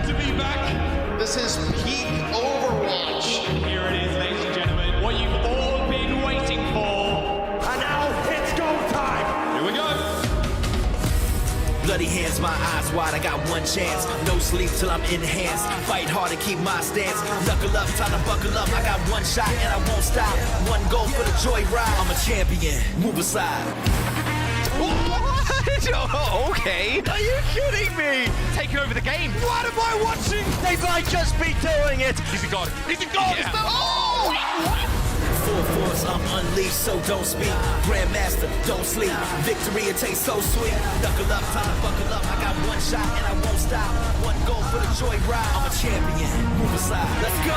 to be back. This is peak Overwatch. Here it is, ladies and gentlemen, what you've all been waiting for. And now it's go time. Here we go. Bloody hands, my eyes wide, I got one chance. No sleep till I'm enhanced. Fight hard to keep my stance. Knuckle up, time to buckle up. I got one shot and I won't stop. One goal for the joyride. I'm a champion. Move aside. Okay. Are you kidding me? Taking over the game. What am I watching? They might just be doing it. He's a god. He's a god. Yeah. Full force, I'm unleashed, so don't speak. Grandmaster, don't sleep. Victory, it tastes so sweet. Knuckle up, time to buckle up. I got one shot and I won't stop. One goal for the joyride. I'm a champion. Move aside. Let's go.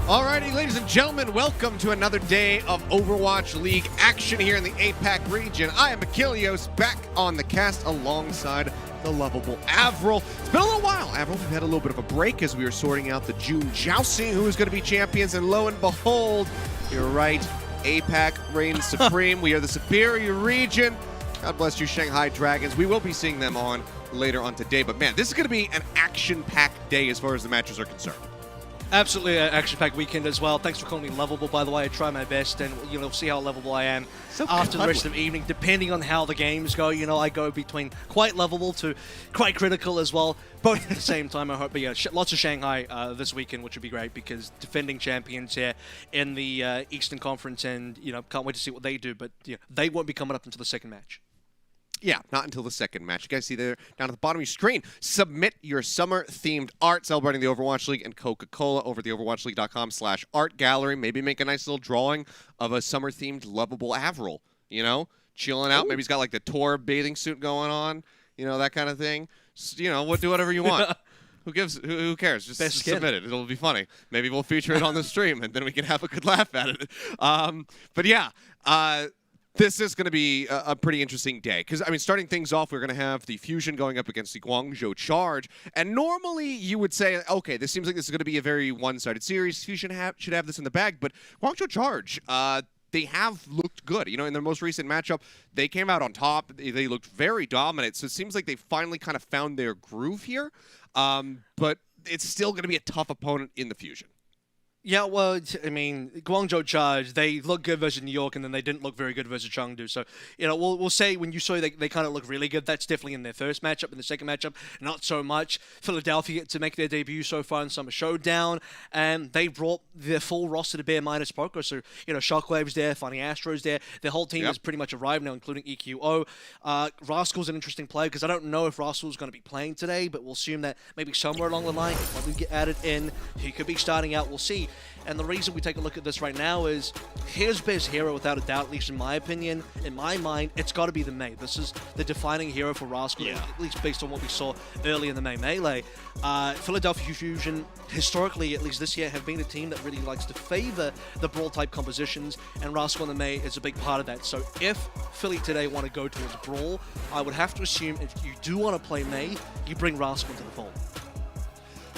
Alrighty, ladies and gentlemen, welcome to another day of Overwatch League action here in the APAC region. I am Achilles, back on the cast alongside the lovable Avril. It's been a little while, Avril. We've had a little bit of a break as we were sorting out the June jousting, who is going to be champions, and lo and behold, you're right, APAC reigns supreme. We are the superior region. God bless you, Shanghai Dragons. We will be seeing them on later on today, but man, this is going to be an action-packed day as far as the matches are concerned. Absolutely an action-packed weekend as well. Thanks for calling me lovable, by the way. I try my best, and see how lovable I am after the rest of the evening, depending on how the games go. I go between quite lovable to quite critical as well, both at the same time, I hope. But yeah, lots of Shanghai this weekend, which would be great, because defending champions here in the Eastern Conference, and can't wait to see what they do. But they won't be coming up until the second match. Yeah, not until the second match. You guys see there down at the bottom of your screen. Submit your summer-themed art celebrating the Overwatch League and Coca-Cola over at the overwatchleague.com/art gallery. Maybe make a nice little drawing of a summer-themed lovable Avril, chilling out. Maybe he's got like the tour bathing suit going on, that kind of thing. Do whatever you want. Who cares? Just submit it. It'll be funny. Maybe we'll feature it on the stream, and then we can have a good laugh at it. But yeah, this is going to be a pretty interesting day because, starting things off, we're going to have the Fusion going up against the Guangzhou Charge. And normally you would say, okay, this seems like this is going to be a very one-sided series. Fusion should have this in the bag. But Guangzhou Charge, they have looked good. In their most recent matchup, they came out on top. They looked very dominant. So it seems like they finally kind of found their groove here. But it's still going to be a tough opponent in the Fusion. Yeah, well, Guangzhou Charge, they look good versus New York, and then they didn't look very good versus Chengdu. So, we'll say when you saw they kind of look really good, that's definitely in their first matchup. In the second matchup, not so much. Philadelphia to make their debut so far in Summer Showdown, and they brought their full roster to bear minus Poker. So, Shockwave's there, Funny Astro's there. Their whole team has pretty much arrived now, including EQO. Rascal's an interesting player because I don't know if Rascal's going to be playing today, but we'll assume that maybe somewhere along the line, he'll probably get added in. He could be starting out. We'll see. And the reason we take a look at this right now is his best hero, without a doubt, at least in my opinion, in my mind, it's got to be the May. This is the defining hero for Rascal, at least based on what we saw early in the May Melee. Philadelphia Fusion, historically, at least this year, have been a team that really likes to favor the brawl-type compositions, and Rascal in the May is a big part of that. So if Philly today want to go towards brawl, I would have to assume if you do want to play May, you bring Rascal into the fold.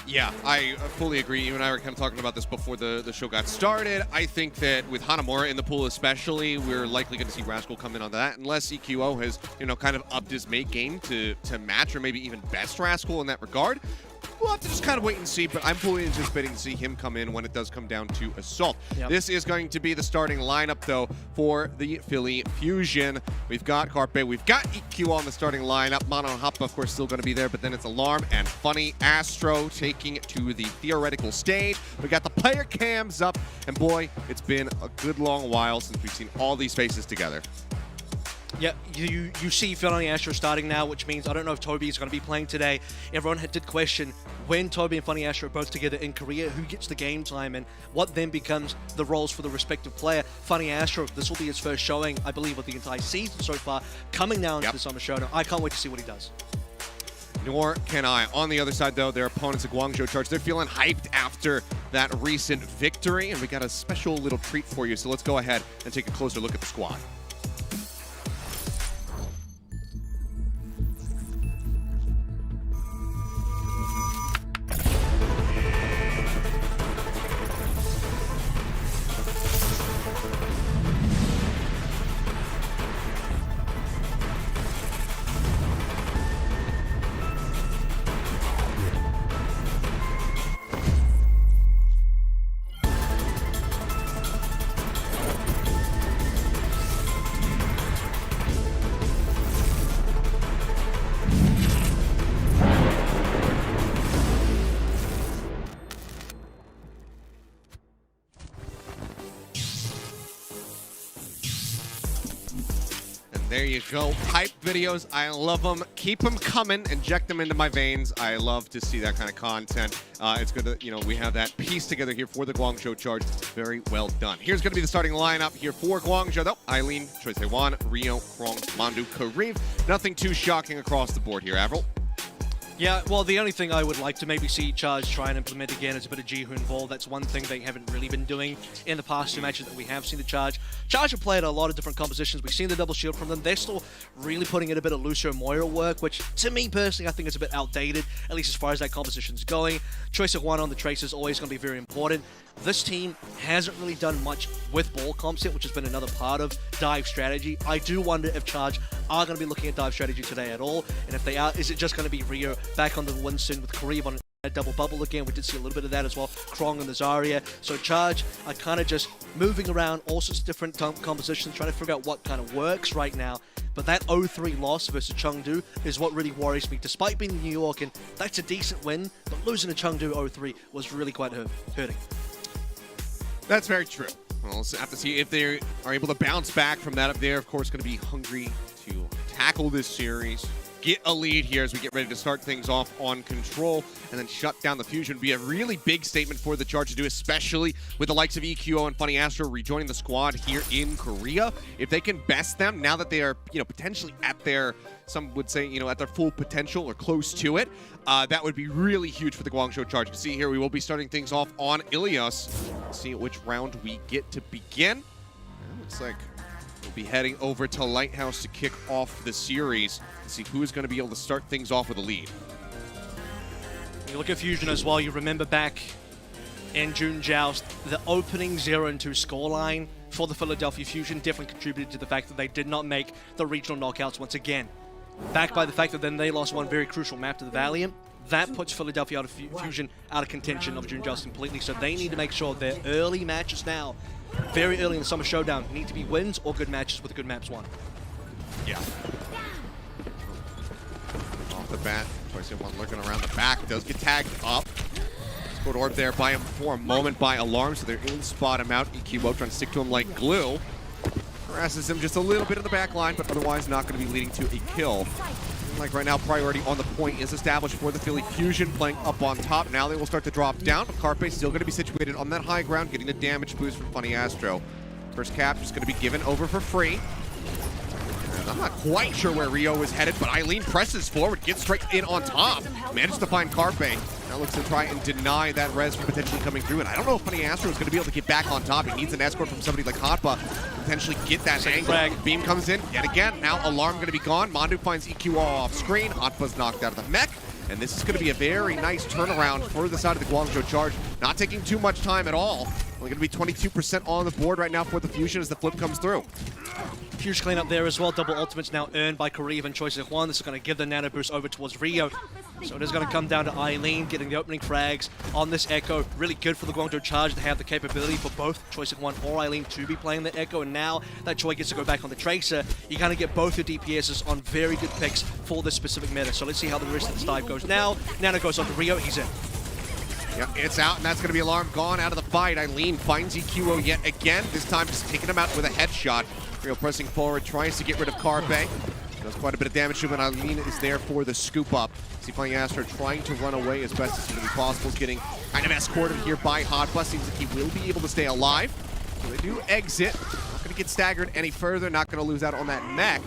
Yeah, I fully agree. You and I were kind of talking about this before the show got started. I think that with Hanamura in the pool especially, we're likely going to see Rascal come in on that, unless EQO has, kind of upped his mate game to match or maybe even best Rascal in that regard. We'll have to just kind of wait and see, but I'm fully anticipating to see him come in when it does come down to Assault. Yep. This is going to be the starting lineup, though, for the Philly Fusion. We've got Carpe, we've got EQ on the starting lineup. Mono and Hoppa, of course, still going to be there, but then it's Alarm and Funny Astro taking it to the theoretical stage. We got the player cams up, and boy, it's been a good long while since we've seen all these faces together. Yeah, you see Funny Astro starting now, which means I don't know if Toby is going to be playing today. Everyone did question when Toby and Funny Astro are both together in Korea, who gets the game time and what then becomes the roles for the respective player. Funny Astro, this will be his first showing, I believe, of the entire season so far, coming now into the Summer Showdown. I can't wait to see what he does. Nor can I. On the other side, though, their opponents at Guangzhou Charge, they're feeling hyped after that recent victory, and we got a special little treat for you. So let's go ahead and take a closer look at the squad. There you go. Hype videos. I love them. Keep them coming. Inject them into my veins. I love to see that kind of content. It's good that, we have that piece together here for the Guangzhou Charge. Very well done. Here's going to be the starting lineup here for Guangzhou, though. Eileen, Choi Se-wan, Rio, Krong, Mandu, Kariv. Nothing too shocking across the board here, Avril. Yeah, well, the only thing I would like to maybe see Charge try and implement again is a bit of Jihoon Vol. That's one thing they haven't really been doing in the past two matches that we have seen the Charge. Charge have played a lot of different compositions. We've seen the double shield from them. They're still really putting in a bit of Lucio Moira work, which to me personally, I think is a bit outdated, at least as far as that composition's going. Choice of one on the trace is always going to be very important. This team hasn't really done much with ball comps yet, which has been another part of dive strategy. I do wonder if Charge are going to be looking at dive strategy today at all, and if they are, is it just going to be Rio back on the win soon with Kariv on a double bubble again? We did see a little bit of that as well, Krong and the Zarya. So Charge are kind of just moving around all sorts of different compositions, trying to figure out what kind of works right now. But that 0-3 loss versus Chengdu is what really worries me. Despite being in New York, and that's a decent win, but losing to Chengdu 0-3 was really quite hurting. That's very true. We'll have to see if they are able to bounce back from that up there. Of course, going to be hungry to tackle this series, get a lead here as we get ready to start things off on Control, and then shut down the Fusion. Would be a really big statement for the Charge to do, especially with the likes of EQO and Funny Astro rejoining the squad here in Korea. If they can best them now that they are, potentially at their, some would say, at their full potential or close to it, that would be really huge for the Guangzhou Charge. You can see here we will be starting things off on Ilias. Let's see which round we get to begin. Looks like we'll be heading over to Lighthouse to kick off the series and see who is going to be able to start things off with a lead. You look at Fusion as well, you remember back in June Joust, the opening 0-2 scoreline for the Philadelphia Fusion definitely contributed to the fact that they did not make the regional knockouts once again. Backed by the fact that then they lost one very crucial map to the Valiant, that puts Philadelphia out of Fusion out of contention of June Joust completely. So they need to make sure their early matches now, very early in the Summer Showdown, need to be wins or good matches with good maps won. Yeah. Off the bat, Choice one looking around the back, does get tagged up. Scored orb there by him for a moment by Alarm, so they're able to spot him out. EQO trying to stick to him like glue. Harasses him just a little bit in the back line, but otherwise not going to be leading to a kill. Like right now, priority on the point is established for the Philly Fusion, playing up on top. Now they will start to drop down, but Carpe still going to be situated on that high ground, getting the damage boost from Funny Astro. First cap is going to be given over for free. And I'm not quite sure where Rio is headed, but Eileen presses forward, gets straight in on top. Managed to find Carpe. Now looks to try and deny that res from potentially coming through. And I don't know if Funny Astro is going to be able to get back on top. He needs an escort from somebody like Hotba to potentially get that angle. Beam comes in yet again. Now Alarm going to be gone. Mandu finds EQO off screen. Hotba's knocked out of the mech. And this is going to be a very nice turnaround for the side of the Guangzhou Charge. Not taking too much time at all. Only going to be 22% on the board right now for the Fusion as the flip comes through. Huge cleanup there as well. Double ultimates now earned by Kariv and Choice of Juan. This is going to give the nano boost over towards Rio. So it is going to come down to Eileen getting the opening frags on this Echo. Really good for the Guangzhou Charge to have the capability for both Choice of Juan or Eileen to be playing the Echo. And now that Choi gets to go back on the Tracer, you kind of get both your DPSs on very good picks for this specific meta. So let's see how the rest of this dive goes now. Nano goes on to Rio. He's in. Yep, it's out, and that's going to be Alarm gone out of the fight. Eileen finds EQO yet again, this time just taking him out with a headshot. Rio pressing forward, tries to get rid of Carpe. Does quite a bit of damage to him, and Eileen is there for the scoop up. See Funny Astro trying to run away as best as humanly possible, getting kind of escorted here by Hotba. Seems like he will be able to stay alive. So they do exit. Not going to get staggered any further, not going to lose out on that mech.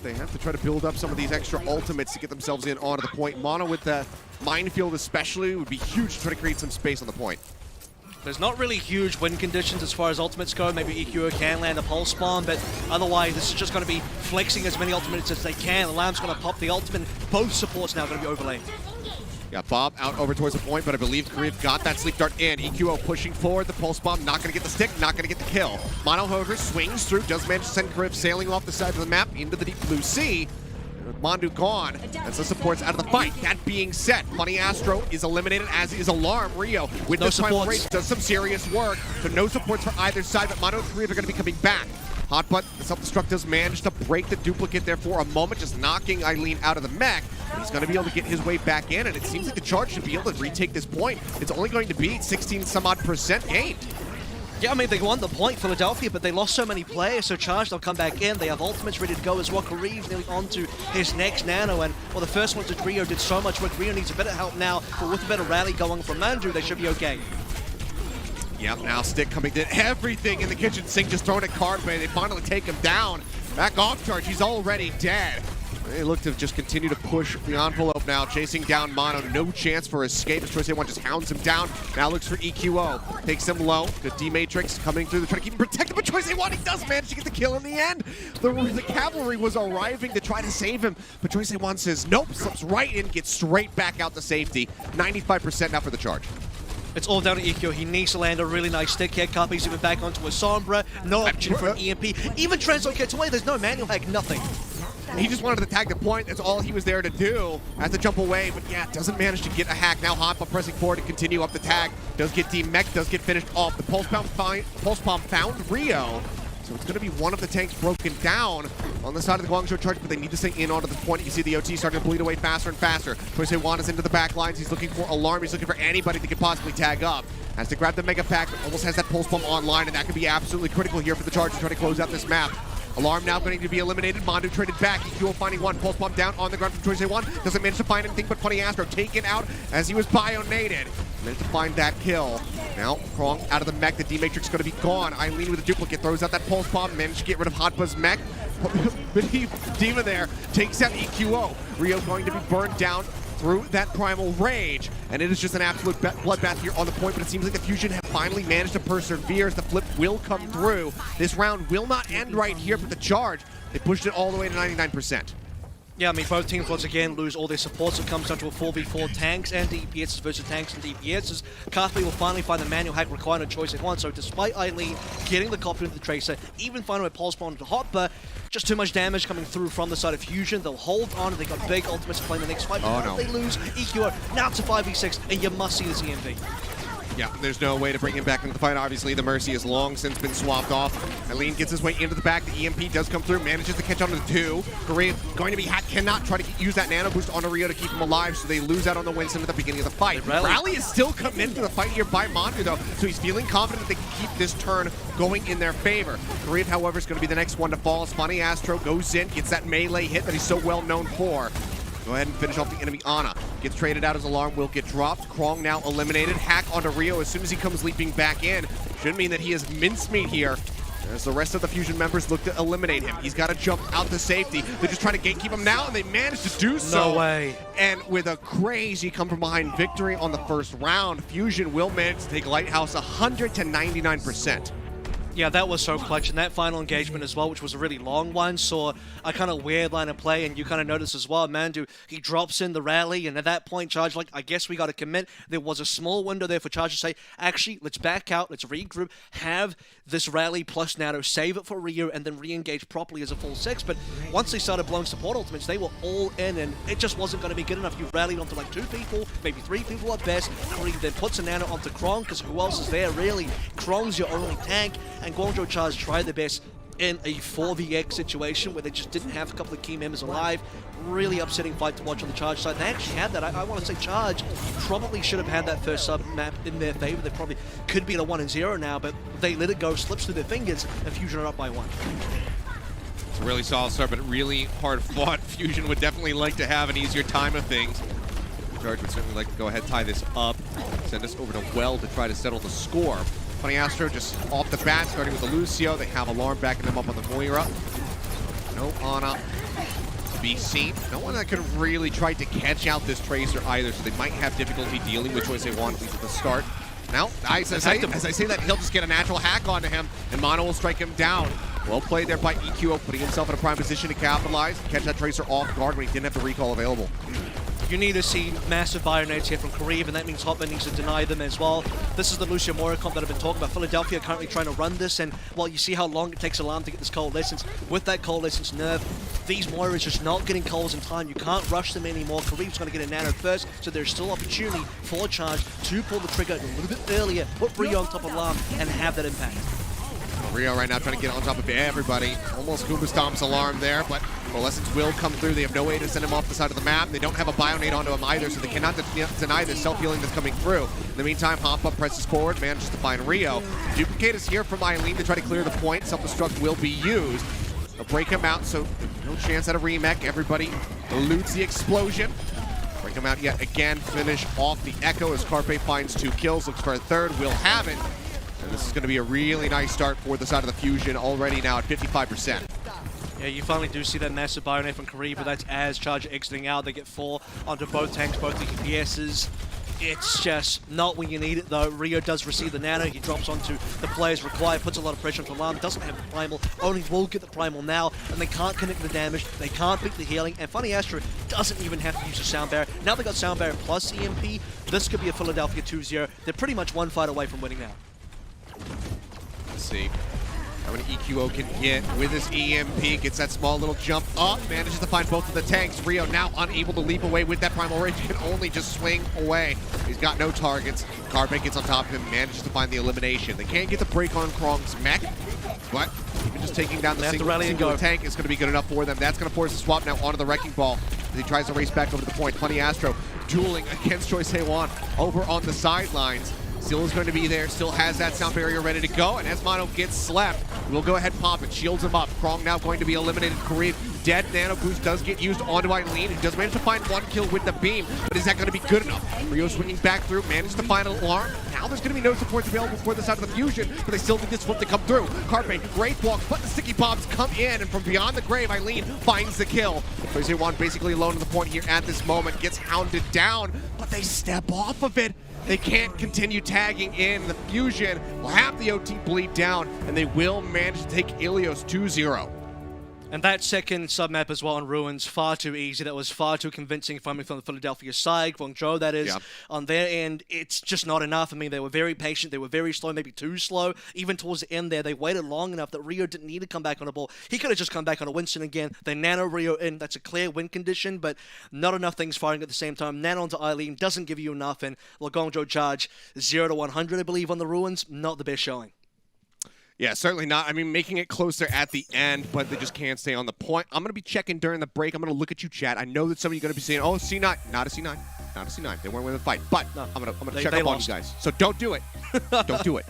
They have to try to build up some of these extra ultimates to get themselves in onto the point. Mono with the minefield especially would be huge to try to create some space on the point. There's not really huge win conditions as far as ultimates go. Maybe EQO can land a pulse bomb, but otherwise this is just going to be flexing as many ultimates as they can. Alarm's going to pop the ultimate. Both supports now going to be overlaid. Got Bob out over towards the point, but I believe Kariv got that sleep dart in. EQO pushing forward, the pulse bomb, not going to get the stick, not going to get the kill. Mono, however, swings through, does manage to send Kariv sailing off the side of the map into the deep blue sea. With Mandu gone, as the supports out of the fight. That being said, Funny Astro is eliminated, as is Alarm. Rio, with no final race, does some serious work. So no supports for either side, but Mono and Kariv are going to be coming back. Hotbutt, the self-destruct does manage to break the duplicate there for a moment, just knocking Eileen out of the mech. He's going to be able to get his way back in, and it seems like the Charge should be able to retake this point. It's only going to be 16 some odd % gained. Yeah, I mean, they won the point, Philadelphia, but they lost so many players, so Charge, they'll come back in. They have ultimates ready to go as well. Kareev nearly on to his next nano, and, well, the first one to Rio did so much work. Rio needs a bit of help now, but with a better rally going from Mandu, they should be okay. Yep, now Stick coming in. Everything in the kitchen sink just thrown at Cardway. They finally take him down. Back off Charge, he's already dead. They look to just continue to push the envelope now, chasing down Mono. No chance for escape as Choice A1 just hounds him down. Now looks for EQO. Takes him low. Good D-Matrix coming through. They're trying to keep him protected, but Choice A1, he does manage to get the kill in the end. The cavalry was arriving to try to save him, but Choice A1 says nope, slips right in, gets straight back out to safety. 95% now for the Charge. It's all down to EQ. He needs to land a really nice stick here. He's even back onto a Sombra. No option for an EMP. Even Translate gets away. There's no manual hack, nothing. He just wanted to tag the point. That's all he was there to do. Has to jump away, but yeah, doesn't manage to get a hack. Now Hotba pressing forward to continue up the tag. Does get demech, does get finished off. The Pulse Bomb found Rio. So it's going to be one of the tanks broken down on the side of the Guangzhou Charge, but they need to stay in onto the point. You see the OT starting to bleed away faster and faster. Choice A1 is into the back lines. He's looking for Alarm. He's looking for anybody that could possibly tag up. Has to grab the Mega Pack, but almost has that Pulse Bomb online, and that could be absolutely critical here for the Charge to try to close out this map. Alarm now going to be eliminated. Mandu traded back. EQO finding one. Pulse Bomb down on the ground from Choice A1. Doesn't manage to find anything but Funny Astro taken out as he was bionated. Managed to find that kill. Now, Krong out of the mech. The D-Matrix going to be gone. Eileen with a duplicate throws out that Pulse Bomb. Managed to get rid of Hotba's mech. Diva there takes out EQO. Rio going to be burned down through that Primal Rage, and it is just an absolute bloodbath here on the point, but it seems like the Fusion have finally managed to persevere as the flip will come through. This round will not end right here for the Charge. They pushed it all the way to 99%. Yeah, I mean, both teams once again lose all their supports. It comes down to a 4v4 tanks and DPSs versus tanks and DPSs. Carthley will finally find the manual hack required on Choice A1. So despite Eileen getting the copy into the Tracer, even finding a Pulse Bomb to Hotba, just too much damage coming through from the side of Fusion. They'll hold on. They got big ultimates to play in the next fight. But no. They lose EQO. Now it's a 5v6, and you must see this EMP. Yeah, there's no way to bring him back into the fight. Obviously, the Mercy has long since been swapped off. Eileen gets his way into the back. The EMP does come through, manages to catch onto the two. Korea going to be hacked, cannot try to use that nano boost onto Rio to keep him alive, so they lose out on the Winston at the beginning of the fight. Rally is still committed to the fight here by Mandu, though, so he's feeling confident that they can keep this turn going in their favor. Korea, however, is going to be the next one to fall. Funny Astro goes in, gets that melee hit that he's so well known for. Go ahead and finish off the enemy. Ana gets traded out as Alarm will get dropped. Krong now eliminated. Hack onto Rio as soon as he comes leaping back in. Should mean that he is mincemeat here as the rest of the Fusion members look to eliminate him. He's got to jump out to safety. They're just trying to gatekeep him now, and they manage to do so. No way. And with a crazy come from behind victory on the first round, Fusion will manage to take Lighthouse 100 to 99%. Yeah, that was so clutch, and that final engagement as well, which was a really long one, saw a kind of weird line of play, and you kind of notice as well, Mandu, he drops in the rally, and at that point, Charge, like, I guess we got to commit. There was a small window there for Charge to say, actually, let's back out, let's regroup, have this rally plus Nano, save it for Rio, and then re-engage properly as a full six. But once they started blowing support ultimates, they were all in, and it just wasn't going to be good enough. You rallied onto like 2 people, maybe 3 people at best. Kareev then puts a Nano onto Krong, because who else is there, really? Krong's your only tank, and Guangzhou Charge tried their best in a 4vx situation where they just didn't have a couple of key members alive. Really upsetting fight to watch on the Charge side. They actually had that. I want to say Charge probably should have had that first sub map in their favor. They probably could be at a 1-0 now, but they let it go, slips through their fingers, and Fusion are up by 1. It's a really solid start, but really hard fought. Fusion would definitely like to have an easier time of things. Charge would certainly like to go ahead, tie this up, send us over to Well to try to settle the score. Funny Astro just off the bat, starting with the Lucio. They have Alarm backing them up on the Moira. No Ana to be seen. No one that could really try to catch out this Tracer either, so they might have difficulty dealing with Choice A1 at least at the start. Now, as I say that, he'll just get a natural hack onto him, and Mono will strike him down. Well played there by EQO, putting himself in a prime position to capitalize, catch that Tracer off guard when he didn't have the recall available. You need to see massive bionades here from Kareev, and that means Hotman needs to deny them as well. This is the Lucio Moira comp that I've been talking about. Philadelphia currently trying to run this, and well, you see how long it takes Alarm to get this Coalescence. With that Coalescence nerf, these Moiras just not getting calls in time. You can't rush them anymore. Kareev's going to get a Nano first, so there's still opportunity for Charge to pull the trigger a little bit earlier, put Rio on top of Alarm, and have that impact. Rio right now trying to get on top of everybody. Almost Goomba Stomp's Alarm there, but Coalescence will come through. They have no way to send him off the side of the map. They don't have a Bionade onto him either, so they cannot deny the self-healing that's coming through. In the meantime, Hop Up presses forward, manages to find Rio. Duplicate is here from Eileen to try to clear the point. Self-destruct will be used. They'll break him out, so no chance at a remake. Everybody eludes the explosion. Break him out yet again. Finish off the Echo as Carpe finds 2 kills. Looks for a third. Will have it. And this is going to be a really nice start for the side of the Fusion, already now at 55%. Yeah, you finally do see that massive Bionade from Kariv, but that's as Charge exiting out. They get 4 onto both tanks, both the EPSs. It's just not when you need it, though. Rio does receive the nano. He drops onto the players required, puts a lot of pressure on Alarm. Doesn't have the primal. Only will get the primal now, and they can't connect the damage. They can't beat the healing. And Funny Astro doesn't even have to use a Sound Barrier. Now they got Sound Barrier plus EMP. This could be a Philadelphia 2-0. They're pretty much one fight away from winning now. Let's see how many EQO can get with his EMP. Gets that small little jump up. Manages to find both of the tanks. Rio now unable to leap away with that primal rage. He can only just swing away. He's got no targets. Carpe gets on top of him. Manages to find the elimination. They can't get the break on Krong's mech, but even just taking down the single tank is going to be good enough for them. That's going to force the swap now onto the Wrecking Ball as he tries to race back over to the point. Funny Astro dueling against Choi Se-won over on the sidelines. Still is going to be there, still has that sound barrier ready to go, and as Mono gets slept, we'll go ahead and pop it, shields him up. Krong now going to be eliminated. Kariv, dead. Nano boost does get used onto Eileen, who does manage to find 1 kill with the beam, but is that going to be good enough? Rio swinging back through, managed to find an alarm. Now there's going to be no supports available for the side of the Fusion, but they still need this flip to come through. Carpe, Wraith Walk, but the sticky bombs come in, and from beyond the grave, Eileen finds the kill. Choi basically alone to the point here at this moment, gets hounded down, but they step off of it. They can't continue tagging in. The Fusion will have the OT bleed down, and they will manage to take Ilios 2-0. And that second submap as well on Ruins, far too easy. That was far too convincing from the Philadelphia side, Guangzhou that is. Yeah. On their end, it's just not enough. I mean, they were very patient. They were very slow, maybe too slow. Even towards the end there, they waited long enough that Rio didn't need to come back on the ball. He could have just come back on a Winston again. They nano Rio in. That's a clear win condition, but not enough things firing at the same time. Nano onto Eileen doesn't give you enough, and Guangzhou Charge 0-100, I believe, on the Ruins. Not the best showing. Yeah, certainly not. I mean, making it closer at the end, but they just can't stay on the point. I'm going to be checking during the break. I'm going to look at you, chat. I know that some of you are going to be saying, oh, C9. Not a C9. Not a C9. They weren't winning the fight. But no, I'm going to check up on you guys. So don't do it. Don't do it.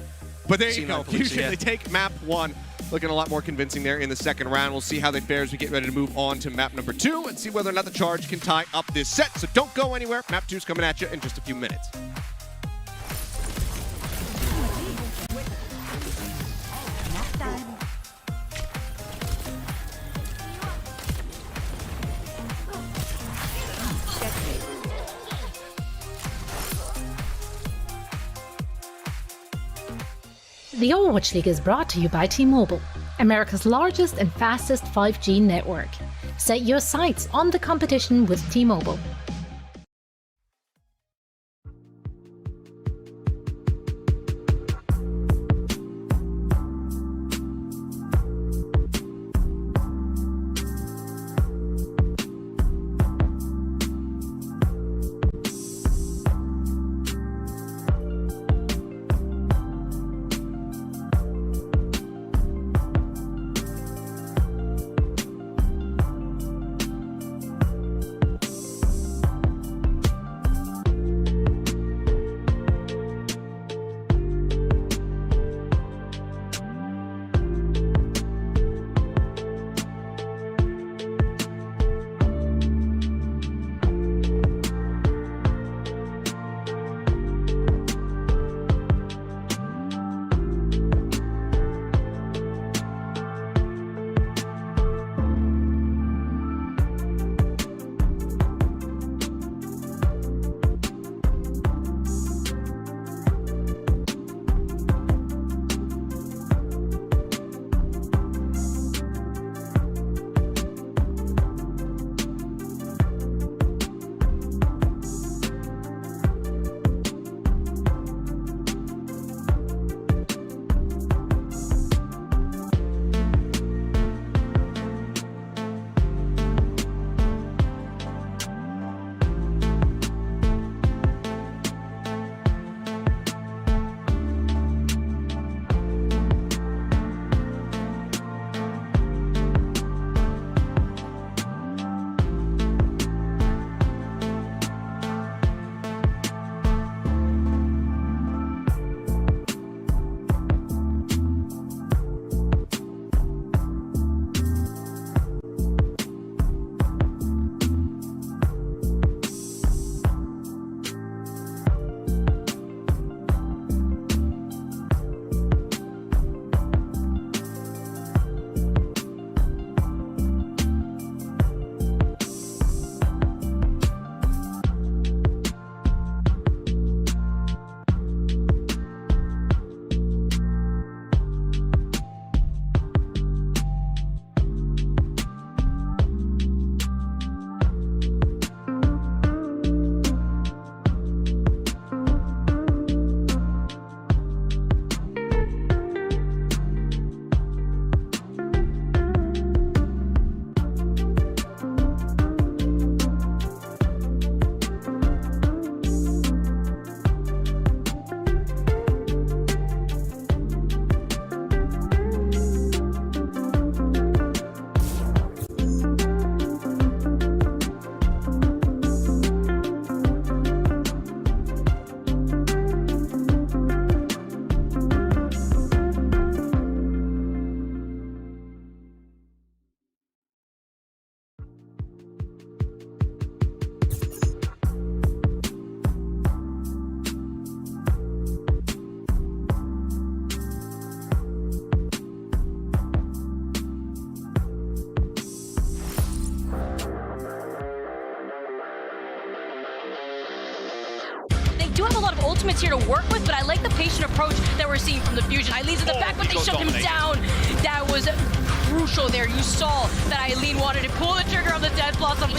But there you go. Fusion, they take map 1. Looking a lot more convincing there in the second round. We'll see how they fare as we get ready to move on to map number 2 and see whether or not the Charge can tie up this set. So don't go anywhere. Map 2 is coming at you in just a few minutes. The Overwatch League is brought to you by T-Mobile, America's largest and fastest 5G network. Set your sights on the competition with T-Mobile. do have a lot of ultimates here to work with, but I like the patient approach that we're seeing from the Fusion. Eileen's in the back, but they shut him down. That was crucial there. You saw that Eileen wanted to pull the trigger on the Death Blossom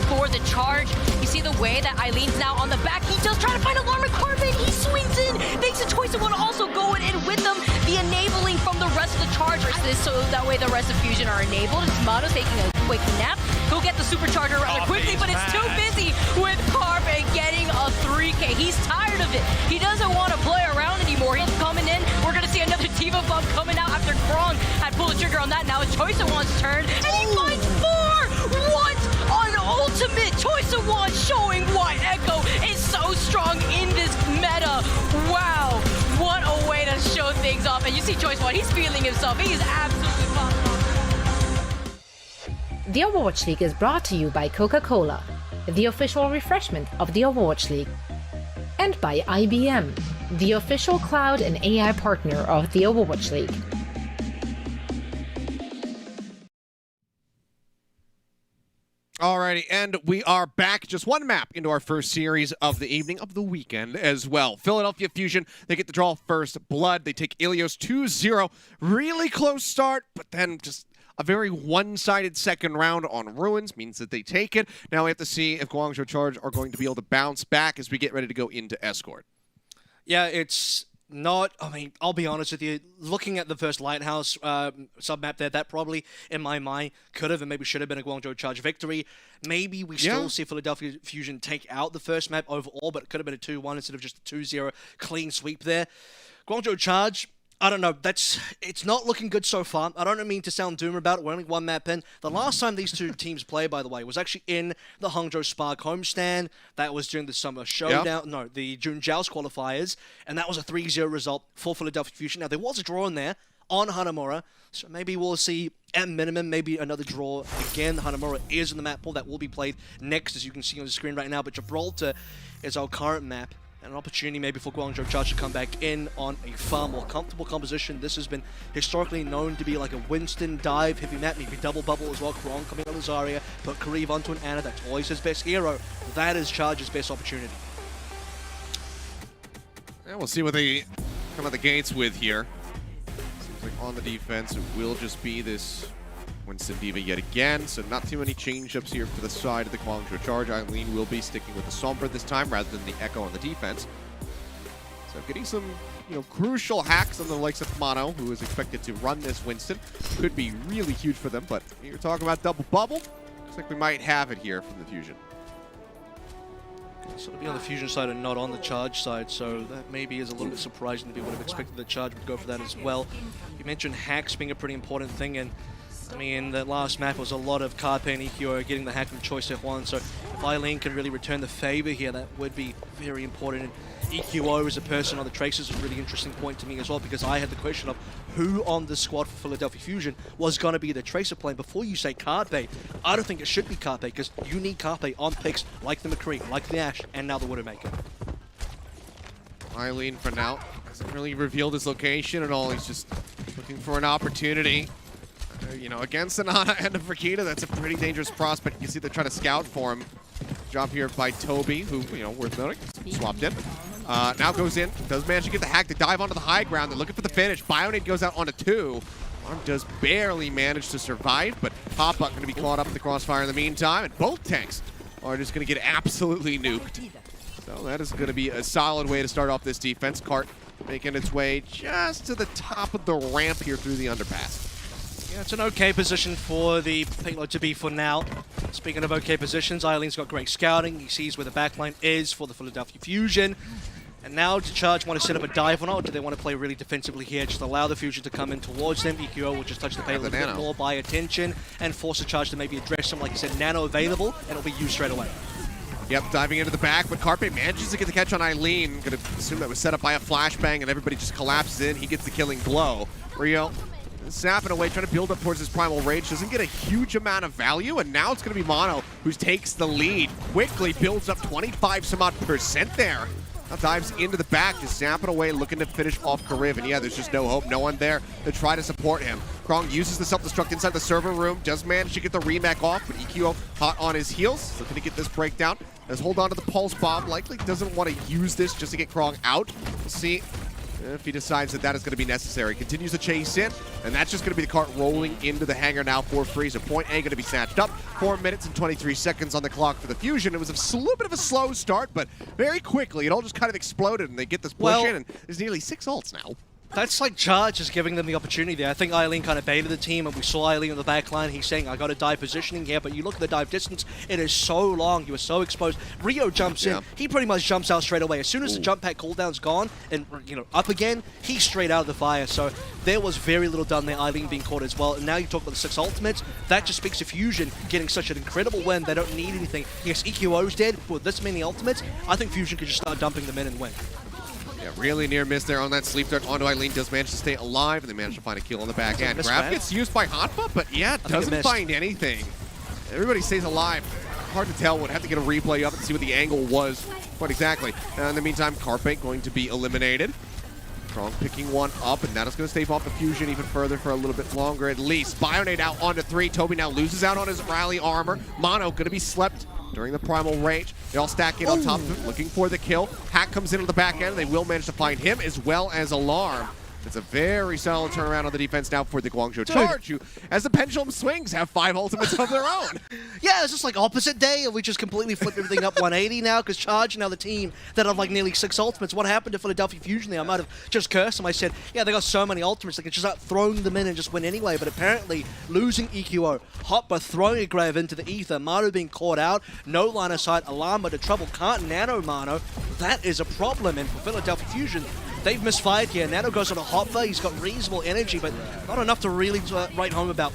for the charge. You see the way that Eileen's now on the back. He does try to find Alarm and Carbon. He swings in. Makes a choice of one also going in with them. The enabling from the rest of the charge is so that way the rest of Fusion are enabled. It's Mano taking a quick nap. He'll get the supercharger rather quickly, but it's too busy with Carbon getting a 3K. He's tired of it. He doesn't want to play around anymore. He's coming in. We're going to see another Diva bump coming out after Krong had pulled the trigger on that. Now it's Choice of One's turn, and he finds 4! What an ultimate Choice of One, showing why Echo is so strong in this meta. Wow, what a way to show things off. And you see Choice One, he's feeling himself. He is absolutely fun. The Overwatch League is brought to you by Coca-Cola, the official refreshment of the Overwatch League, and by IBM, the official cloud and AI partner of the Overwatch League. Alrighty, and we are back. Just one map into our first series of the evening, of the weekend as well. Philadelphia Fusion, they get the draw first blood. They take Ilios 2-0. Really close start, but then just a very one-sided second round on Ruins means that they take it. Now we have to see if Guangzhou Charge are going to be able to bounce back as we get ready to go into Escort. Yeah, it's not, I mean, I'll be honest with you, looking at the first Lighthouse sub-map there, that probably, in my mind, could have and maybe should have been a Guangzhou Charge victory. Maybe we still see Philadelphia Fusion take out the first map overall, but it could have been a 2-1 instead of just a 2-0 clean sweep there. Guangzhou Charge, I don't know, it's not looking good so far. I don't mean to sound doomer about it, we're only one map in. The last time these two teams played, by the way, was actually in the Hangzhou Spark homestand. That was during the Summer Showdown, no, the June Joust qualifiers, and that was a 3-0 result for Philadelphia Fusion. Now, there was a draw in there on Hanamura, so maybe we'll see, at minimum, maybe another draw again. Hanamura is in the map pool that will be played next, as you can see on the screen right now, but Gibraltar is our current map. And an opportunity maybe for Guangzhou Charge to come back in on a far more comfortable composition. This has been historically known to be like a Winston dive heavy map, maybe double bubble as well. Krong coming on the Zarya, put Kareev onto an Ana. That's always his best hero. That is Charge's best opportunity. And we'll see what they come out the gates with here. Seems like on the defense, it will just be this Winston Diva yet again, so not too many change-ups here for the side of the Guangzhou Charge. Eileen will be sticking with the Sombra this time rather than the Echo on the defense. So getting some, crucial hacks on the likes of Mono, who is expected to run this Winston, could be really huge for them, but you're talking about double bubble. Looks like we might have it here from the Fusion. So to be on the Fusion side and not on the Charge side, so that maybe is a little bit surprising that we would have expected the Charge would go for that as well. You mentioned hacks being a pretty important thing, and I mean, that last map was a lot of Carpe and EQO getting the hack from Choice F1, so if Eileen can really return the favor here, that would be very important. And EQO as a person on the Traces is a really interesting point to me as well, because I had the question of who on the squad for Philadelphia Fusion was going to be the Tracer plane. Before you say Carpe, I don't think it should be Carpe, because you need Carpe on picks like the McCree, like the Ashe, and now the Widowmaker. Eileen, for now, hasn't really revealed his location at all. He's just looking for an opportunity. Against Anana and a Frakita, that's a pretty dangerous prospect. You see they're trying to scout for him. Job here by Toby, who, worth noting, swapped in. Now goes in, does manage to get the hack. They dive onto the high ground. They're looking for the finish. Bionade goes out onto 2. Arm does barely manage to survive, but Papa going to be caught up in the crossfire in the meantime, and both tanks are just going to get absolutely nuked. So that is going to be a solid way to start off this defense. Cart making its way just to the top of the ramp here through the underpass. Yeah, it's an okay position for the payload to be for now. Speaking of okay positions, Eileen's got great scouting. He sees where the backline is for the Philadelphia Fusion. And now do Charge want to set up a dive or not? Or do they want to play really defensively here? Just allow the Fusion to come in towards them. EQO will just touch the payload a bit more, buy attention, and force the Charge to maybe address them. Like you said, Nano available, and it'll be used straight away. Yep, diving into the back, but Carpe manages to get the catch on Eileen. Gonna assume that was set up by a flashbang, and everybody just collapses in. He gets the killing blow. Rio snapping away, trying to build up towards his Primal Rage. Doesn't get a huge amount of value, and now it's going to be Mono who takes the lead. Quickly builds up 25% there. Now dives into the back, just zapping away, looking to finish off Kariv. And yeah, there's just no hope, no one there to try to support him. Krong uses the self-destruct inside the server room, does manage to get the remake off, but EQO hot on his heels, looking to get this breakdown. Does hold on to the pulse bomb, likely doesn't want to use this just to get Krong out. We'll see if he decides that that is going to be necessary. Continues to chase in, and that's just going to be the cart rolling into the hangar now for free. So point A going to be snatched up. 4 minutes and 23 seconds on the clock for the Fusion. It was a little bit of a slow start, but very quickly it all just kind of exploded, and they get this push in, and there's nearly 6 ults now. That's like Charge is giving them the opportunity there. I think Eileen kind of baited the team, and we saw Eileen on the back line. He's saying, I got to dive positioning here, but you look at the dive distance, it is so long. You are so exposed. Rio jumps in. He pretty much jumps out straight away. As soon as the jump pack cooldown's gone and, up again, he's straight out of the fire. So there was very little done there, Eileen being caught as well. And now you talk about the 6 ultimates. That just speaks to Fusion getting such an incredible win. They don't need anything. Yes, EQO's dead. With this many ultimates, I think Fusion could just start dumping them in and win. Yeah, really near miss there on that sleep dart onto Eileen. Does manage to stay alive, and they manage to find a kill on the back end. Grab gets used by Hotba, but yeah, doesn't find anything. Everybody stays alive. Hard to tell. Would have to get a replay up and see what the angle was. What exactly? In the meantime, Carpe going to be eliminated. Strong picking one up, and that is going to stave off the Fusion even further for a little bit longer at least. Bionade out onto 3. Toby now loses out on his rally armor. Mono going to be slept during the primal rage. They all stack in on top of him, looking for the kill. Hack comes in on the back end. They will manage to find him as well as Alarm. It's a very solid turnaround on the defense now for the Guangzhou Charge, who, as the pendulum swings, have 5 ultimates of their own. Yeah, it's just like opposite day, and we just completely flipped everything up 180 now, because Charge now the team that have like nearly 6 ultimates. What happened to Philadelphia Fusion there? I might have just cursed them. I said, yeah, they got so many ultimates, they could just start throwing them in and just win anyway, but apparently losing EQO, Hopper throwing a grave into the ether, Mano being caught out, no line of sight, Alarm to trouble, can't nano Mano. That is a problem, and for Philadelphia Fusion, they've misfired here. Nano goes on a Hopper. He's got reasonable energy, but not enough to really write home about.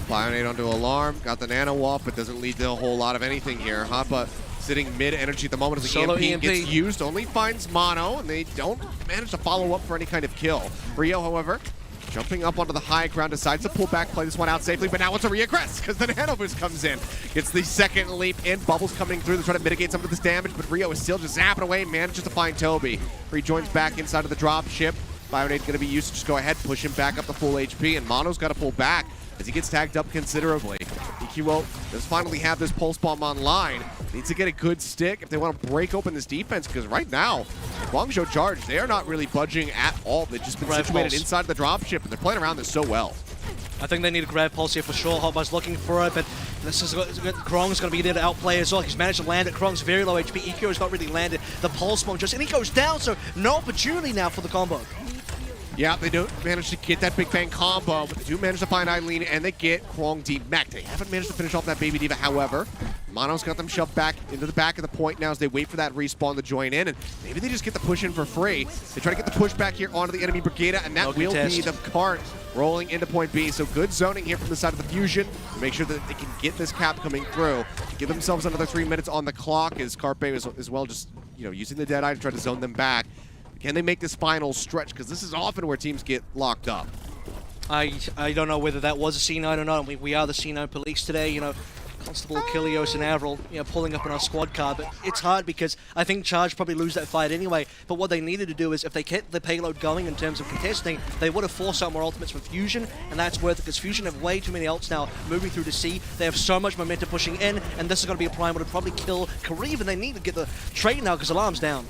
Bionade onto Alarm. Got the Nano off, but doesn't lead to a whole lot of anything here. Hoppa sitting mid-energy at the moment as the EMP gets used. Only finds Mono, and they don't manage to follow up for any kind of kill. Rio, however, jumping up onto the high ground, decides to pull back, play this one out safely, but now it's a reaggress because the Nano Boost comes in. Gets the second leap in, Bubbles coming through to try to mitigate some of this damage, but Rio is still just zapping away, manages to find Toby. Rejoins back inside of the drop ship. Bionade going to be used to just go ahead, push him back up to full HP, and Mono's got to pull back as he gets tagged up considerably. EQO does finally have this pulse bomb online. Needs to get a good stick if they want to break open this defense, because right now, Guangzhou Charge, they are not really budging at all. They've just been situated inside the dropship, and they're playing around this so well. I think they need a grab pulse here for sure. Hotbar's looking for it, but this is Krong's going to be there to outplay as well. He's managed to land it. Krong's very low HP. EQO's not really landed the pulse bomb just, and he goes down, so no opportunity now for the combo. Yeah, they don't manage to get that Big Bang combo, but they do manage to find Eileen, and they get Krong D-Mac. They haven't managed to finish off that Baby Diva, however. Mono's got them shoved back into the back of the point now as they wait for that respawn to join in, and maybe they just get the push in for free. They try to get the push back here onto the enemy Brigada, and that will be the cart rolling into point B. So good zoning here from the side of the Fusion to make sure that they can get this cap coming through. Give themselves another 3 minutes on the clock as Carpe is as well just, using the Deadeye to try to zone them back. Can they make this final stretch? Because this is often where teams get locked up. I don't know whether that was a C9 or not. We are the C9 police today, Constable Kilios and Avril, pulling up in our squad car, but it's hard because I think Charge probably lose that fight anyway. But what they needed to do is, if they kept the payload going in terms of contesting, they would have forced out more ultimates for Fusion, and that's worth it because Fusion have way too many ults now moving through to C. They have so much momentum pushing in, and this is going to be a primal to probably kill Kariv, and they need to get the trade now because Alarm's down.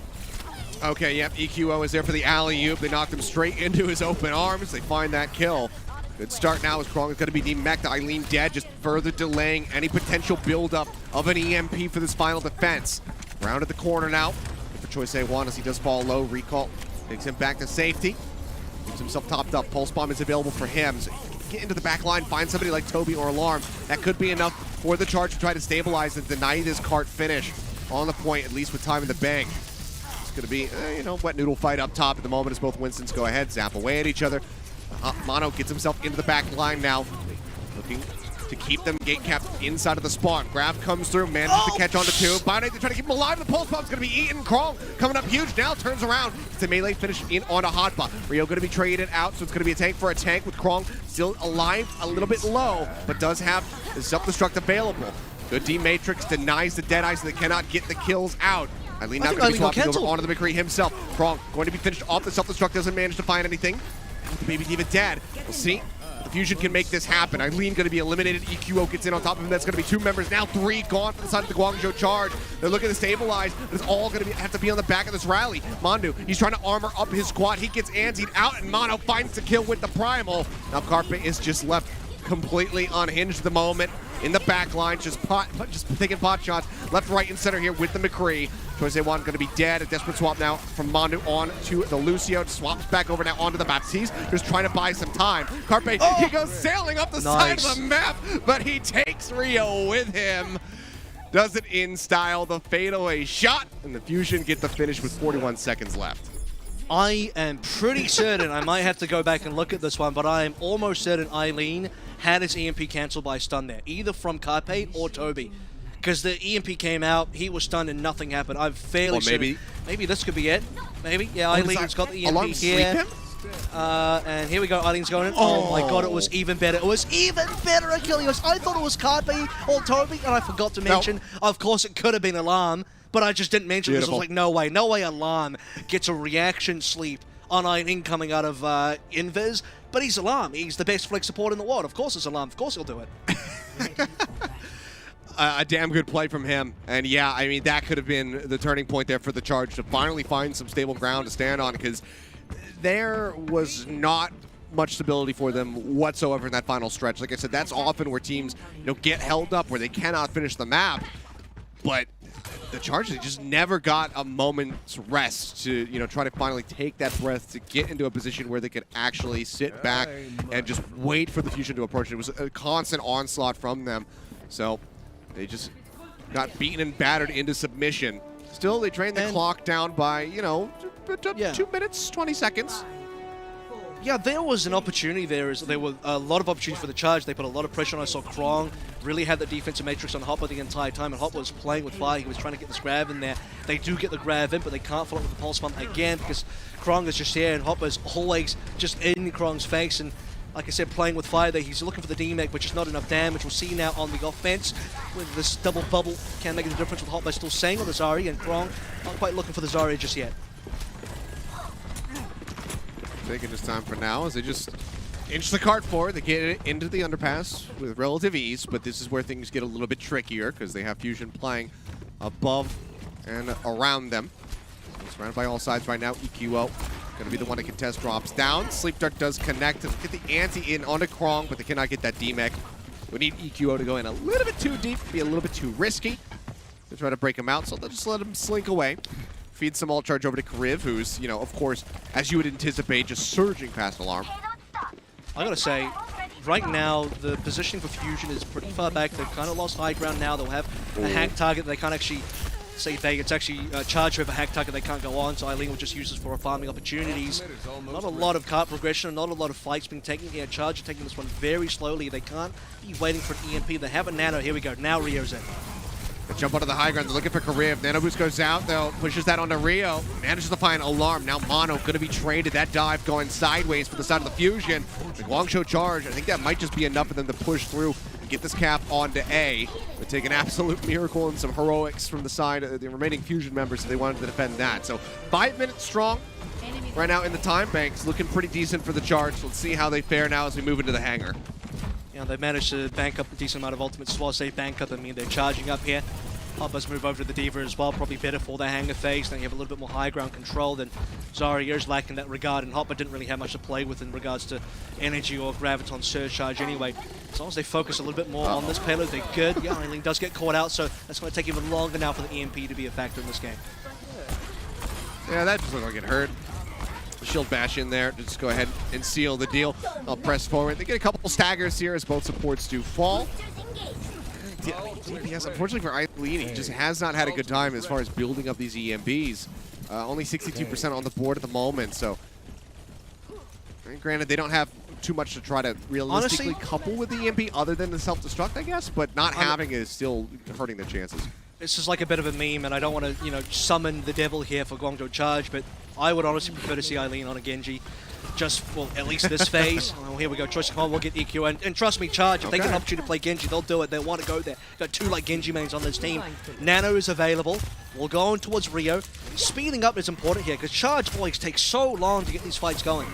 Okay, yep, EQO is there for the alley-oop. They knocked him straight into his open arms. They find that kill. Good start now as Krong is going to be demeched. Eileen dead, just further delaying any potential build-up of an EMP for this final defense. Round at the corner now. For choice A1 as he does fall low. Recall takes him back to safety. Keeps himself topped up. Pulse bomb is available for him. So he can get into the back line, find somebody like Toby or Alarm. That could be enough for the Charge to try to stabilize and deny this cart finish on the point, at least with time in the bank. Going to be, wet noodle fight up top at the moment as both Winstons go ahead, zap away at each other. Mono gets himself into the back line now, looking to keep them gate capped inside of the spawn. Grab comes through, manages to catch onto 2. Bionade, they try to keep him alive. The pulse bomb's going to be eaten. Krong coming up huge now, turns around. It's a melee finish in onto Hotba. Rio going to be traded out, so it's going to be a tank for a tank with Krong still alive, a little bit low, but does have the self-destruct available. Good D-Matrix denies the Deadeye so they cannot get the kills out. Eileen now think going to be Eileen will swapping over cancel. onto the McCree himself. Krong going to be finished off. The self-destruct doesn't manage to find anything. The Baby Diva dead. We'll see. The Fusion can make this happen. Eileen going to be eliminated. EQO gets in on top of him. That's going to be 2 members. Now 3 gone from the side of the Guangzhou Charge. They're looking to stabilize, but it's all going to have to be on the back of this rally. Mandu, he's trying to armor up his squad. He gets antsied out, and Mono finds the kill with the Primal. Now Carpe is just left completely unhinged at the moment in the back line, just taking pot shots left, right, and center here with the McCree. Choice A1 going to be dead. A desperate swap now from Mandu on to the Lucio. Swaps back over now onto the Baptiste, just trying to buy some time. Carpe, he goes sailing up the side of the map, but he takes Rio with him. Does it in style, the fadeaway shot, and the Fusion get the finish with 41 seconds left. I am pretty certain, I might have to go back and look at this one, but I am almost certain Eileen had his EMP cancelled by a stun there, either from Carpe or Toby. Because the EMP came out, he was stunned and nothing happened. I'm fairly certain. Maybe this could be it. Maybe. Yeah, Eileen's got the EMP here. And here we go, Eileen's going in. Oh my god, it was even better. It was even better, Achilles. I thought it was Carpe or Toby, and I forgot to mention, of course it could have been Alarm, but I just didn't mention it because I was like, no way Alarm gets a reaction sleep on Eileen coming out of Invis, but he's Alarm. He's the best flex support in the world. Of course it's Alarm. Of course he'll do it. A damn good play from him. And yeah, I mean, that could have been the turning point there for the Charge to finally find some stable ground to stand on, because there was not much stability for them whatsoever in that final stretch. Like I said, that's often where teams, get held up, where they cannot finish the map. But the Charge, they just never got a moment's rest to, try to finally take that breath to get into a position where they could actually sit back and just wait for the Fusion to approach. It was a constant onslaught from them. So they just got beaten and battered into submission. Still, they drained the clock down by, 2 minutes, 20 seconds. Yeah, there was an opportunity there. There were a lot of opportunities for the Charge. They put a lot of pressure on. I saw Krong really had the defensive matrix on Hopper the entire time, and Hopper was playing with fire. He was trying to get this grab in there. They do get the grab in, but they can't follow up with the pulse pump again because Krong is just here, and Hopper's always just in Krong's face. And like I said, playing with fire there, he's looking for the DMAC, which is not enough damage. We'll see now on the offense with this double bubble can make a difference with Hopper still staying on the Zarya, and Krong not quite looking for the Zarya just yet. Taking his time for now as they just inch the cart forward. They get it into the underpass with relative ease, but this is where things get a little bit trickier because they have Fusion playing above and around them. Surrounded by all sides right now. EQO going to be the one to contest, drops down. Sleep Dart does connect and get the anti in onto Krong, but they cannot get that DMAC. We need EQO to go in a little bit too deep, be a little bit too risky to try to break him out, so they'll just let him slink away. Feed some all charge over to Kariv, who's, of course, as you would anticipate, just surging past Alarm. I gotta say, right now, the positioning for Fusion is pretty far back. They've kind of lost high ground now. They'll have a hack target. They can't actually say it's actually Charge over hack target they can't go on, so Eileen will just use this for farming opportunities. Not a lot of cart progression, not a lot of fights being taken here. Charge are taking this one very slowly. They can't be waiting for an EMP. They have a nano. Here we go. Now Rio's in. They jump onto the high ground. They're looking for Kariv. Nano Boost goes out, though. Pushes that onto Rio. Manages to find Alarm. Now Mono going to be traded. That dive going sideways for the side of the Fusion. The Guangzhou Charge, I think that might just be enough for them to push through and get this cap onto A. But take an absolute miracle and some heroics from the side of the remaining Fusion members if they wanted to defend that. So 5 minutes strong right now in the time banks. Looking pretty decent for the Charge. Let's see how they fare now as we move into the hangar. They managed to bank up a decent amount of ultimates as well. Say bank up, I mean they're charging up here. Hoppers move over to the Diva as well, probably better for their hangar phase. Then you have a little bit more high ground control than Zarya's lacking in that regard, and Hopper didn't really have much to play with in regards to energy or graviton surcharge anyway. As long as they focus a little bit more on this payload, they're good. Yeah, Eileen does get caught out, so that's going to take even longer now for the EMP to be a factor in this game. Yeah, that just looked like it hurt. Shield bash in there. Just go ahead and seal the deal. I'll press forward. They get a couple staggers here as both supports do fall. Yes, unfortunately for Eileen, he just has not had a good time as far as building up these EMBs. Only 62% on the board at the moment, so granted they don't have too much to try to realistically couple with the EMP other than the self-destruct, I guess, but not having it is still hurting their chances. This is like a bit of a meme, and I don't want to, summon the devil here for Guangzhou Charge, but I would honestly prefer to see Eileen on a Genji. just, well, at least this phase. Oh, here we go. Choice of Call will get EQ. And trust me, Charge, if they get an opportunity to play Genji, they'll do it. They want to go there. Got two like Genji mains on this team. Nano is available. We'll go on towards Rio. Speeding up is important here because Charge always takes so long to get these fights going.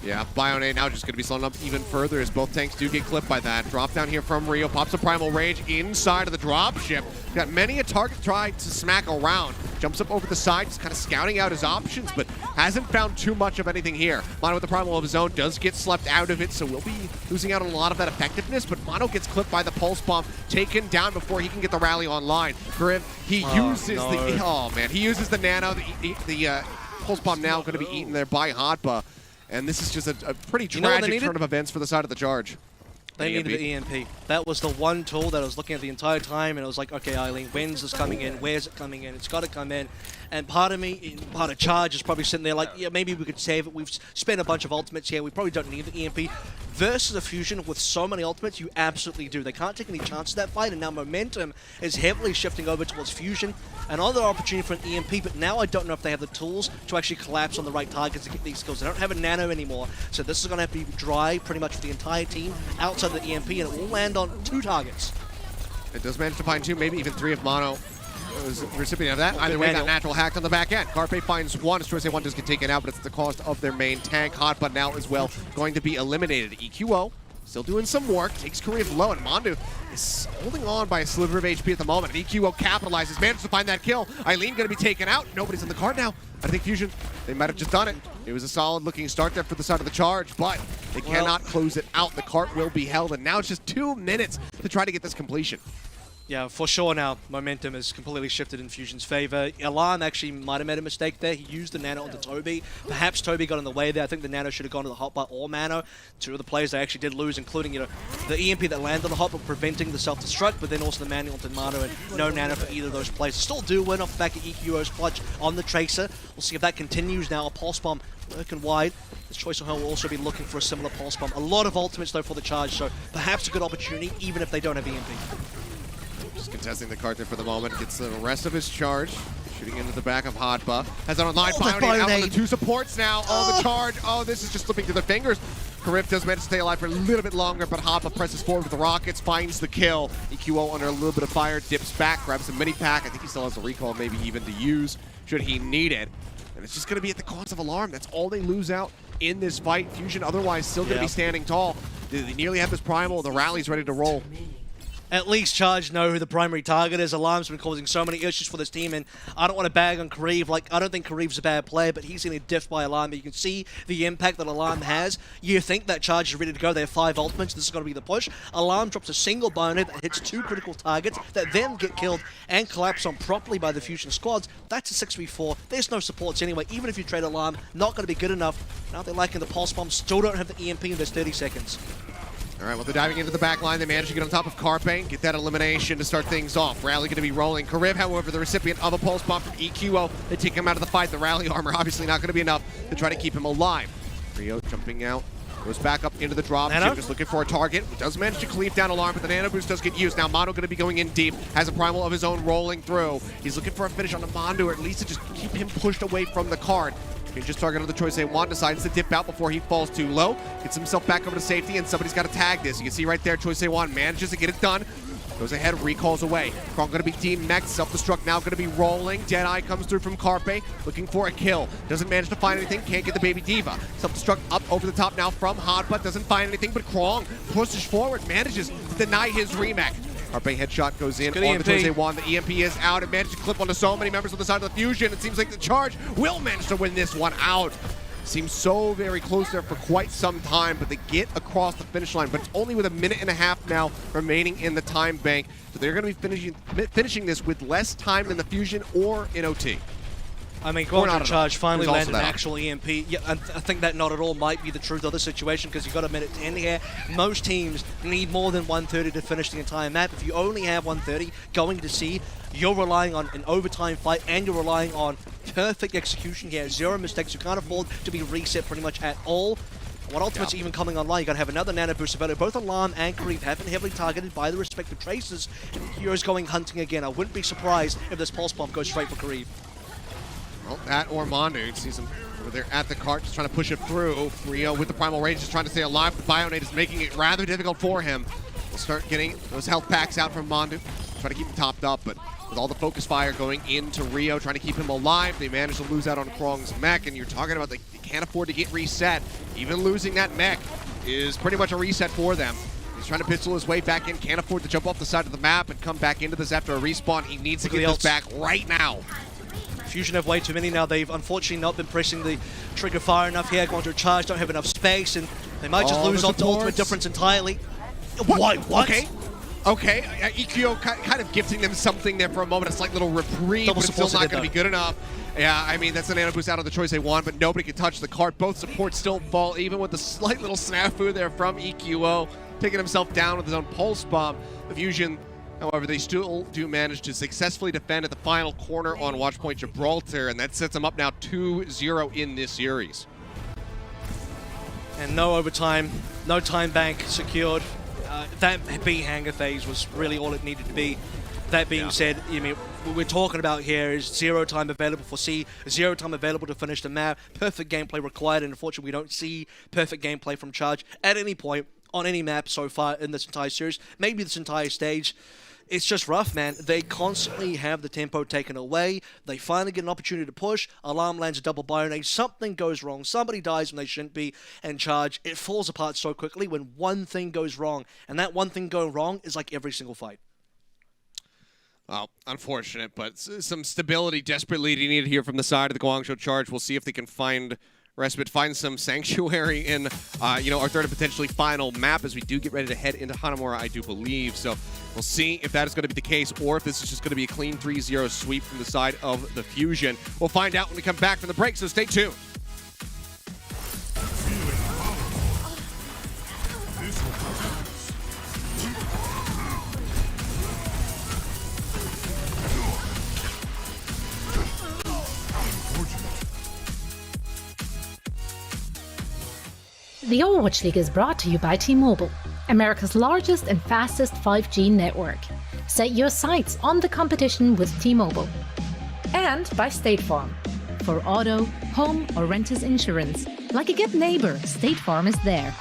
Yeah, Bione now just going to be slowing up even further as both tanks do get clipped by that. Drop down here from Rio, pops a Primal Rage inside of the dropship. Got many a target tried to smack around. Jumps up over the side, just kind of scouting out his options, but hasn't found too much of anything here. Mono with the Primal of his own does get slept out of it, so we'll be losing out on a lot of that effectiveness, but Mono gets clipped by the Pulse Bomb, taken down before he can get the rally online. Griff, he uses he uses the Nano, the Pulse Bomb now going to be eaten there by Hotba. And this is just a pretty tragic turn of events for the side of the Charge. They needed the EMP. That was the one tool that I was looking at the entire time, and it was like, okay, Eileen, when's this coming in? Where's it coming in? It's got to come in. And part of me, part of Charge is probably sitting there like, yeah, maybe we could save it. We've spent a bunch of ultimates here. We probably don't need the EMP. Versus a Fusion with so many ultimates, you absolutely do. They can't take any chance of that fight, and now momentum is heavily shifting over towards Fusion. Another opportunity for an EMP, but now I don't know if they have the tools to actually collapse on the right targets to get these kills. They don't have a Nano anymore, so this is going to have to be dry pretty much for the entire team outside of the EMP, and it will land on 2 targets. It does manage to find 2, maybe even 3 if Mono was the recipient of that. Either way, got natural hacked on the back end. Carpe finds 1. Destroys 1 does get taken out, but it's at the cost of their main tank. Hotba now as well going to be eliminated. EQO still doing some work, takes Korea's low, and Mondu is holding on by a sliver of HP at the moment. And EQO capitalizes, manages to find that kill. Eileen going to be taken out. Nobody's in the card now. I think Fusion, they might have just done it. It was a solid looking start there for the side of the Charge, but they cannot close it out. The cart will be held, and now it's just 2 minutes to try to get this completion. Yeah, for sure now, momentum has completely shifted in Fusion's favor. Alarm actually might have made a mistake there. He used the Nano onto Toby. Perhaps Toby got in the way there. I think the Nano should have gone to the Hotbar or Mano. 2 of the players they actually did lose, including, the EMP that landed on the Hotbar preventing the self-destruct, but then also the manual onto Mano, and no Nano for either of those players. Still do win off the back of EQO's clutch on the Tracer. We'll see if that continues now. A Pulse Bomb lurking wide. This Choice of Hell will also be looking for a similar Pulse Bomb. A lot of ultimates though for the Charge, so perhaps a good opportunity, even if they don't have EMP. Just contesting the card there for the moment. Gets the rest of his charge. Shooting into the back of Hotba. Has it online. Bione out on the 2 supports now. Oh, the Charge. Oh, this is just slipping through their fingers. Karif does manage to stay alive for a little bit longer, but Hotba presses forward with the rockets, finds the kill. EQO under a little bit of fire, dips back, grabs a mini pack. I think he still has a recall maybe even to use should he need it. And it's just going to be at the cost of Alarm. That's all they lose out in this fight. Fusion otherwise still going to be standing tall. They nearly have this Primal. The rally's ready to roll. At least Charge know who the primary target is. Alarm's been causing so many issues for this team, and I don't want to bag on Kareev. Like, I don't think Kareev's a bad player, but he's getting diffed by Alarm. You can see the impact that Alarm has. You think that Charge is ready to go. They have 5 ultimates. This is going to be the push. Alarm drops a single bonus that hits 2 critical targets that then get killed and collapsed on properly by the Fusion squads. That's a 6v4. There's no supports anyway. Even if you trade Alarm, not going to be good enough. Now they're lacking the Pulse Bomb. Still don't have the EMP in this 30 seconds. All right, well, they're diving into the back line. They manage to get on top of Carpe, get that elimination to start things off. Rally going to be rolling. Karev, however, the recipient of a pulse bomb from EQO. They take him out of the fight. The rally armor obviously not going to be enough to try to keep him alive. Rio jumping out. Goes back up into the drop. Jim just looking for a target. Does manage to cleave down Alarm, but the Nano Boost does get used. Now Mondo going to be going in deep. Has a Primal of his own rolling through. He's looking for a finish on the Mondo, or at least to just keep him pushed away from the card. He just targeted the choice they want, decides to dip out before he falls too low. Gets himself back over to safety, and somebody's got to tag this. You can see right there, choice they want manages to get it done. Goes ahead, recalls away. Krong going to be team next. Self-destruct now going to be rolling. Deadeye comes through from Carpe, looking for a kill. Doesn't manage to find anything, can't get the Baby Diva. Self-destruct up over the top now from Hotba, doesn't find anything, but Krong pushes forward, manages to deny his remake. Carpe headshot goes in on the choice one. The EMP is out. It managed to clip onto so many members on the side of the Fusion. It seems like the Charge will manage to win this one out. Seems so very close there for quite some time, but they get across the finish line. But it's only with a minute and a half now remaining in the time bank. So they're going to be finishing this with less time than the Fusion or in OT. I mean, Guangzhou Charge finally landed an actual EMP. Yeah, I think that not at all might be the truth of the situation, because you've got a minute 10 here. Most teams need more than 130 to finish the entire map. If you only have 130 going to C, you're relying on an overtime fight, and you're relying on perfect execution here. 0 mistakes. You can't afford to be reset pretty much at all. What ultimate's even coming online, you gotta have another Nano Boost available. Both Alarm and Kareev have been heavily targeted by the respective Tracers, and Hero's going hunting again. I wouldn't be surprised if this Pulse Bomb goes straight for Kareev. Well, that or Mondo. You can see some over there at the cart, just trying to push it through. Rio with the Primal Rage, just trying to stay alive. The Bionade is making it rather difficult for him. We'll start getting those health packs out from Mondo. Try to keep him topped up, but with all the focus fire going into Rio, trying to keep him alive, they managed to lose out on Krong's mech, and you're talking about they can't afford to get reset. Even losing that mech is pretty much a reset for them. He's trying to pistol his way back in, can't afford to jump off the side of the map and come back into this after a respawn. He needs to get this back right now. Fusion have way too many now. They've unfortunately not been pressing the trigger far enough here. Guangzhou Charge don't have enough space, and they might just lose on ultimate difference entirely. Why? What? Okay. EQO kind of gifting them something there for a moment, a slight little reprieve, but it's still not going to be good enough. Yeah, I mean, that's a nano boost out of the choice they want, but nobody can touch the cart. Both supports still fall, even with the slight little snafu there from EQO, taking himself down with his own pulse bomb. The Fusion, however, they still do manage to successfully defend at the final corner on Watchpoint Gibraltar, and that sets them up now 2-0 in this series. And no overtime, no time bank secured. That B hanger phase was really all it needed to be. That being said, I mean, what we're talking about here is 0 time available for C, 0 time available to finish the map, perfect gameplay required, and unfortunately we don't see perfect gameplay from Charge at any point on any map so far in this entire series, maybe this entire stage. It's just rough, man. They constantly have the tempo taken away. They finally get an opportunity to push. Alarm lands a double Bionade. Something goes wrong. Somebody dies when they shouldn't be. And Charge, it falls apart so quickly when one thing goes wrong. And that one thing going wrong is like every single fight. Well, unfortunate, but some stability desperately needed here from the side of the Guangzhou Charge. We'll see if they can find respite, find some sanctuary in, our third and potentially final map as we do get ready to head into Hanamura, I do believe. So we'll see if that is going to be the case or if this is just going to be a clean 3-0 sweep from the side of the Fusion. We'll find out when we come back from the break, so stay tuned. The Overwatch League is brought to you by T-Mobile, America's largest and fastest 5G network. Set your sights on the competition with T-Mobile. And by State Farm. For auto, home, or renters insurance, like a good neighbor, State Farm is there.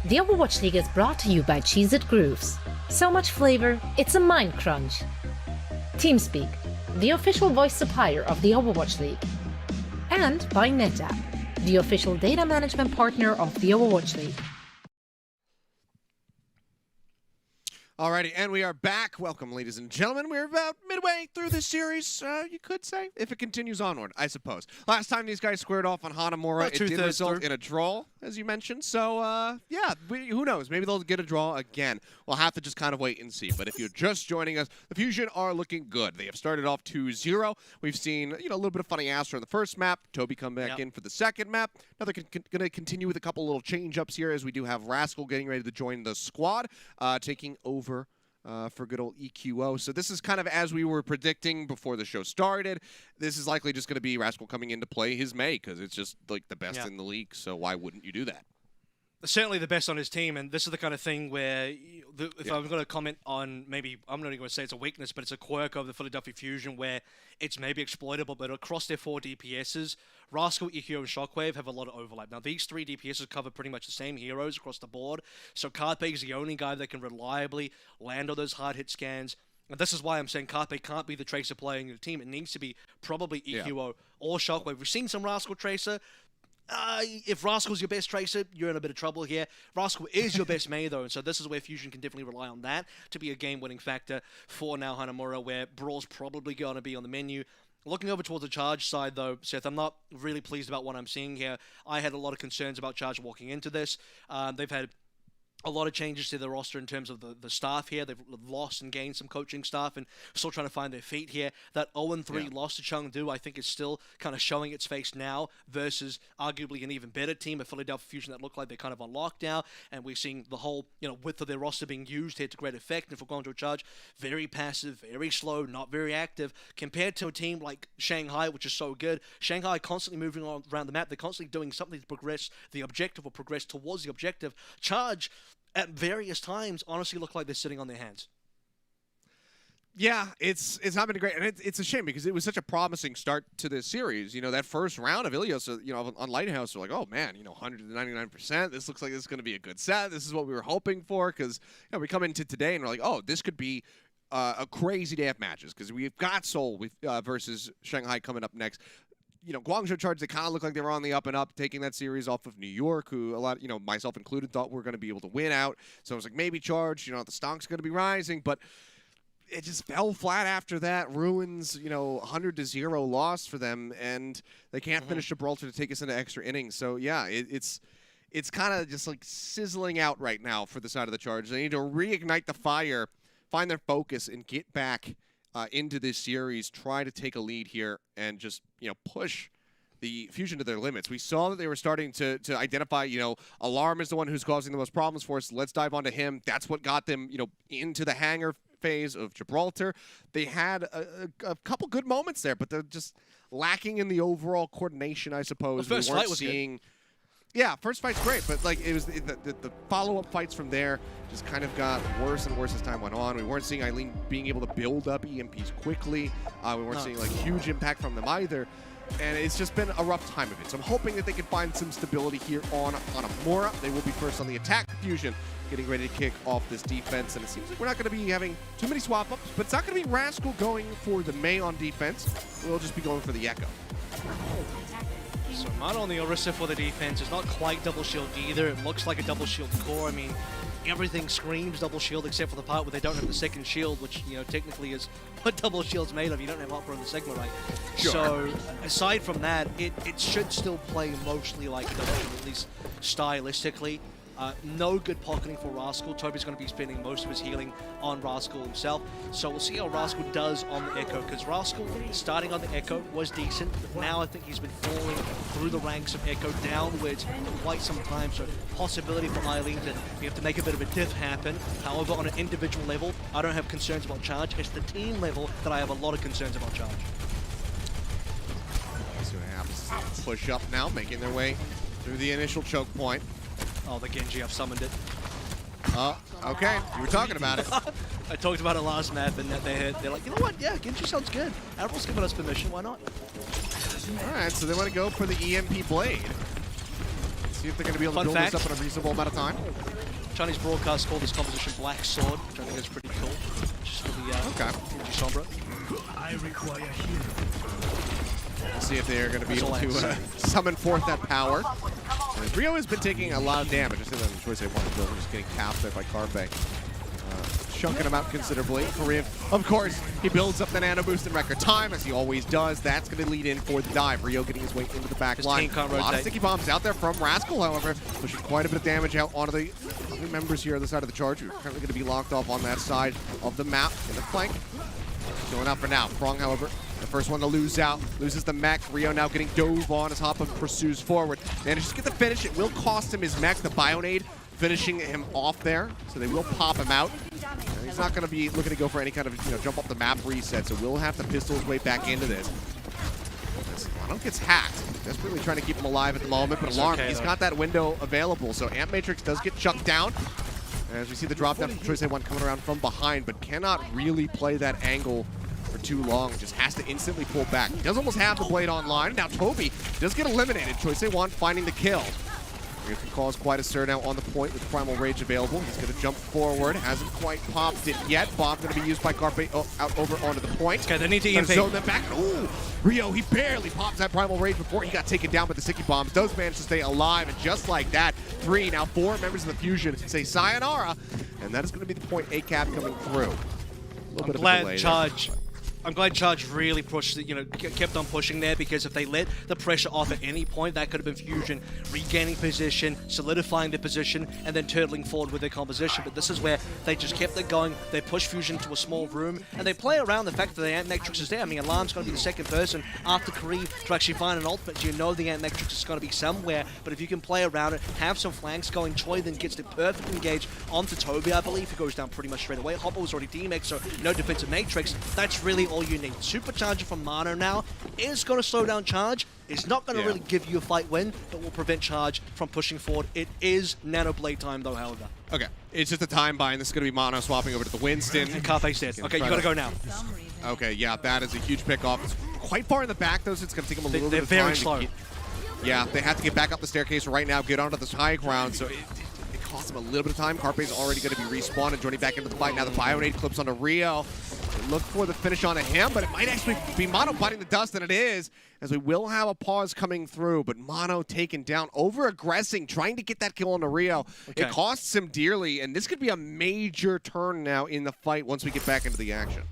The Overwatch League is brought to you by Cheez-It Grooves. So much flavor, it's a mind crunch. TeamSpeak, the official voice supplier of the Overwatch League. And by NetApp, the official data management partner of the Overwatch League. Alrighty, and we are back. Welcome, ladies and gentlemen. We're about midway through this series, you could say, if it continues onward, I suppose. Last time these guys squared off on Hanamura, it did result in a draw, as you mentioned. So, yeah, who knows? Maybe they'll get a draw again. We'll have to just kind of wait and see. But if you're just joining us, the Fusion are looking good. They have started off 2-0. We've seen, a little bit of funny ass in the first map. Toby come back in for the second map. Now they're going to continue with a couple little change-ups here, as we do have Rascal getting ready to join the squad, taking over for good old EQO. So this is kind of as we were predicting before the show started. This is likely just going to be Rascal coming in to play his May, because it's just like the best in the league. So why wouldn't you do that? Certainly the best on his team, and this is the kind of thing where, if I'm going to comment on, maybe, I'm not even going to say it's a weakness, but it's a quirk of the Philadelphia Fusion where it's maybe exploitable, but across their 4 DPSs, Rascal, EQO, and Shockwave have a lot of overlap. Now, these 3 DPSs cover pretty much the same heroes across the board, so Carpe is the only guy that can reliably land all those hard-hit scans. And this is why I'm saying Carpe can't be the Tracer player in your team. It needs to be probably EQO or Shockwave. We've seen some Rascal Tracer. If Rascal's your best Tracer, you're in a bit of trouble here. Rascal is your best May, though, and so this is where Fusion can definitely rely on that to be a game-winning factor for now Hanamura, where Brawl's probably going to be on the menu. Looking over towards the Charge side, though, Seth, I'm not really pleased about what I'm seeing here. I had a lot of concerns about Charge walking into this. They've had a lot of changes to the roster in terms of the staff here. They've lost and gained some coaching staff and still trying to find their feet here. That 0-3 loss to Chengdu, I think, is still kind of showing its face now versus arguably an even better team, a Philadelphia Fusion that look like they're kind of on lockdown. And we're seeing the whole width of their roster being used here to great effect. And for Guangzhou Charge, very passive, very slow, not very active. Compared to a team like Shanghai, which is so good, Shanghai constantly moving around the map. They're constantly doing something to progress the objective or progress towards the objective. Charge, at various times, honestly look like they're sitting on their hands. Yeah, it's not been great, and it's a shame because it was such a promising start to this series. That first round of Ilios, on Lighthouse, we're like, oh man, 199%. This looks like this is going to be a good set. This is what we were hoping for, because we come into today and we're like, oh, this could be a crazy day of matches, because we've got Seoul versus Shanghai coming up next. Guangzhou Charge, they kind of look like they were on the up and up, taking that series off of New York, who a lot, myself included, thought we're going to be able to win out. So I was like, maybe Charge, the stock's going to be rising, but it just fell flat after that. Ruins, 100-0 loss for them, and they can't finish Gibraltar to take us into extra innings. So yeah, it's kind of just like sizzling out right now for the side of the Charge. They need to reignite the fire, find their focus, and get back into this series, try to take a lead here and just, push the Fusion to their limits. We saw that they were starting to identify, Alarm is the one who's causing the most problems for us. Let's dive onto him. That's what got them, into the hangar phase of Gibraltar. They had a couple good moments there, but they're just lacking in the overall coordination, I suppose. The first fight was good. Yeah, first fight's great, but it was the follow-up fights from there just kind of got worse and worse as time went on. We weren't seeing Eileen being able to build up EMPs quickly. We weren't seeing huge impact from them either, and it's just been a rough time of it. So I'm hoping that they can find some stability here on Hanamura. They will be first on the attack. Fusion getting ready to kick off this defense, and it seems like we're not going to be having too many swap-ups, but it's not going to be Rascal going for the May on defense. We'll just be going for the Echo. So not only Orisa for the defense, it's not quite double shield either. It looks like a double shield core. I mean, everything screams double shield except for the part where they don't have the second shield, which, technically is what double shield's made of. You don't have Opera in the Sigma, right? Sure. So aside from that, it should still play mostly like double shield, at least stylistically. No good pocketing for Rascal. Toby's going to be spending most of his healing on Rascal himself. So we'll see how Rascal does on the Echo, because Rascal, starting on the Echo, was decent. But now I think he's been falling through the ranks of Echo downwards for quite some time. So possibility for Eileen to we have to make a bit of a diff happen. However, on an individual level, I don't have concerns about Charge. It's the team level that I have a lot of concerns about Charge. See what happens. Push up now, making their way through the initial choke point. Oh, the Genji, I've summoned it. Okay, you were talking about it. I talked about it last map, and that they're like, you know what? Yeah, Genji sounds good. Apple's giving us permission. Why not? All right, so they want to go for the EMP Blade. See if they're going to be able to build this up in a reasonable amount of time. Chinese broadcast called this composition Black Sword, which I think is pretty cool. Just for the Genji Sombra. I require healing. We'll see if they're going to be able to summon forth that power. And Rio has been taking a lot of damage. I see that in the choice they want to build. Just getting capped there by Carpe. Chunking him out considerably. Korean, of course, he builds up the nano boost in record time, as he always does. That's going to lead in for the dive. Rio getting his way into the back line. A lot of sticky bombs out there from Rascal, however, pushing quite a bit of damage out onto the other members here on the side of the charge, who are currently going to be locked off on that side of the map in the flank. Going out for now. Prong, however, the first one to lose out, loses the mech. Rio now getting dove on as Hoppa pursues forward. Manages to get the finish. It will cost him his mech, the Bionade, finishing him off there. So they will pop him out. And he's not going to be looking to go for any kind of jump off the map reset. So we'll have to pistol his way back into this. Mono gets hacked. Desperately trying to keep him alive at the moment, but Alarm, he's got that window available. So Amp Matrix does get chucked down. As we see the drop down from Choice A1 coming around from behind, but cannot really play that angle for too long. Just has to instantly pull back. He does almost have the blade online. Now Toby does get eliminated. Choice A1 finding the kill. Rio can cause quite a stir now on the point with Primal Rage available. He's going to jump forward. Hasn't quite popped it yet. Bomb going to be used by Carpe out over onto the point. Okay, they need to EMP. Zone them back. Ooh, Rio, he barely pops that Primal Rage before he got taken down by the sticky bombs. Does manage to stay alive, and just like that, 3, now 4 members of the Fusion say sayonara, and that is going to be the point A cap coming through. I'm glad Charge really pushed, kept on pushing there, because if they let the pressure off at any point, that could have been Fusion regaining position, solidifying the position, and then turtling forward with their composition. But this is where they just kept it going. They push Fusion to a small room, and they play around the fact that the Ant Matrix is there. I mean, Alarm's going to be the second person after Kareem to actually find an ultimate. You know the Ant Matrix is going to be somewhere, but if you can play around it, have some flanks going, Choi then gets the perfect engage onto Toby, I believe. He goes down pretty much straight away. Hopper was already DMX, so no defensive Matrix. That's really all you need. Supercharger from Mano now is going to slow down Charge. It's not going to really give you a fight win, but will prevent Charge from pushing forward. It is Nano Blade time, though, however. Okay, it's just a time buy, and this is going to be Mono swapping over to the Winston. And Carpe's dead. Okay, you got to go now. Okay, yeah, that is a huge pickoff. It's quite far in the back, though, so it's going to take them a little bit of time. They're very slow. Yeah, they have to get back up the staircase right now, get onto this high ground, so it costs them a little bit of time. Carpe's already going to be respawned and joining back into the fight. Now the Bionade clips onto Rio. They look for the finish onto him, but it might actually be Mono biting the dust, and it is, as we will have a pause coming through, but Mono taken down, over-aggressing, trying to get that kill onto Rio. Okay. It costs him dearly, and this could be a major turn now in the fight once we get back into the action.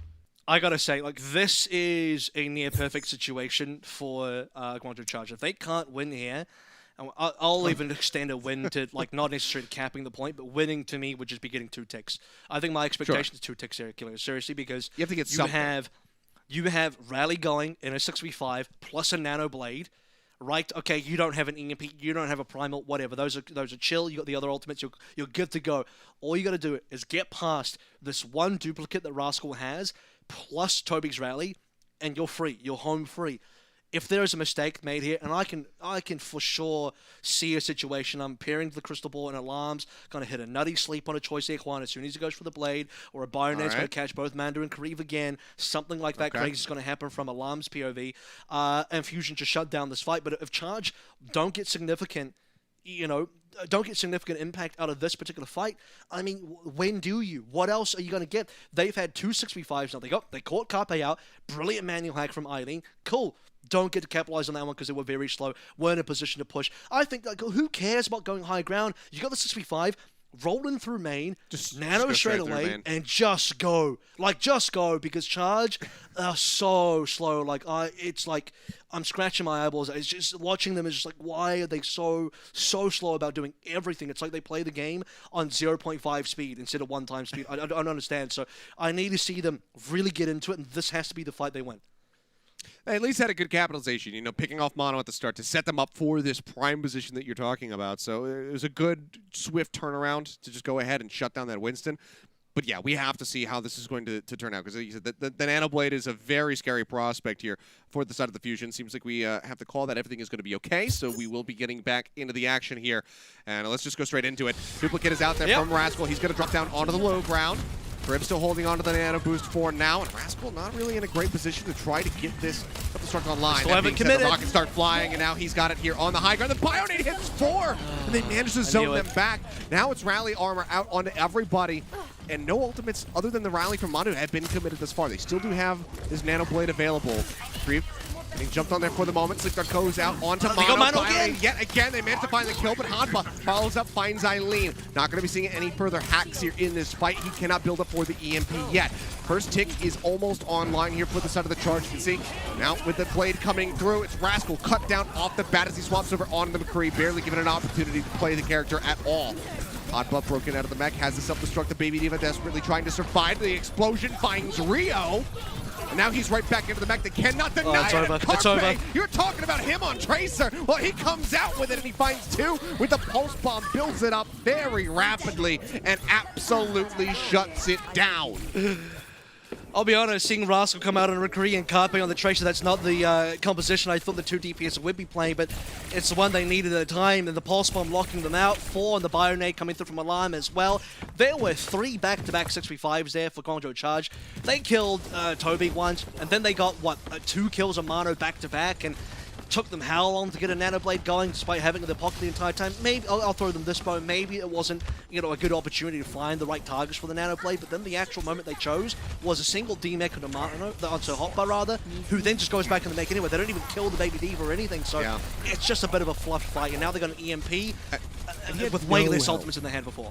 I gotta say, this is a near-perfect situation for Guangzhou Charge. If they can't win here, I'll even extend a win to, not necessarily capping the point, but winning to me would just be getting 2 ticks. I think my expectation is 2 ticks here, Killer. Seriously, because you have to get something. You have Rally going in a 6v5 plus a Nano Blade, right? Okay, you don't have an EMP, you don't have a Primal, whatever. Those are chill. You got the other ultimates. You're good to go. All you got to do is get past this one duplicate that Rascal has, plus Toby's Rally, and you're free. You're home free. If there is a mistake made here, and I can for sure see a situation, I'm peering to the crystal ball and Alarm's going to hit a nutty sleep on a Choice A1 as soon as he goes for the blade, or a Bionade's going to catch both Mando and Kareev again. Something like that crazy is going to happen from Alarm's POV, and Fusion just shut down this fight. But if Charge don't get significant, don't get significant impact out of this particular fight, I mean, when do you? What else are you going to get? They've had 2 6v5s now. They caught Carpe out. Brilliant manual hack from Eileen. Cool. Don't get to capitalize on that one because they were very slow. We're in a position to push. I think, who cares about going high ground? You got the 6v5. roll in through main, Just nano go straight through away, main. and just go. Like, just go, because Charge are so slow. Like, it's like I'm scratching my eyeballs. It's just watching them is just like, why are they so slow about doing everything? It's like they play the game on 0.5 speed instead of 1 time speed. I don't understand. So I need to see them really get into it, and this has to be the fight they win. They at least had a good capitalization, you know, picking off Mono at the start to set them up for this prime position that you're talking about. So it was a good, swift turnaround to just go ahead and shut down that Winston. But yeah, we have to see how this is going to turn out, because like you said, the Nano Blade is a very scary prospect here for the side of the Fusion. Seems like we have to call that everything is going to be okay, so we will be getting back into the action here. And let's just go straight into it. Duplicate is out there from Rascal. He's going to drop down onto the low ground. Crib still holding on to the Nano Boost for now, and Rascal not really in a great position to try to get this Self-Destruct online. Still That haven't being said, committed. the rockets start flying, and now he's got it here on the high ground. The Bionade hits 4, and they manage to zone them back. Now it's Rally Armor out onto everybody, and no ultimates other than the Rally from Manu have been committed thus far. They still do have this Nano Blade available. Creep getting jumped on there for the moment. Sleepguard goes out onto Mono. Mono again. Yet again, they managed to find the kill, but Hanpa follows up, finds Eileen. Not going to be seeing any further hacks here in this fight. He cannot build up for the EMP yet. First tick is almost online here for the side of the Charge. You can see now with the blade coming through, it's Rascal cut down off the bat as he swaps over onto the McCree, barely given an opportunity to play the character at all. Hot buff broken out of the mech, has the self-destruct. The Baby Diva desperately trying to survive. The explosion finds Rio. And now he's right back into the mech. They cannot deny it's it. over. Carpe, It's over. You're talking about him on Tracer. Well, he comes out with it, and he finds 2 with the Pulse Bomb, builds it up very rapidly, and absolutely shuts it down. I'll be honest, seeing Rascal come out on McCree and Carpe on the Tracer, that's not the composition I thought the 2 DPS would be playing, but it's the one they needed at the time, and the Pulse Bomb locking them out, 4 on the Bionade coming through from Alarm as well. There were 3 back-to-back 6v5s there for Guangzhou Charge. They killed Toby once, and then they got, 2 kills on Mano back-to-back, and took them how long to get a Nano Blade going despite having it in the pocket the entire time? Maybe, I'll throw them this bone, maybe it wasn't, a good opportunity to find the right targets for the Nano Blade, but then the actual moment they chose was a single D-Mech on onto Hotbar rather, who then just goes back in the mech anyway. They don't even kill the Baby Diva or anything, so it's just a bit of a fluff fight, and now they got an EMP with way less ultimates in their hand before.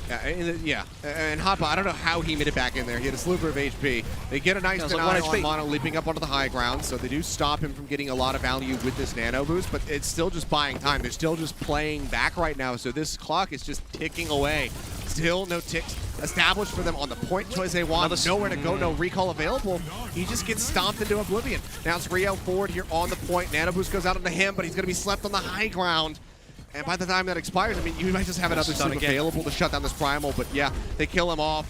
And Hotba, I don't know how he made it back in there. He had a sliver of HP. They get a nice deny on Mono leaping up onto the high ground, so they do stop him from getting a lot of value with this Nano Boost, but it's still just buying time. They're still just playing back right now, so this clock is just ticking away. Still no ticks established for them on the point choice they want. Nowhere to go, no recall available. He just gets stomped into oblivion. Now it's Rio forward here on the point. Nano Boost goes out onto him, but he's going to be slept on the high ground. And by the time that expires, I mean, you might just have another sleep available to shut down this Primal, but yeah, they kill him off.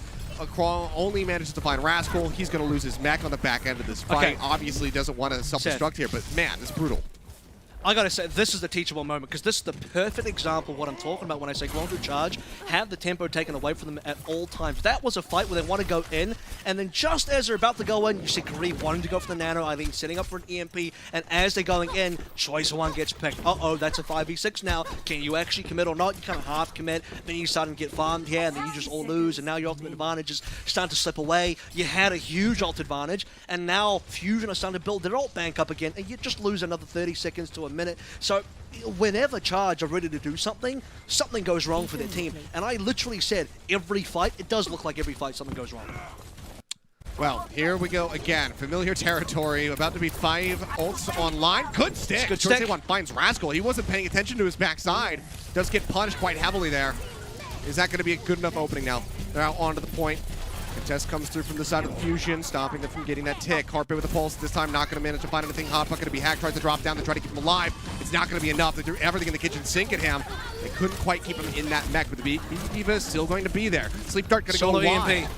Crawl only manages to find Rascal. He's going to lose his mech on the back end of this fight. Obviously doesn't want to self-destruct here, but man, it's brutal. I gotta say, this is the teachable moment, because this is the perfect example of what I'm talking about when I say Guangzhou Charge have the tempo taken away from them at all times. That was a fight where they want to go in, and then just as they're about to go in, you see Kareem wanting to go for the Nano, Eileen setting up for an EMP, and as they're going in, Choice 1 gets picked. Uh-oh, that's a 5v6 now. Can you actually commit or not? You kind of half commit, then you start to get farmed here, and then you just all lose, and now your ultimate advantage is starting to slip away. You had a huge ult advantage, and now Fusion are starting to build their ult bank up again, and you just lose another 30 seconds to a minute. So whenever Charge are ready to do something, something goes wrong for their team. And I literally said every fight, it does look like every fight something goes wrong. Well, here we go again. Familiar territory. About to be 5 ults online. Good stick. Good stick. One finds Rascal. He wasn't paying attention to his backside. Does get punished quite heavily there. Is that going to be a good enough opening now? They're out onto the point. Contest comes through from the side of the Fusion, stopping them from getting that tick. Carpe with a pulse this time, not going to manage to find anything. Hotbucket going to be hacked, tries to drop down to try to keep him alive. It's not going to be enough. They threw everything in the kitchen sink at him. They couldn't quite keep him in that mech, but the Diva is still going to be there. Sleep Dart going to go wide. EMP.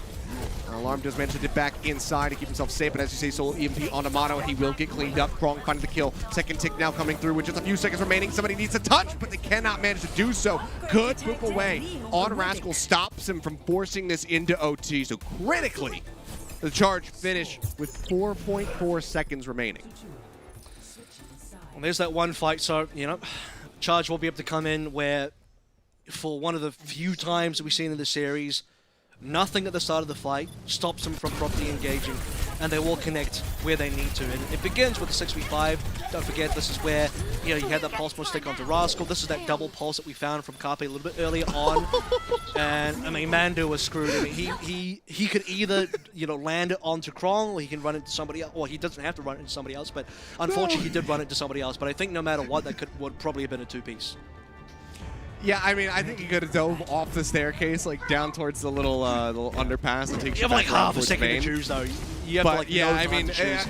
Alarm does manage to dip back inside to keep himself safe, but as you say, solo EMP onto Mono, and he will get cleaned up. Krong finding the kill. Second tick now coming through with just a few seconds remaining. Somebody needs to touch, but they cannot manage to do so. Good swoop away on Rascal, stops him from forcing this into OT. So critically, the Charge finish with 4.4 seconds remaining. Well, there's that one fight, so, Charge will be able to come in where, for one of the few times that we've seen in the series, nothing at the start of the fight stops them from properly engaging. and they will connect where they need to. And it begins with the 6v5. Don't forget, this is where you had that pulse push stick onto Rascal. This is that double pulse that we found from Carpe a little bit earlier on. And I mean, Mandu was screwed. I mean, he could either land it onto Krong, or he can run into somebody else. Or he doesn't have to run it into somebody else, but unfortunately he did run it into somebody else. But I think no matter what, that would probably have been a two-piece. Yeah, I mean, I think he could have dove off the staircase, like down towards the little underpass and takes You have like half a second to choose, though. You have but yeah, I mean,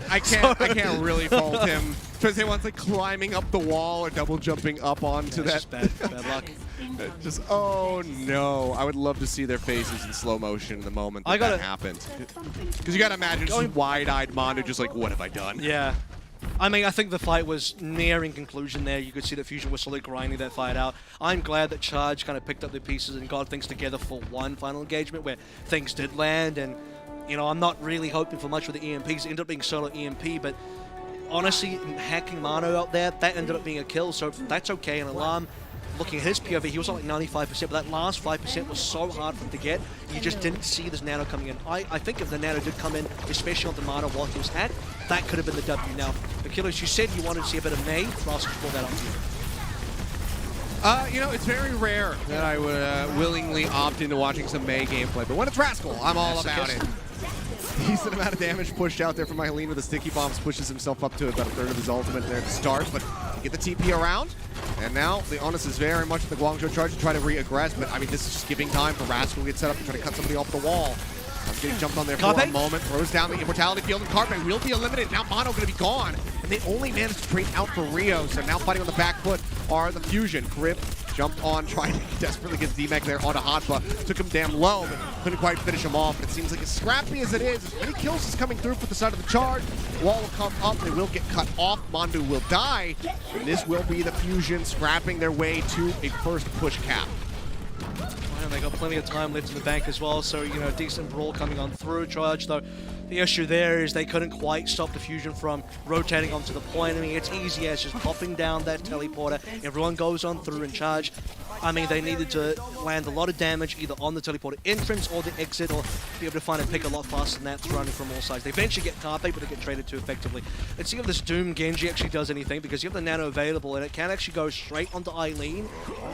I can't really fault him. Because he wants like climbing up the wall or double jumping up onto that. Just bad luck. Just oh no! I would love to see their faces in slow motion the moment that happened. Because you gotta imagine just wide-eyed Mondo, just like, what have I done? Yeah. I mean, I think the fight was nearing conclusion there. You could see that Fusion was slowly grinding that fight out. I'm glad that Charge kind of picked up their pieces and got things together for one final engagement where things did land. And, I'm not really hoping for much with the EMPs. It ended up being solo EMP, but honestly, hacking Mano out there, that ended up being a kill, so that's okay. And Alarm, looking at his POV, he was on like 95%, but that last 5% was so hard for him to get. You just didn't see this Nano coming in. I think if the Nano did come in, especially on the Mano while he was hacked, that could have been the W. Now, Achilles, you said you wanted to see a bit of May. Ross, pull that up to you. It's very rare that I would willingly opt into watching some May gameplay, but when it's Rascal, I'm all about it. Decent amount of damage pushed out there from Eileen with the sticky bombs, pushes himself up to about a third of his ultimate there to start, but get the TP around. And now the onus is very much the Guangzhou Charge to try to re-aggress, but I mean, this is just giving time for Rascal to get set up and try to cut somebody off the wall. Getting jumped on there for a moment, throws down the Immortality Field, and Carpe will be eliminated. Now Mono going to be gone, and they only managed to trade out for Rio, so now fighting on the back foot are the Fusion. Crib jumped on, trying to desperately get D-Mech there onto Hotba. Took him damn low, but couldn't quite finish him off. It seems like as scrappy as it is, as many kills is coming through for the side of the Charge. Wall will come up, they will get cut off, Mandu will die, and this will be the Fusion scrapping their way to a first push cap. And they got plenty of time left in the bank as well, so decent brawl coming on through Charge, though the issue there is they couldn't quite stop the Fusion from rotating onto the point. I mean, it's easy as just popping down that teleporter, everyone goes on through and Charge. I mean, they needed to land a lot of damage either on the teleporter entrance or the exit, or be able to find a pick a lot faster than that, throwing from all sides. They eventually get Carpe, but they get traded too effectively. Let's see if this Doom Genji actually does anything, because you have the Nano available, and it can actually go straight onto Eileen,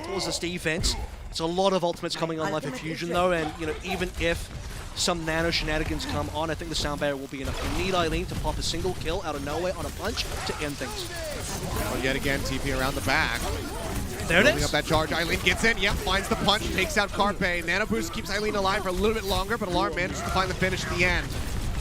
towards this defense. It's a lot of ultimates coming online for Fusion, though, and even if some Nano shenanigans come on, I think the sound barrier will be enough. You need Eileen to pop a single kill out of nowhere on a punch to end things. Well, yet again, TP around the back. There it is. Up that charge, Eileen gets in, yep, finds the punch, takes out Carpe. Nano Boost keeps Eileen alive for a little bit longer, but Alarm manages to find the finish at the end.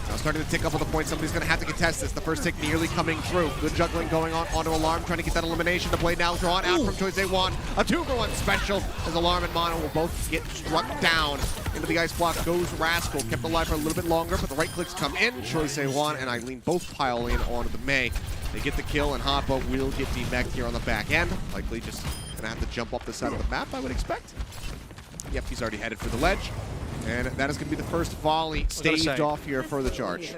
Now starting to tick up on the point, somebody's going to have to contest this. The first tick nearly coming through. Good juggling going on onto Alarm, trying to get that elimination. The blade now drawn out from Choice A1. A 2-for-1 special as Alarm and Mono will both get struck down. Into the ice block goes Rascal. Kept alive for a little bit longer, but the right clicks come in. Choice A1 and Eileen both pile in onto the May. They get the kill, and Hotba will get D-Mech here on the back end. Likely just going to have to jump off the side of the map, I would expect. Yep, he's already headed for the ledge. And that is going to be the first volley staved off here for the Charge.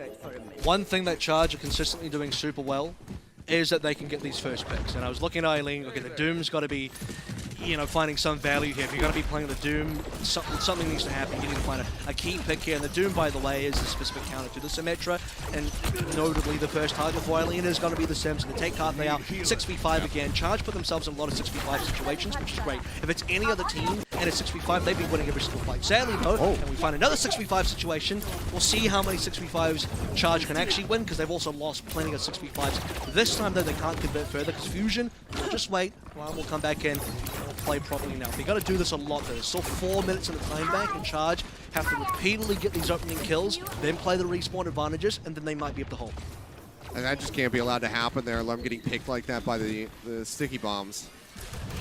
One thing that Charge are consistently doing super well is that they can get these first picks. And I was looking at Eileen, okay, the Doom's got to be, finding some value here. If you're going to be playing the Doom, something needs to happen. You need to find a key pick here. And the Doom, by the way, is a specific counter to the Symmetra. And notably, the first target for Eileen is going to be the Sims. And they take Carpe out 6v5 again. Charge put themselves in a lot of 6v5 situations, which is great. If it's any other team and it's 6v5, they'd be winning every single fight. Sadly, though, and we find another 6v5 situation, we'll see how many 6v5s Charge can actually win, because they've also lost plenty of 6v5s. This time, though, they can't convert further, because Fusion will just wait. Ryan will come back in and will play properly now. They got to do this a lot, though. There's still 4 minutes in the time bank, and Charge have to repeatedly get these opening kills, then play the respawn advantages, and then they might be able to hold. And that just can't be allowed to happen there. Alarm getting picked like that by the sticky bombs.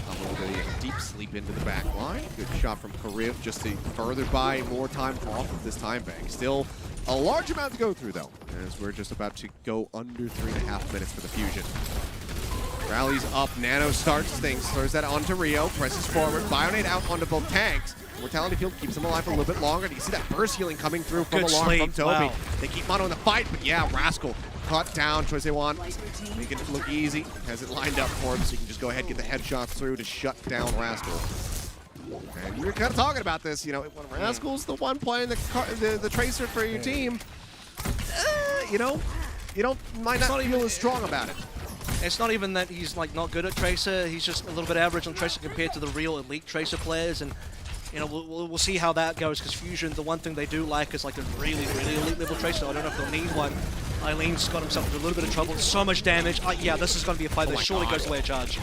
A little bit of deep sleep into the back line. Good shot from Karib just to further buy more time off of this time bank. Still a large amount to go through, though, as we're just about to go under 3.5 minutes for the Fusion. Rallies up, Nano starts things, throws that onto Rio, presses forward, Bionade out onto both tanks. Mortality Field keeps him alive for a little bit longer. You can see that burst healing coming through from Alarm, from Toby. Wow. They keep Mono in the fight, but yeah, Rascal caught down. Choice they want, make it look easy. Has it lined up for him, so you can just go ahead and get the headshots through to shut down Rascal. And we were kind of talking about this, when Rascal's the one playing the Tracer for your team, you know, might not feel as strong about it. It's not even that he's like not good at Tracer. He's just a little bit average on Tracer compared to the real elite Tracer players, and you know we'll see how that goes. Because Fusion, the one thing they do like is like a really elite level Tracer. I don't know if they'll need one. Eileen's got himself into a little bit of trouble. So much damage. Yeah, this is going to be a fight that surely goes away a charge.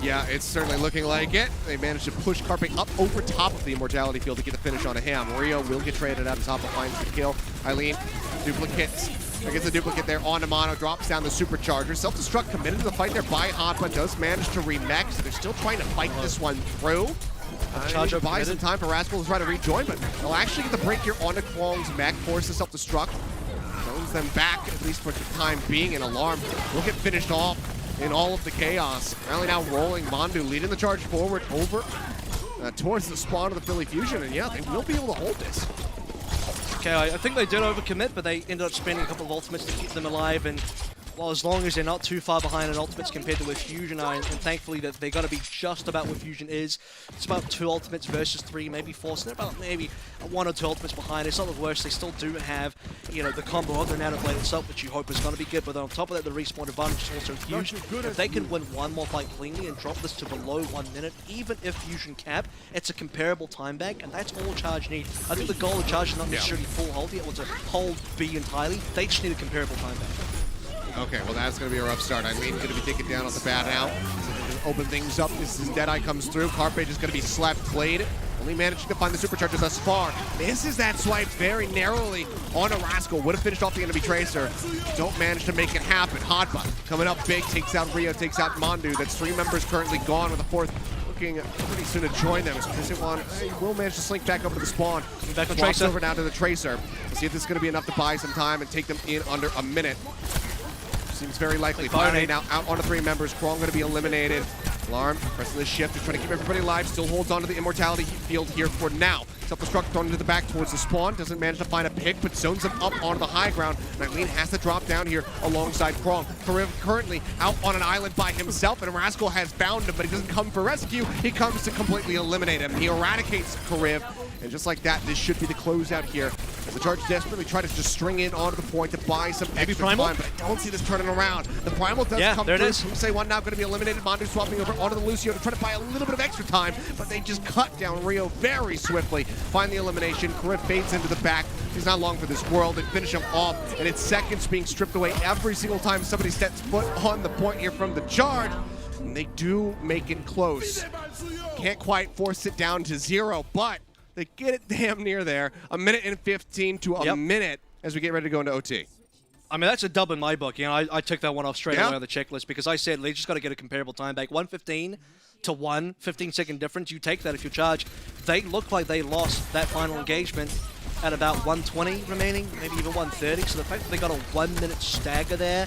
Yeah, it's certainly looking like it. They managed to push Carpe up over top of the Immortality field to get the finish on a Ham. Rio will get traded out of top, but finds the kill. Eileen, duplicates. Gets a duplicate there on Mono, drops down the Supercharger. Self-destruct committed to the fight there by Hotba, does manage to remech, so they're still trying to fight this one through. Charge up buys some time for Rascal to try to rejoin, but they'll actually get the break here onto Kwong's mech, forces self-destruct. Throws them back, at least for the time being, in Alarm. Will get finished off in all of the chaos. Rally now rolling, Mondu leading the charge forward over towards the spawn of the Philly Fusion, and yeah, they will be able to hold this. Okay, I think they did overcommit, but they ended up spending a couple of ultimates to keep them alive, and well, as long as they're not too far behind in ultimates compared to where Fusion are, and thankfully that they got to be just about where Fusion is. It's about 2 ultimates versus 3, maybe 4, so they're about maybe 1 or 2 ultimates behind. It's not the worst. They still do have, you know, the combo of the Nano Blade itself, which you hope is going to be good, but on top of that, the respawn advantage is also huge. If they can win one more fight cleanly and drop this to below 1 minute, even if Fusion cap, it's a comparable time bank, and that's all Charge need. I think the goal of Charge is not necessarily full hold yet, or to hold B entirely. They just need a comparable time bank. Okay, well that's going to be a rough start. Eileen's going to be taken down on the bat now. Open things up. This is Deadeye comes through. Carpe is going to be slapped played. Only managing to find the Supercharger thus far. Misses that swipe very narrowly on a Rascal. Would have finished off the enemy Tracer. Don't manage to make it happen. Hotba coming up big. Takes out Rio, takes out Mondu. That's 3 members currently gone, with a 4th looking pretty soon to join them. He will manage to slink back up to the spawn. Back on Walks Tracer. over now to the Tracer. We'll see if this is going to be enough to buy some time and take them in under a minute. Seems very likely. Fire now out onto 3 members. Krong going to be eliminated. Alarm pressing the shift to try to keep everybody alive. Still holds onto the Immortality field here for now. Self-destruct thrown into the back towards the spawn. Doesn't manage to find a pick, but zones him up onto the high ground. Eileen has to drop down here alongside Krong. Kariv currently out on an island by himself, and Rascal has found him, but he doesn't come for rescue. He comes to completely eliminate him. He eradicates Kariv, and just like that, this should be the closeout here. As the Charge desperately try to just string in onto the point to buy some extra time, but I don't see this turning around. The Primal does come through. Say one now going to be eliminated. Mondu swapping over onto the Lucio to try to buy a little bit of extra time, but they just cut down Rio very swiftly. Find the elimination. Kariv fades into the back. He's not long for this world. They finish him off, and it's seconds being stripped away every single time somebody steps foot on the point here from the Charge. And they do make it close. Can't quite force it down to 0, but they get it damn near there. 1:15 to a minute as we get ready to go into OT. I mean, that's a dub in my book. You know, I took that one off straight away on the checklist because I said they just got to get a comparable time back. 1:15 to 1, 15-second difference. You take that if you Charge. They look like they lost that final engagement at about 1:20 remaining, maybe even 1:30. So the fact that they got a 1-minute stagger there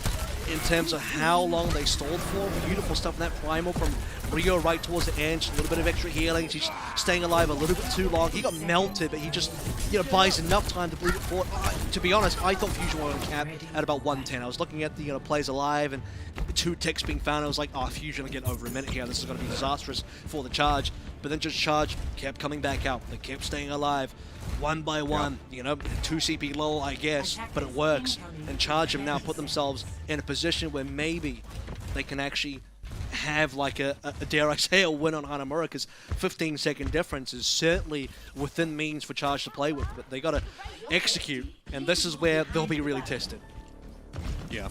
in terms of how long they stalled for, beautiful stuff in that Primal from Rio right towards the edge, a little bit of extra healing. He's staying alive a little bit too long. He got melted, but he just, you know, buys enough time to bleed it forward. To be honest, I thought Fusion were on cap at about 1:10. I was looking at the, you know, plays alive and the 2 ticks being found. I was like, oh, Fusion will get over a minute here. This is going to be disastrous for the Charge. But then just Charge kept coming back out. They kept staying alive. 1 by 1, you know, 2 CP low, I guess, but it works. And Charge have now put themselves in a position where maybe they can actually have like a dare I say, a win on Hanamura, because 15-second difference is certainly within means for Charge to play with, but they got to execute, and this is where they'll be really tested. Yeah.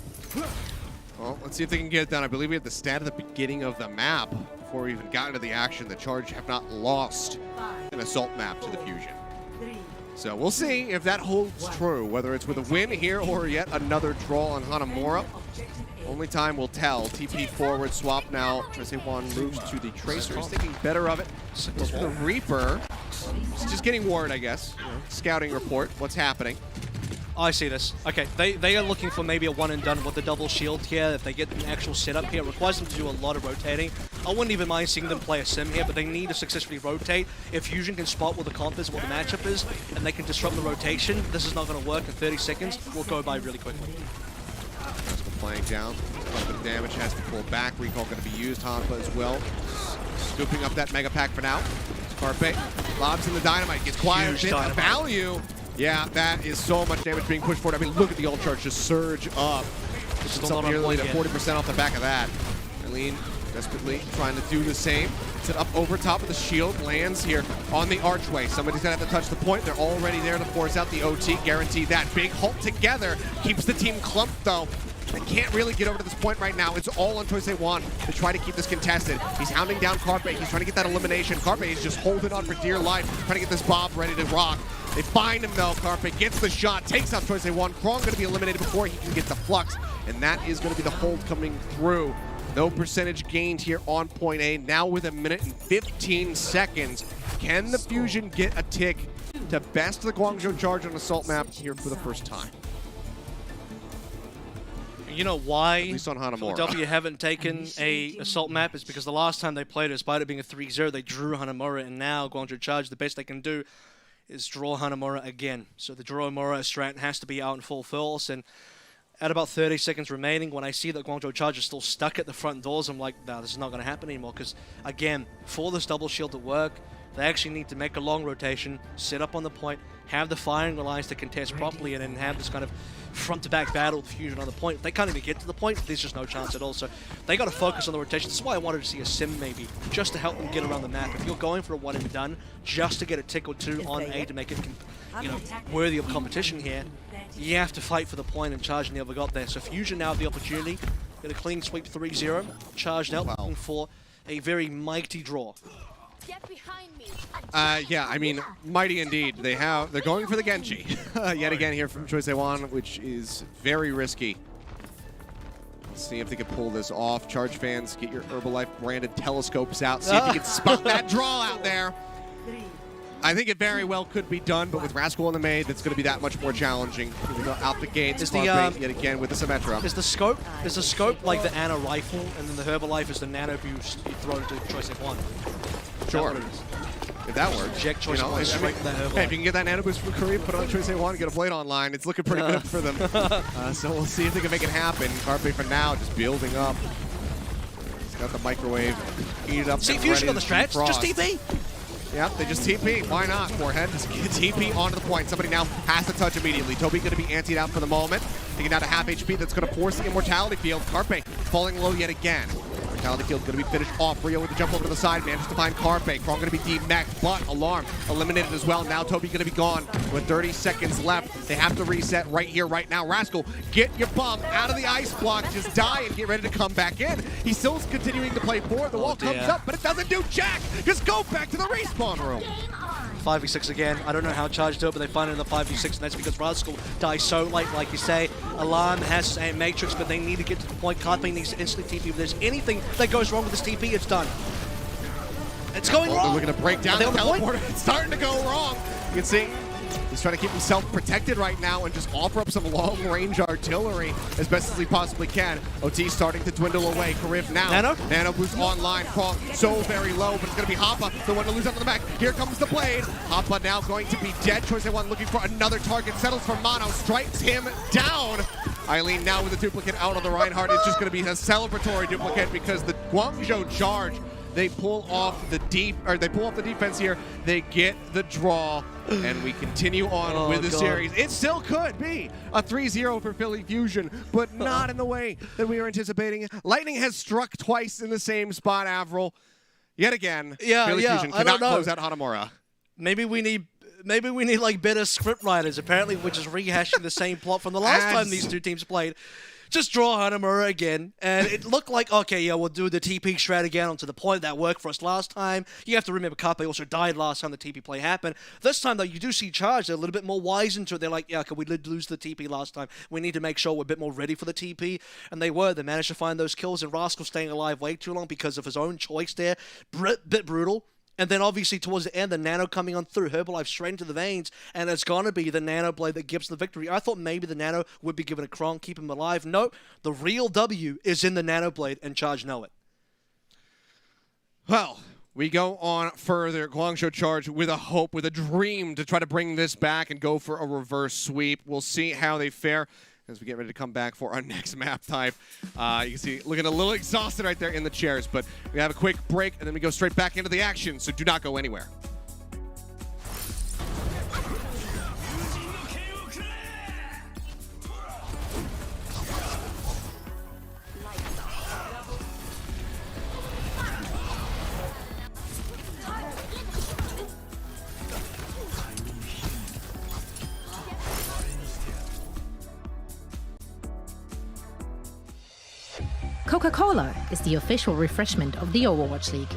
Well, let's see if they can get it done. I believe we had the stat at the beginning of the map before we even got into the action. The Charge have not lost an assault map to the Fusion. So we'll see if that holds true, whether it's with a win here or yet another draw on Hanamura. Only time will tell. TP forward, swap now. Trace1 moves to the Tracer. He's thinking better of it. Goes for the Reaper. He's just getting word, I guess. You know, scouting report. What's happening? I see this. Okay, they are looking for maybe a one and done with the double shield here. If they get an actual setup here, it requires them to do a lot of rotating. I wouldn't even mind seeing them play a sim here, but they need to successfully rotate. If Fusion can spot what the comp is, what the matchup is, and they can disrupt the rotation, this is not going to work in 30 seconds. We'll go by really quickly. Playing down. A little bit of damage, has to pull back. Recall going to be used. Hanpa as well. Scooping up that Mega Pack for now. Carpe lobs in the Dynamite. Gets quiet. Bit of value. Yeah, that is so much damage being pushed forward. I mean, look at the ult charge just surge up. It's up nearly to 40% off the back of that. Eileen desperately trying to do the same. Set up over top of the shield, lands here on the archway. Somebody's gonna have to touch the point. They're already there to force out the OT, guarantee that. Big halt together, keeps the team clumped though. They can't really get over to this point right now. It's all on Choi Se-won to try to keep this contested. He's hounding down Carpe. He's trying to get that elimination. Carpe is just holding on for dear life, trying to get this Bob ready to rock. They find him though. Carpe gets the shot, takes out Choi Se-won. Krong going to be eliminated before he can get the flux, and that is going to be the hold coming through. No percentage gained here on point A. Now with 1 minute and 15 seconds, can the Fusion get a tick to best the Guangzhou Charge on Assault map here for the first time? You know why At least on Hanamura. Philadelphia haven't taken a Assault map is because the last time they played it, despite it being a 3-0, they drew Hanamura, and now Guangzhou Charge, the best they can do is draw Hanamura again. So the draw Hanamura strat has to be out in full force, and at about 30 seconds remaining, when I see that Guangzhou Charge is still stuck at the front doors, I'm like, no, this is not going to happen anymore, because, again, for this double shield to work, they actually need to make a long rotation, sit up on the point, have the firing lines to contest properly, and then have this kind of front-to-back battle with Fusion on the point. If they can't even get to the point, there's just no chance at all. So they got to focus on the rotation. This is why I wanted to see a sim maybe, just to help them get around the map. If you're going for a one and done, just to get a tick or two on A to make it, you know, worthy of competition here, you have to fight for the point, and Charge never got there. So Fusion now have the opportunity, get a clean sweep 3-0. Charge now looking for a very mighty draw. Get behind me. Yeah, I mean, mighty indeed. They're going for the Genji yet again here from Choi Se-won, which is very risky. Let's see if they can pull this off. Charge fans, get your Herbalife branded telescopes out. See if you can spot that draw out there. I think it very well could be done, but with Rascal in the maid, that's going to be that much more challenging. Here we go out the gates. Is the, yet again with the Symmetra. Is the scope like the Ana rifle, and then the Herbalife is the nano boost you throw into Choi Se-won? Sure. If that works. Eject Choi Se-won straight to that Herbalife. Hey, if you can get that nano boost from Korea, put it on Choi Se-won, get a plate online. It's looking pretty good for them. So we'll see if they can make it happen. Carpe for now just building up. He's got the microwave heated up. See, Fusion on the stretch. Just TP. Yep, they just TP. Why not? Forehead, just get TP onto the point. Somebody now has to touch immediately. Toby going to be antied out for the moment. Taking down to half HP. That's going to force the Immortality Field. Carpe falling low yet again. Immortality Field going to be finished off. Rio with the jump over to the side. Manages to find Carpe. Krong going to be D-Mech, but Alarm eliminated as well. Now Toby going to be gone with 30 seconds left. They have to reset right here, right now. Rascal, get your bum out of the ice block. Just die and get ready to come back in. He's still continuing to play forward. The wall comes up, but it doesn't do jack. Just go back to the respawn room. 5v6 again. I don't know how Charge do it, but they find it in the 5v6, and that's because Rascal dies so late, like you say. Alarm has a Matrix, but they need to get to the point. Carpe needs to instantly TP. If there's anything that goes wrong with this TP, it's done. It's going wrong. They're looking to break down the teleporter. It's starting to go wrong. You can see he's trying to keep himself protected right now and just offer up some long-range artillery as best as he possibly can. OT starting to dwindle away. Karif now. Nano boost online. Krong so very low, but it's going to be Hoppa, the one to lose out to the back. Here comes the blade. Hoppa now going to be dead. Choi Se-won looking for another target. Settles for Mono. Strikes him down. Eileen now with a duplicate out on the Reinhardt. It's just going to be a celebratory duplicate because the Guangzhou Charge, they pull off the defense here. They get the draw, and we continue on with the series. It still could be a 3-0 for Philly Fusion, but not in the way that we were anticipating. Lightning has struck twice in the same spot, Avril. Yet again, Philly Fusion cannot close out Hanamura. Maybe we need like better script writers. Apparently, we're just rehashing the same plot from the last time these two teams played. Just draw Hanamura again, and it looked like, okay, yeah, we'll do the TP strat again onto the point. That worked for us last time. You have to remember Carpe also died last time the TP play happened. This time, though, you do see Charge. They're a little bit more wise into it. They're like, yeah, okay, we did lose the TP last time. We need to make sure we're a bit more ready for the TP. And they were. They managed to find those kills, and Rascal staying alive way too long because of his own choice there. Bit brutal. And then obviously towards the end, the Nano coming on through, Herbalife straight into the veins, and it's going to be the Nano blade that gives the victory. I thought maybe the Nano would be given a Krong, keep him alive. No, the real W is in the Nano blade, and Charge know it. Well, we go on further. Guangzhou Charge with a hope, with a dream to try to bring this back and go for a reverse sweep. We'll see how they fare as we get ready to come back for our next map type. You can see looking a little exhausted right there in the chairs, but we have a quick break and then we go straight back into the action, so do not go anywhere. Coca-Cola is the official refreshment of the Overwatch League.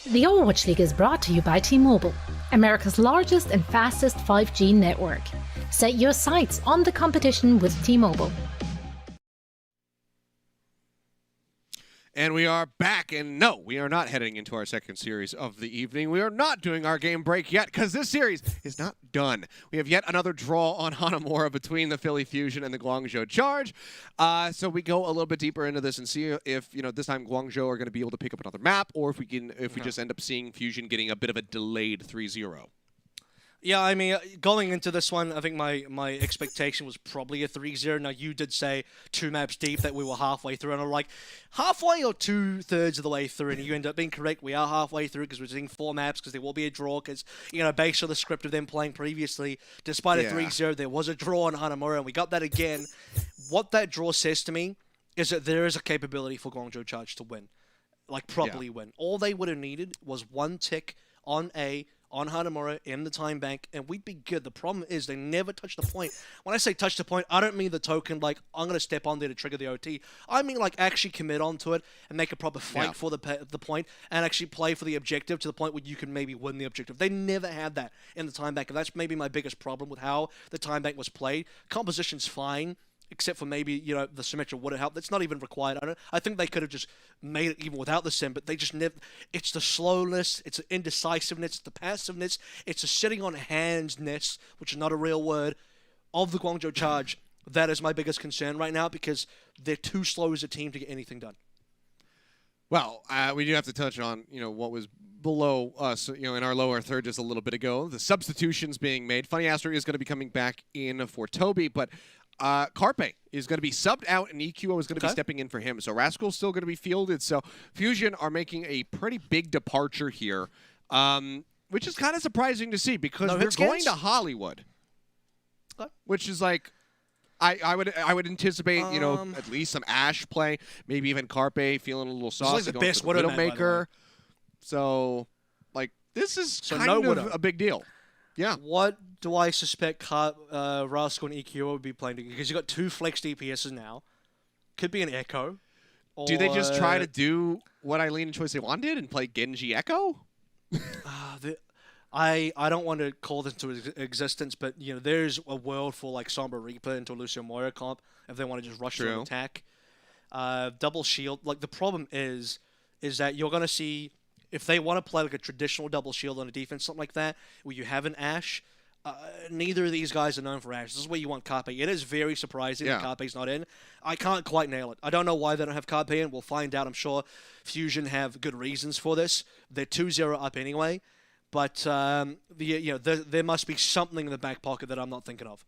The Overwatch League is brought to you by T-Mobile, America's largest and fastest 5G network. Set your sights on the competition with T-Mobile. And we are back, and no, we are not heading into our second series of the evening. We are not doing our game break yet, because this series is not done. We have yet another draw on Hanamura between the Philly Fusion and the Guangzhou Charge. So we go a little bit deeper into this and see if, this time Guangzhou are going to be able to pick up another map, or if we just end up seeing Fusion getting a bit of a delayed 3-0. Yeah, I mean, going into this one, I think my expectation was probably a 3-0. Now, you did say 2 maps deep that we were halfway through, and I'm like, halfway or 2/3 of the way through, and you end up being correct. We are halfway through because we're seeing 4 maps because there will be a draw because, based on the script of them playing previously, despite a 3-0, there was a draw on Hanamura, and we got that again. What that draw says to me is that there is a capability for Guangzhou Charge to win, properly win. All they would have needed was 1 tick on Hanamura in the time bank, and we'd be good. The problem is they never touch the point. When I say touch the point, I don't mean the token, I'm going to step on there to trigger the OT. I mean, actually commit onto it and make a proper fight for the point and actually play for the objective to the point where you can maybe win the objective. They never had that in the time bank, and that's maybe my biggest problem with how the time bank was played. Composition's fine. except for maybe, the Symmetra would have helped. That's not even required. I think they could have just made it even without the Sim, but they just never. It's the slowness, it's the indecisiveness, it's the passiveness, it's the sitting on hands-ness, which is not a real word, of the Guangzhou Charge. That is my biggest concern right now because they're too slow as a team to get anything done. Well, we do have to touch on, what was below us, in our lower third just a little bit ago. The substitutions being made. Funny Astro is going to be coming back in for Toby, but Carpe is going to be subbed out, and EQO is going to be stepping in for him. So Rascal's still going to be fielded. So Fusion are making a pretty big departure here, which is kind of surprising to see because they're going to Hollywood, which is like, I would anticipate, at least some Ashe play, maybe even Carpe feeling a little saucy. It's like the best Widowmaker. So, this is kind of a big deal. Yeah. What do I suspect Rascal and EQO would be playing? Because you got 2 flex DPSs now. Could be an Echo. Do they just try to do what Eileen and Choi Se-Wan did and play Genji Echo? I don't want to call this into existence, but there's a world for Sombra Reaper into Lucio Moira comp if they want to just rush through an attack. Double shield. The problem is that you're gonna see if they want to play a traditional double shield on a defense, something like that, where you have an Ashe. Neither of these guys are known for Ashe. This is where you want Carpe. It is very surprising that Carpe's not in. I can't quite nail it. I don't know why they don't have Carpe in. We'll find out. I'm sure Fusion have good reasons for this. They're 2-0 up anyway. But there must be something in the back pocket that I'm not thinking of.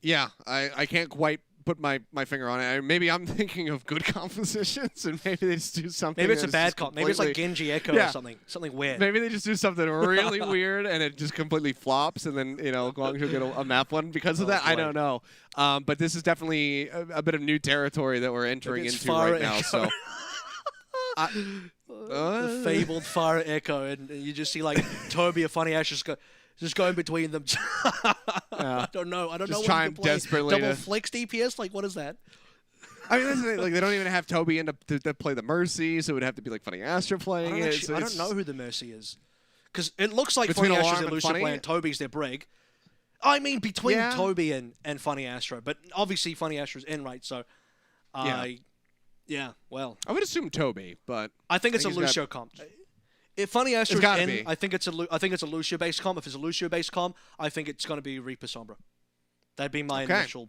Yeah, I can't quite put my finger on it. Maybe I'm thinking of good compositions, and maybe they just do something. Maybe it's a bad comp. Maybe it's like Genji Echo or something weird. Maybe they just do something really weird, and it just completely flops, and then Guangzhou get a map one because of that. I don't know. But this is definitely a bit of new territory that we're entering into right now. So. The fabled Fire Echo, and you just see Toby or Funny Ash just going between them. I don't know. Just trying desperately double flex DPS. What is that? I mean, they don't even have Toby in to play the Mercy, so it would have to be Funny Astro playing it. I don't know who the Mercy is, because it looks like Funny Astro's their Lucio play and Toby's their Brig. I mean, between Toby and Funny Astro, but obviously Funny Astro's in, right? So, yeah, well. I would assume Toby, but I think it's a Lucio comp. If Funny Astro's in, I think it's a Lucio-based comp. If it's a Lucio-based comp, I think it's going to be Reaper Sombra. That'd be my initial.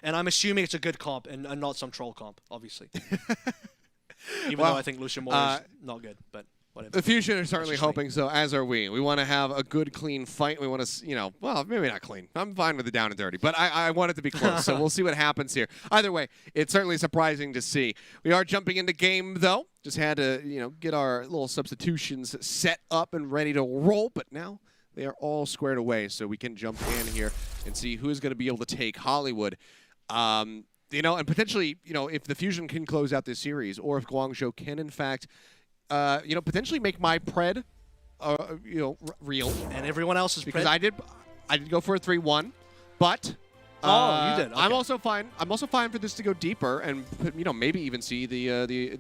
And I'm assuming it's a good comp and not some troll comp, obviously. Even though I think Lucio Moore is not good, but whatever. The Fusion are certainly hoping so, as are we. We want to have a good, clean fight. We want to, well, maybe not clean. I'm fine with the down and dirty, but I want it to be close, so we'll see what happens here. Either way, it's certainly surprising to see. We are jumping into game, though. Just had to, get our little substitutions set up and ready to roll, but now they are all squared away, so we can jump in here and see who is going to be able to take Hollywood. And potentially, if the Fusion can close out this series, or if Guangzhou can, in fact, potentially make my pred, real. And everyone else's because pred. I did go for a 3-1, but you did. Okay. I'm also fine. I'm also fine for this to go deeper and maybe even see the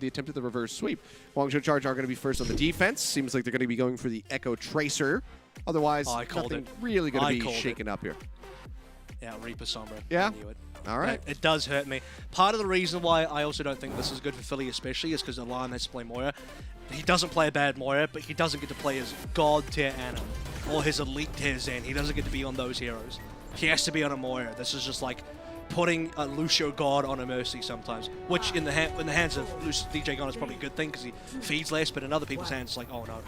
attempt at the reverse sweep. Guangzhou Charge are going to be first on the defense. Seems like they're going to be going for the Echo Tracer. Otherwise, nothing really going to be shaken up here. Yeah, Reaper Sombra. Yeah. I knew it. All right. It does hurt me. Part of the reason why I also don't think this is good for Philly especially is because Alarm has to play Moira. He doesn't play a bad Moira, but he doesn't get to play his God tier Ana or his elite tier Zen. He doesn't get to be on those heroes. He has to be on a Moira. This is just like putting a Lucio God on a Mercy sometimes, which in the hands of DJ Gon is probably a good thing because he feeds less, but in other people's hands it's like, oh no.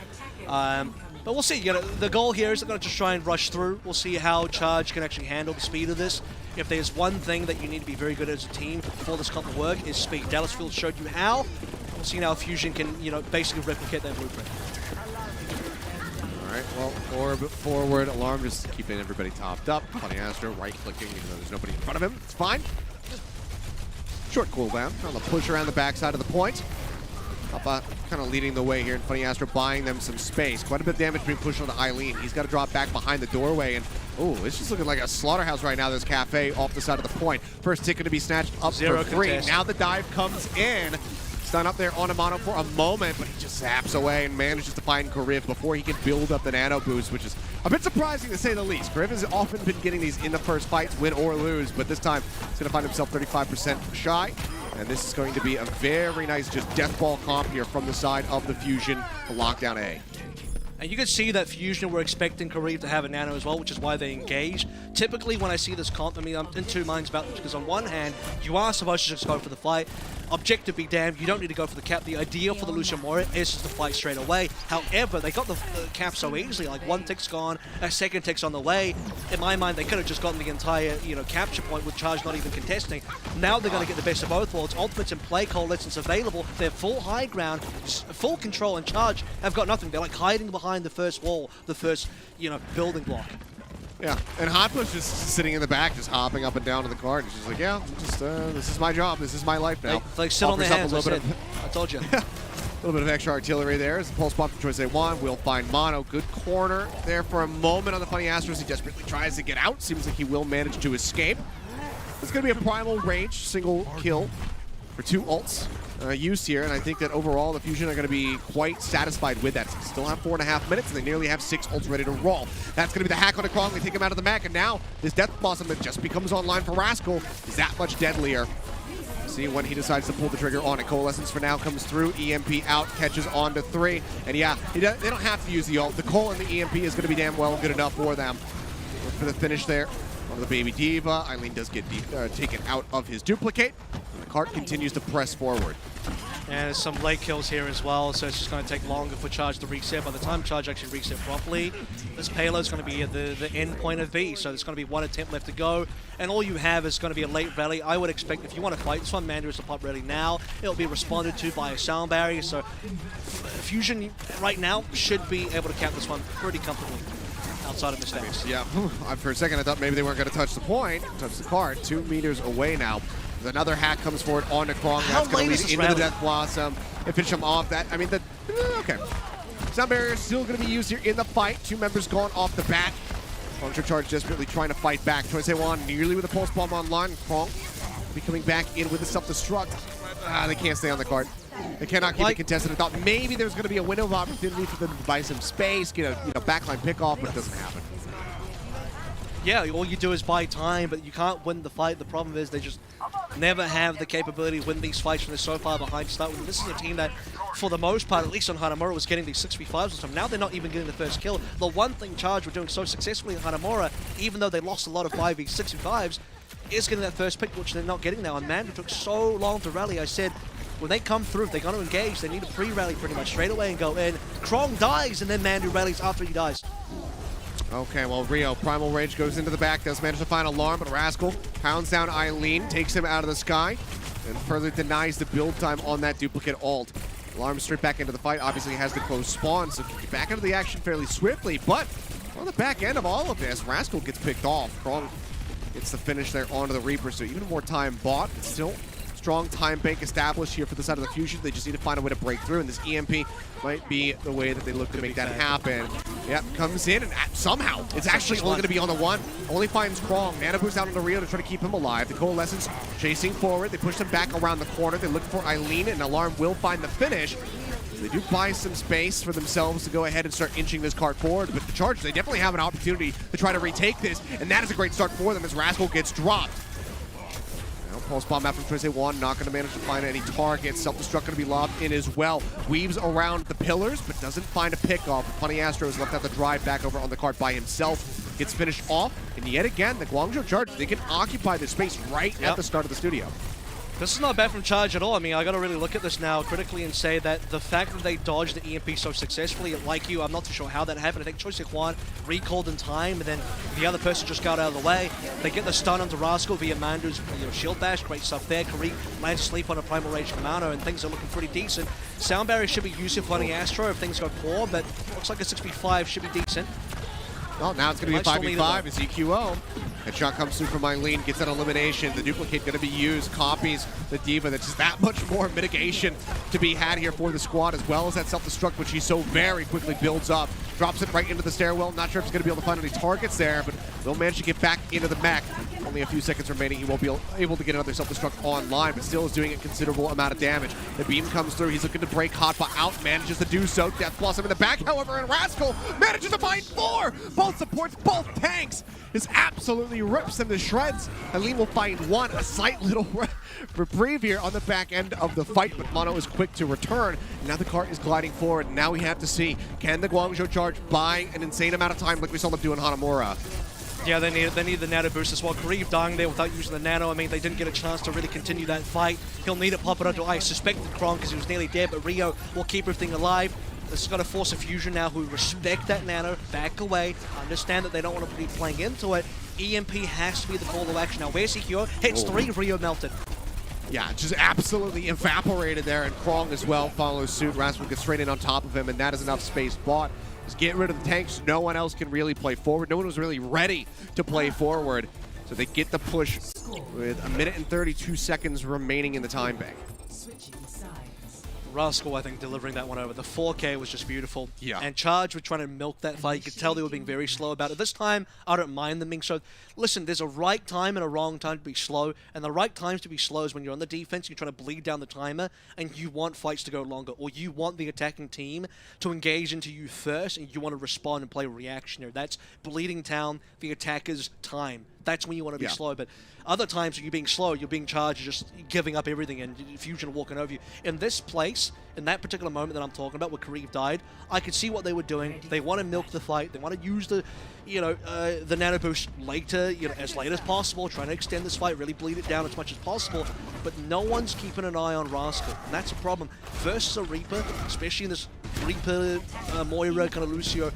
But we'll see. The goal here is they're going to just try and rush through. We'll see how Charge can actually handle the speed of this. If there's one thing that you need to be very good at as a team for this comp to work is speed. Dallasfield showed you how. We'll see how Fusion can, basically replicate that blueprint. All right, well, Orb forward, Alarm just keeping everybody topped up. Funny Astro right-clicking, even though there's nobody in front of him. It's fine. Short cooldown. On the push around the backside of the point. Papa kind of leading the way here, and Funny Astro buying them some space. Quite a bit of damage being pushed onto Eileen. He's got to drop back behind the doorway, and it's just looking like a slaughterhouse right now, this cafe off the side of the point. First ticket to be snatched up for free. Contest. Now the dive comes in. stun up there on Amano for a moment, but he just zaps away and manages to find Kariv before he can build up the nano boost, which is a bit surprising to say the least. Kariv has often been getting these in the first fights, win or lose, but this time he's going to find himself 35% shy. And this is going to be a very nice just death ball comp here from the side of the Fusion to lock down A. And you can see that Fusion were expecting Kariv to have a nano as well, which is why they engage. Typically, when I see this comp, I mean, I'm in two minds about this, because on one hand, you are supposed to just go for the fight. Objective be damned, you don't need to go for the cap. The idea for the Lucian Moria is just to fight straight away. However, they got the cap so easily, like one tick's gone, a second tick's on the way. In my mind, they could have just gotten the entire, capture point with Charge not even contesting. Now they're going to get the best of both worlds. Ultimates in play, Coalescence available. They're full high ground, full control, and Charge have got nothing. They're like hiding behind the first wall, the first, building block. Yeah, and Hotbush just sitting in the back, just hopping up and down to the card. And she's like, yeah, just this is my job. This is my life now. Like sit on their hands, I told you. A little bit of extra artillery there as the pulse bomb from Choice A1 will find Mono. Good corner there for a moment on the Funny Astros. He desperately tries to get out. Seems like he will manage to escape. It's going to be a primal rage single kill for 2 ults used here, and I think that overall the Fusion are going to be quite satisfied with that. Still have 4.5 minutes, and they nearly have 6 ults ready to roll. That's going to be the hack on a Krong. They take him out of the mech, and now this Death Blossom that just becomes online for Rascal is that much deadlier. See when he decides to pull the trigger on it. Coalescence for now comes through. EMP out, catches on to 3. And yeah, they don't have to use the ult. The Cole and the EMP is going to be damn well good enough for them. Look for the finish there on the Baby Diva. Eileen does get taken out of his duplicate. And the cart continues to press forward. And there's some late kills here as well, so it's just going to take longer for Charge to reset. By the time Charge actually reset properly, this payload's going to be at the end point of B, so there's going to be 1 attempt left to go, and all you have is going to be a late rally. I would expect if you want to fight this one, Mandarin is to pop rally now. It'll be responded to by a sound barrier, so Fusion right now should be able to cap this one pretty comfortably outside of mistakes. Yeah, for a second I thought maybe they weren't going to touch the point, touch the card. 2 meters away now. Another hack comes forward on the Krong. That's going to lead into the Death Blossom and finish him off. That, I mean, okay. Sound barrier is still going to be used here in the fight. 2 members gone off the bat. Guangzhou Charge desperately trying to fight back. Choice A1 nearly with a pulse bomb online. Krong will be coming back in with the self-destruct. They can't stay on the card. They cannot keep it contested. I thought maybe there was going to be a window of opportunity for them to buy some space, get a backline pickoff, but it doesn't happen. Yeah, all you do is buy time, but you can't win the fight. The problem is they just never have the capability to win these fights when they're so far behind to start with. This is a team that, for the most part, at least on Hanamura, was getting these 6v5s or something. Now they're not even getting the first kill. The one thing Charge were doing so successfully in Hanamura, even though they lost a lot of 5v, 6v5s, is getting that first pick, which they're not getting now. And man, it took so long to rally. I said, when they come through, if they're going to engage, they need to pre-rally pretty much straight away and go in. Krong dies, and then Mandu rallies after he dies. Okay, well, Rio, Primal Rage goes into the back, does manage to find Alarm, but Rascal pounds down Eileen, takes him out of the sky, and further denies the build time on that duplicate ult. Alarm straight back into the fight, obviously has the close spawn, so can get back into the action fairly swiftly, but on the back end of all of this, Rascal gets picked off. Krong gets the finish there onto the Reaper, so even more time bought, but still strong time bank established here for the side of the Fusion. They just need to find a way to break through, and this EMP might be the way that they look to make that happen. Yep, comes in, and somehow it's actually only going to be on the 1. Only finds Krong. Mana boost out on the Rio to try to keep him alive. The Coalescence chasing forward. They push him back around the corner. They look for Eileen, and Alarm will find the finish. They do buy some space for themselves to go ahead and start inching this cart forward, but the Charge, they definitely have an opportunity to try to retake this, and that is a great start for them as Rascal gets dropped. Pulse bomb out from Choice A1, not going to manage to find any targets. Self-destruct going to be lobbed in as well. Weaves around the pillars, but doesn't find a pickoff. Funny Astro is left out the drive back over on the cart by himself. Gets finished off, and yet again, the Guangzhou Charge, they can occupy this space right at the start of the studio. This is not bad from Charge at all. I mean, I got to really look at this now critically and say that the fact that they dodged the EMP so successfully, like you, I'm not too sure how that happened. I think Choice Juan recalled in time, and then the other person just got out of the way. They get the stun onto Rascal via Mandu's shield bash. Great stuff there. Kareem lands asleep on a Primal Rage Commando, and things are looking pretty decent. Sound Barrier should be used if running Astro if things go poor, but looks like a 6v5 should be decent. Well, now it's going to be a 5v5 as EQO. Headshot comes through from Eileen, gets that elimination. The duplicate going to be used, copies the Diva. That's just that much more mitigation to be had here for the squad, as well as that self-destruct, which he so very quickly builds up. Drops it right into the stairwell. Not sure if he's going to be able to find any targets there, but they'll manage to get back into the mech. Only a few seconds remaining. He won't be able to get another self-destruct online, but still is doing a considerable amount of damage. The beam comes through. He's looking to break Hotba out, manages to do so. Death Blossom in the back, however, and Rascal manages to find 4. Both supports, both tanks. This absolutely rips them to shreds. Eileen will find 1, a slight little reprieve here on the back end of the fight, but Mono is quick to return. Now the cart is gliding forward. Now we have to see, can the Guangzhou Charge buy an insane amount of time like we saw them do in Hanamura? Yeah, they need the nano boost as well. Grieve dying there without using the nano. I mean, they didn't get a chance to really continue that fight. He'll need it pop it onto, I suspected Kron because he was nearly dead, but Rio will keep everything alive. This is going to force a fusion now who respect that nano, back away, understand that they don't want to be playing into it. EMP has to be the call to action. Now, where's Secure? Hits 3, Rio melted. Yeah, just absolutely evaporated there, and Krong as well follows suit. Rascal gets straight in on top of him, and that is enough space bought. Just get rid of the tanks. No one else can really play forward. No one was really ready to play forward. So they get the push with 1 minute and 32 seconds remaining in the time bank. Rascal, I think, delivering that one over. The 4K was just beautiful. Yeah. And Charge were trying to milk that fight. You could tell they were being very slow about it. This time, I don't mind them being so. Listen, there's a right time and a wrong time to be slow. And the right times to be slow is when you're on the defense, you're trying to bleed down the timer, and you want fights to go longer. Or you want the attacking team to engage into you first, and you want to respond and play reactionary. That's bleeding down the attacker's time. That's when you want to be slow. But other times, you're being slow, you're being charged, you're just giving up everything, and Fusion walking over you. In this place, in that particular moment that I'm talking about, where Kareev died, I could see what they were doing. They want to milk the fight. They want to use the, the nano boost later, as late as possible, trying to extend this fight, really bleed it down as much as possible. But no one's keeping an eye on Rascal, and that's a problem. Versus a Reaper, especially in this Reaper, Moira, kind of Lucio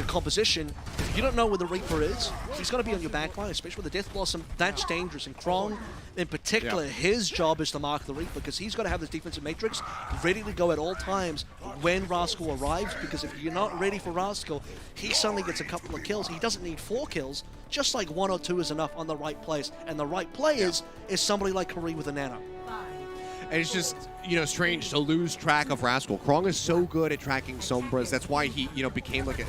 composition, if you don't know where the Reaper is, he's going to be on your backline, especially with the Death Blossom. That's dangerous. And Krong, in particular, his job is to mark the Reaper, because he's got to have this defensive matrix ready to go at all times when Rascal arrives, because if you're not ready for Rascal, he suddenly gets a couple of kills. He doesn't need 4 kills, just like 1 or 2 is enough on the right place. And the right play is somebody like Kareev with a nano. And it's just, strange to lose track of Rascal. Krong is so good at tracking Sombras. That's why he, became like a,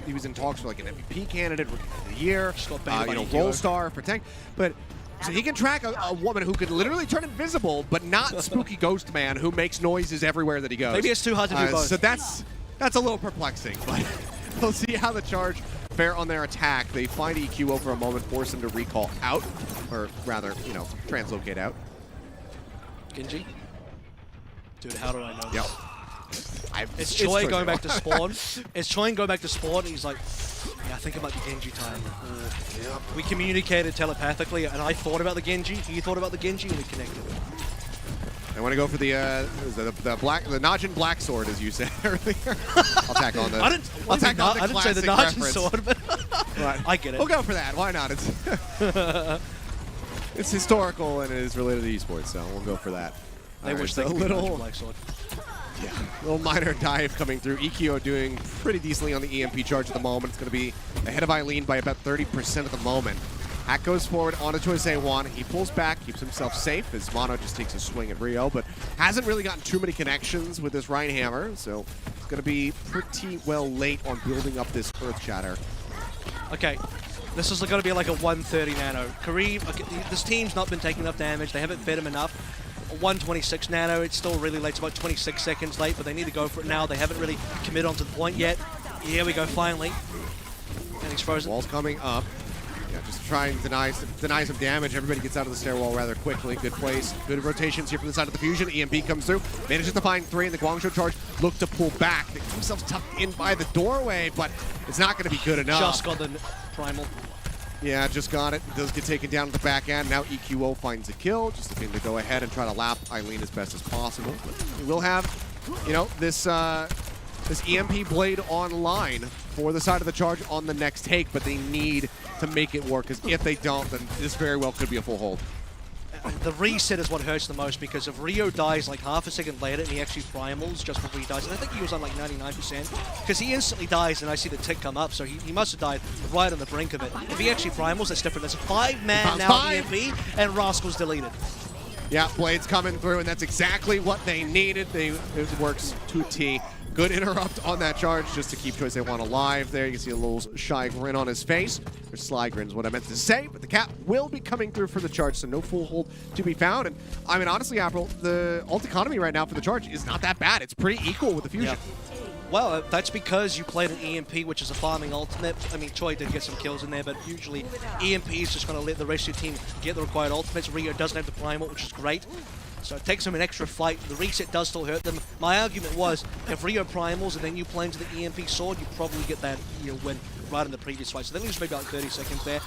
he was in talks for like an MVP candidate of the year, Roll Star for tank. But so he can track a woman who can literally turn invisible, but not Spooky Ghost Man, who makes noises everywhere that he goes. Maybe it's too hard to do both. So that's a little perplexing, but we'll see how the Charge fare on their attack. They find EQO for a moment, force him to recall out, or rather, translocate out. Genji? Dude, how do I know Yep. It's Choi going back to spawn. It's Choi going back to spawn, and he's like, yeah, I think it might be Genji time. We communicated telepathically, and I thought about the Genji, he thought about the Genji, and we connected. I want to go for the Najin Black Sword, as you said earlier. I'll tack on the. I didn't say the Najin sword, but I get it. We'll go for that. Why not? It's historical and it is related to esports, so we'll go for that. They wish they could little Black Sword. Yeah, little minor dive coming through. EQO doing pretty decently on the EMP charge at the moment. It's going to be ahead of Eileen by about 30% at the moment. Hack goes forward onto Choice A1. He pulls back, keeps himself safe as Mono just takes a swing at Rio, but hasn't really gotten too many connections with this Rhinehammer, so it's going to be pretty well late on building up this Earth Shatter. Okay. This is going to be like a 130 nano. Kareev, okay, this team's not been taking enough damage. They haven't fed him enough. A 126 nano, it's still really late. It's about 26 seconds late, but they need to go for it now. They haven't really committed onto the point yet. Here we go, finally. And he's frozen. Wall's coming up. Yeah, just try and deny some damage. Everybody gets out of the stairwell rather quickly. Good place. Good rotations here from the side of the Fusion. EMP comes through. Manages to find 3, and the Guangzhou Charge look to pull back. They get themselves tucked in by the doorway, but it's not going to be good enough. Just got the primal. Yeah, just got it. Does get taken down at the back end. Now EQO finds a kill, just looking to go ahead and try to lap Eileen as best as possible. But we will have, this EMP blade online for the side of the Charge on the next take, but they need to make it work, because if they don't, then this very well could be a full hold. The reset is what hurts the most, because if Rio dies like half a second later and he actually primals just before he dies, and I think he was on like 99%, because he instantly dies and I see the tick come up, so he must have died right on the brink of it. If he actually primals, that's different. There's a 5-man now EMP, and Rascal's deleted. Yeah, Blade's coming through, and that's exactly what they needed. It works to a T. Good interrupt on that charge just to keep Choice A1 alive there. You can see a little shy grin on his face. Or sly grin is what I meant to say, but the cap will be coming through for the charge, so no full hold to be found. And I mean, honestly, April, the ult economy right now for the charge is not that bad. It's pretty equal with the Fusion. Yeah. Well, that's because you played an EMP, which is a farming ultimate. I mean, Choi did get some kills in there, but usually EMP is just going to let the rest of your team get the required ultimates. Rio doesn't have the primal, which is great. So it takes them an extra fight. The reset does still hurt them. My argument was, if Rio primals and then you play into the EMP sword, you probably get that win right in the previous fight. So they lose maybe about 30 seconds there.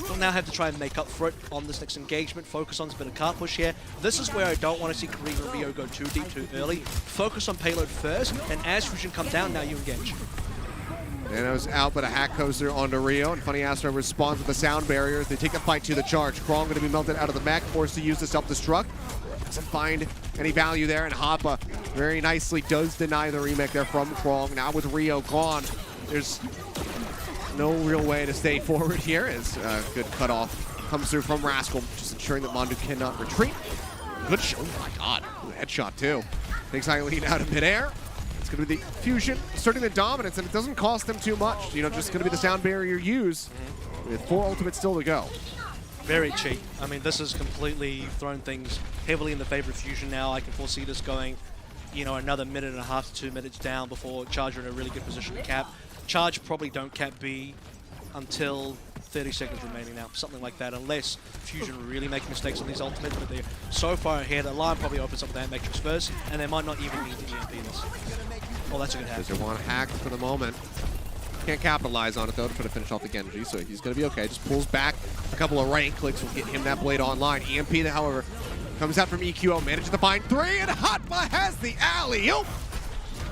They'll now have to try and make up for it on this next engagement. Focus on a bit of car push here. This is where I don't want to see Kareem and Rio go too deep too early. Focus on payload first, and as Fusion come down, now you engage. Nano's out, but a hack coaster onto Rio, and Funny Astro responds with the sound barriers. They take the fight to the charge. Krong going to be melted out of the mech, forced to use the self-destruct. Doesn't find any value there, and Hoppa very nicely does deny the remake there from Krong. Now with Rio gone, there's no real way to stay forward here as good cutoff comes through from Rascal, just ensuring that Mondu cannot retreat. Good shot. Oh my god. Ooh, headshot too. Takes Eileen out of midair. It's going to be the Fusion asserting the dominance, and it doesn't cost them too much. Just going to be the sound barrier use with 4 ultimates still to go. Very cheap. I mean, this has completely thrown things heavily in the favor of Fusion now. I can foresee this going, another minute and a half to 2 minutes down before Charge are in a really good position to cap. Charge probably don't cap B until 30 seconds remaining now, something like that, unless Fusion really make mistakes on these ultimates, but they're so far ahead. Alarm probably opens up that Matrix first, and they might not even need to EMP this. Well, that's a good hack. There's one hack for the moment. Can't capitalize on it, though, to try to finish off the Genji, so he's going to be okay. Just pulls back. A couple of right clicks will get him that blade online. EMP, however, comes out from EQO, manages to find 3, and Hotba has the alley-oop!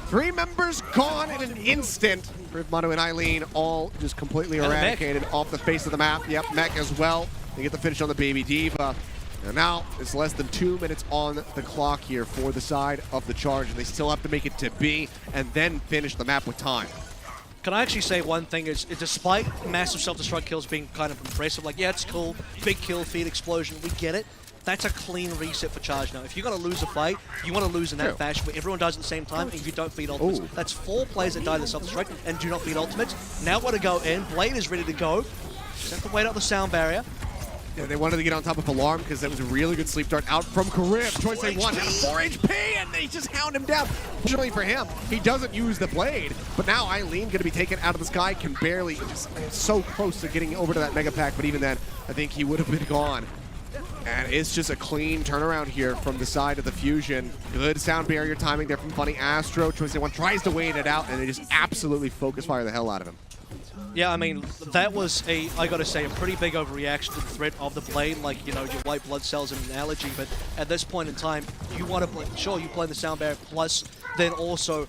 3 members gone in an instant. Manu and Eileen all just completely eradicated off the face of the map. Yep, Mech as well. They get the finish on the Baby Diva. And now it's less than 2 minutes on the clock here for the side of the Charge, and they still have to make it to B and then finish the map with time. Can I actually say one thing? Is despite massive self-destruct kills being kind of impressive, like, yeah, it's cool, big kill feed, explosion, we get it. That's a clean reset for Charge now. If you're going to lose a fight, you want to lose in that fashion where everyone dies at the same time and you don't feed ultimates. Ooh. That's 4 players that die to self-destruct and do not feed ultimates. Now want to go in. Blade is ready to go. Just have to wait out the sound barrier. Yeah, they wanted to get on top of Alarm because that was a really good sleep dart out from Karib. Choice A1 has 4 HP and they just hound him down. Fortunately for him, he doesn't use the blade, but now Eileen going to be taken out of the sky, can barely, just so close to getting over to that Mega Pack, but even then, I think he would have been gone. And it's just a clean turnaround here from the side of the Fusion. Good sound barrier timing there from Funny Astro. Choice A1 tries to wait it out, and they just absolutely focus fire the hell out of him. Yeah, I mean, that was I gotta say, a pretty big overreaction to the threat of the blade, like, your white blood cells in an analogy, but at this point in time, you want to play, sure, you play the sound barrier plus then also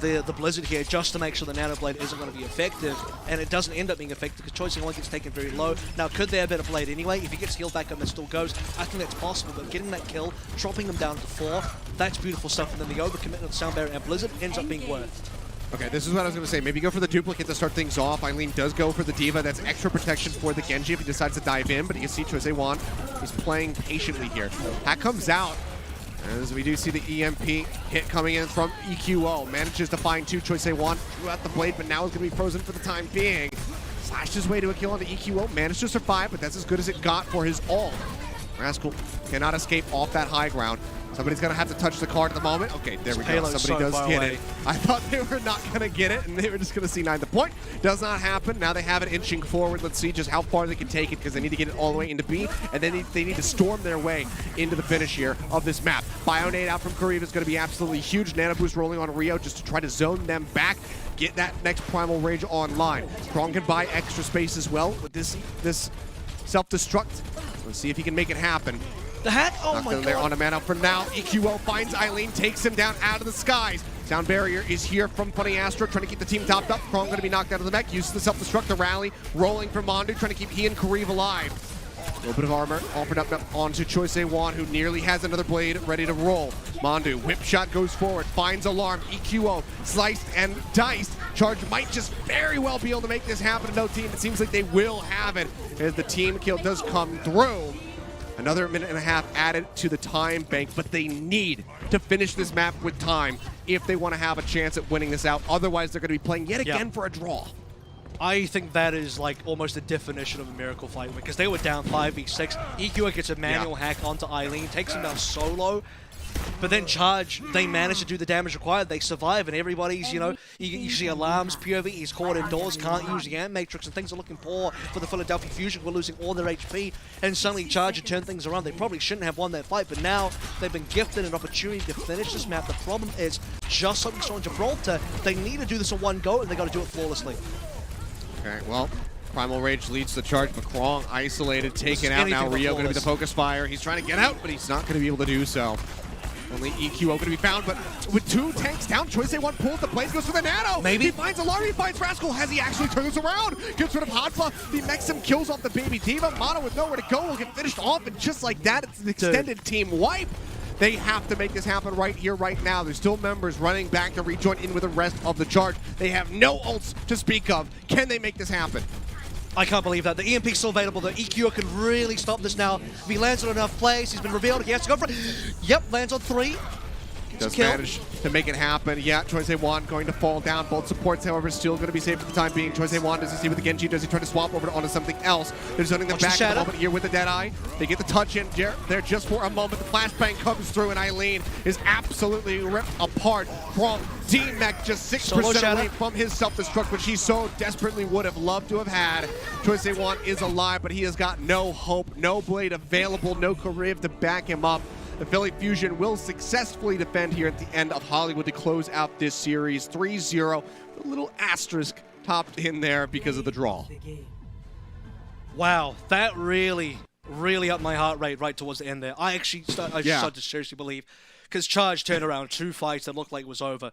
the Blizzard here just to make sure the Nano Blade isn't going to be effective, and it doesn't end up being effective because Choice A1 gets taken very low. Now, could they have better Blade anyway? If he gets healed back up and still goes, I think that's possible, but getting that kill, dropping him down to 4, that's beautiful stuff, and then the overcommitment of the sound barrier and Blizzard ends up being worth. Okay, this is what I was going to say. Maybe go for the duplicate to start things off. Eileen does go for the Diva. That's extra protection for the Genji if he decides to dive in, but you can see Choice A1 is playing patiently here. Hack comes out, as we do see the EMP hit coming in from EQO. Manages to find 2. Choice A1 drew out the blade, but now is going to be frozen for the time being. Slashed his way to a kill on the EQO. Managed to survive, but that's as good as it got for his ult. Rascal cannot escape off that high ground. Somebody's going to have to touch the card at the moment. Okay, there we go. Somebody does get it. I thought they were not going to get it, and they were just going to C9 the point. Does not happen. Now they have it inching forward. Let's see just how far they can take it, because they need to get it all the way into B, and then they need to storm their way into the finish here of this map. Bionade out from Kareev is going to be absolutely huge. Nano Boost rolling on Rio just to try to zone them back. Get that next Primal Rage online. Strong can buy extra space as well with this self-destruct. Let's see if he can make it happen. The hack? Oh Knocked my god. There on a man out for now. EQO finds Eileen, takes him down out of the skies. Sound barrier is here from Funny Astro, trying to keep the team topped up. Krong going to be knocked out of the mech. Uses the self-destruct to rally. Rolling for Mondu, trying to keep he and Kareev alive. A little bit of armor offered up onto Choice A1, who nearly has another blade ready to roll. Mondu, whip shot goes forward, finds Alarm. EQO sliced and diced. Charge might just very well be able to make this happen to no team. It seems like they will have it as the team kill does come through. Another minute and a half added to the time bank, but they need to finish this map with time if they want to have a chance at winning this out. Otherwise, they're going to be playing yet again for a draw. I think that is like almost the definition of a miracle fight because they were down 5v6. EQA gets a manual hack onto Eileen, takes him down solo. But then Charge, they manage to do the damage required. They survive, and everybody's, you see Alarms, POV, he's caught indoors, can't use the Ant Matrix, and things are looking poor for the Philadelphia Fusion. We're losing all their HP, and suddenly Charge had turned things around. They probably shouldn't have won that fight, but now they've been gifted an opportunity to finish this map. The problem is, just like we saw in Gibraltar, they need to do this in one go, and they got to do it flawlessly. Okay, well, Primal Rage leads the charge. McCrong isolated, taken out. Now Rio going to be the focus fire. He's trying to get out, but he's not going to be able to do so. Only EQO going to be found, but with 2 tanks down, Choice A1 pulls the place, goes for the nano. Maybe. He finds Alarm, he finds Rascal. Has he actually turned this around? Gets rid of Hotfa. He makes him kills off the Baby Diva. Mono with nowhere to go will get finished off, and just like that, it's an extended team wipe. They have to make this happen right here, right now. There's still members running back to rejoin in with the rest of the charge. They have no ults to speak of. Can they make this happen? I can't believe that. The EMP's still available. The EQ can really stop this now. If he lands on enough plays, he's been revealed. He has to go for it. Yep, lands on 3. Does manage to make it happen. Yeah, Choice A1 going to fall down. Both supports, however, still going to be safe for the time being. Choice A1, does he see with the Genji? Does he try to swap over onto something else? They're zoning them back at the moment here with the Deadeye. They get the touch in there just for a moment. The flashbang comes through, and Eileen is absolutely ripped apart from D-Mech, just 6% away from his self-destruct, which he so desperately would have loved to have had. Choice A1 is alive, but he has got no hope, no blade available, no Kariv to back him up. The Philly Fusion will successfully defend here at the end of Hollywood to close out this series 3-0. A little asterisk topped in there because of the draw. Wow, that really upped my heart rate right towards the end there. I actually started to seriously believe, because Charge turned around 2 fights that looked like it was over.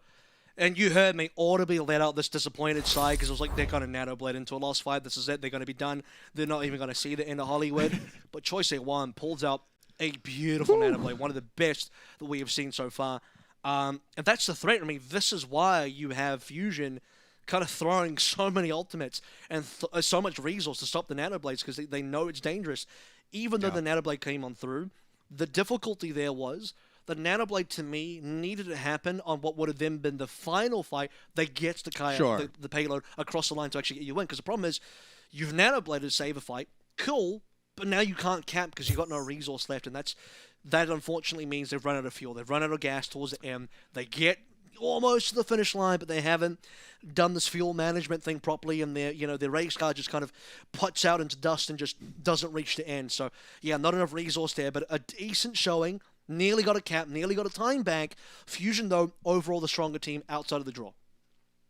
And you heard me audibly let out this disappointed sigh because it was like they're kind of nano-bled into a lost fight. This is it. They're going to be done. They're not even going to see the end of Hollywood. But Choice A1 pulls out a beautiful nanoblade, one of the best that we have seen so far. And that's the threat. I mean, this is why you have Fusion kind of throwing so many ultimates and so much resource to stop the nanoblades because they know it's dangerous. Even though the nanoblade came on through, the difficulty there was the nanoblade, to me, needed to happen on what would have then been the final fight that gets the Kaya, the payload across the line to actually get you in. Because the problem is, you've nanobladed to save a fight, cool, but now you can't cap because you've got no resource left, and that unfortunately means they've run out of fuel. They've run out of gas towards the end. They get almost to the finish line, but they haven't done this fuel management thing properly, and their race car just kind of puts out into dust and just doesn't reach the end. So, yeah, not enough resource there, but a decent showing. Nearly got a cap, nearly got a time bank. Fusion, though, overall the stronger team outside of the draw.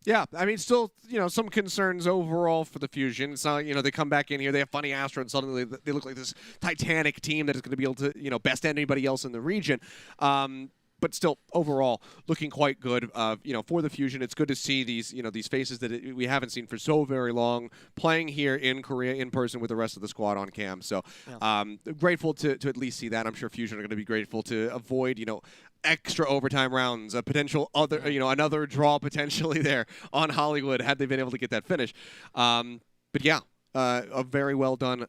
Yeah, I mean, still, some concerns overall for the Fusion. It's not, they come back in here, they have Funny Astro, and suddenly they look like this Titanic team that is going to be able to, best end anybody else in the region. But still, overall, looking quite good. For the Fusion, it's good to see these, these faces that we haven't seen for so very long playing here in Korea in person with the rest of the squad on cam. So, grateful to at least see that. I'm sure Fusion are going to be grateful to avoid, extra overtime rounds, a potential other, another draw potentially there on Hollywood had they been able to get that finish. But yeah, a very well done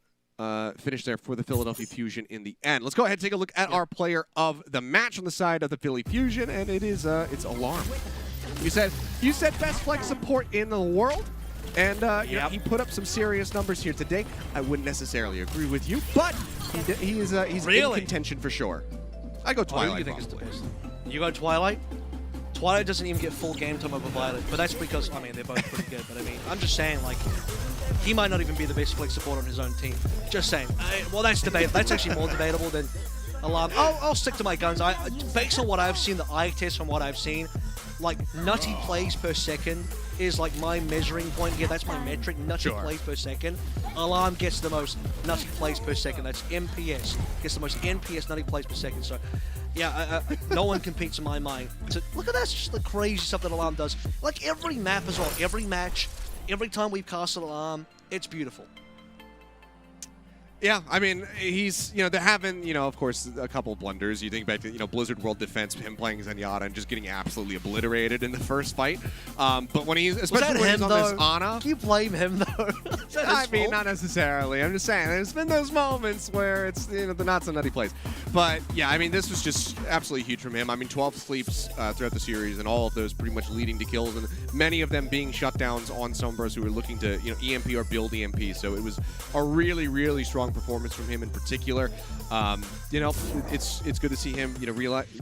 finish there for the Philadelphia Fusion in the end. Let's go ahead and take a look at our player of the match on the side of the Philly Fusion, and it's Alarm. You said best flex support in the world, and he put up some serious numbers here today. I wouldn't necessarily agree with you, but he's in contention for sure. I go Twilight. Who do you think is the best? You go Twilight? Twilight doesn't even get full game time over Violet, but that's because, they're both pretty good. But I'm just saying, he might not even be the best flex support on his own team. Just saying. Well, that's debatable. That's actually more debatable than Alarm. I'll stick to my guns. Based on what I've seen, the eye test from what I've seen, nutty plays per second is my measuring point here. That's my metric, nutty plays per second. Alarm gets the most nutty plays per second. That's NPS. Gets the most NPS nutty plays per second. So, yeah, no one competes in my mind. So, look at that, just the crazy stuff that Alarm does. Every map as well, every match, every time we've casted Alarm, it's beautiful. Yeah, I mean, he's, they're having, of course, a couple of blunders. You think back to, Blizzard World Defense, him playing Zenyatta and just getting absolutely obliterated in the first fight. But when he's, especially when he's on this Ana. Can you blame him, though? I mean, not necessarily. I'm just saying, there's been those moments where it's, the not so nutty plays. But, yeah, I mean, this was just absolutely huge from him. I mean, 12 sleeps throughout the series, and all of those pretty much leading to kills, and many of them being shutdowns on Sombras who were looking to, EMP or build EMP. So it was a really, really strong performance from him in particular. It's good to see him,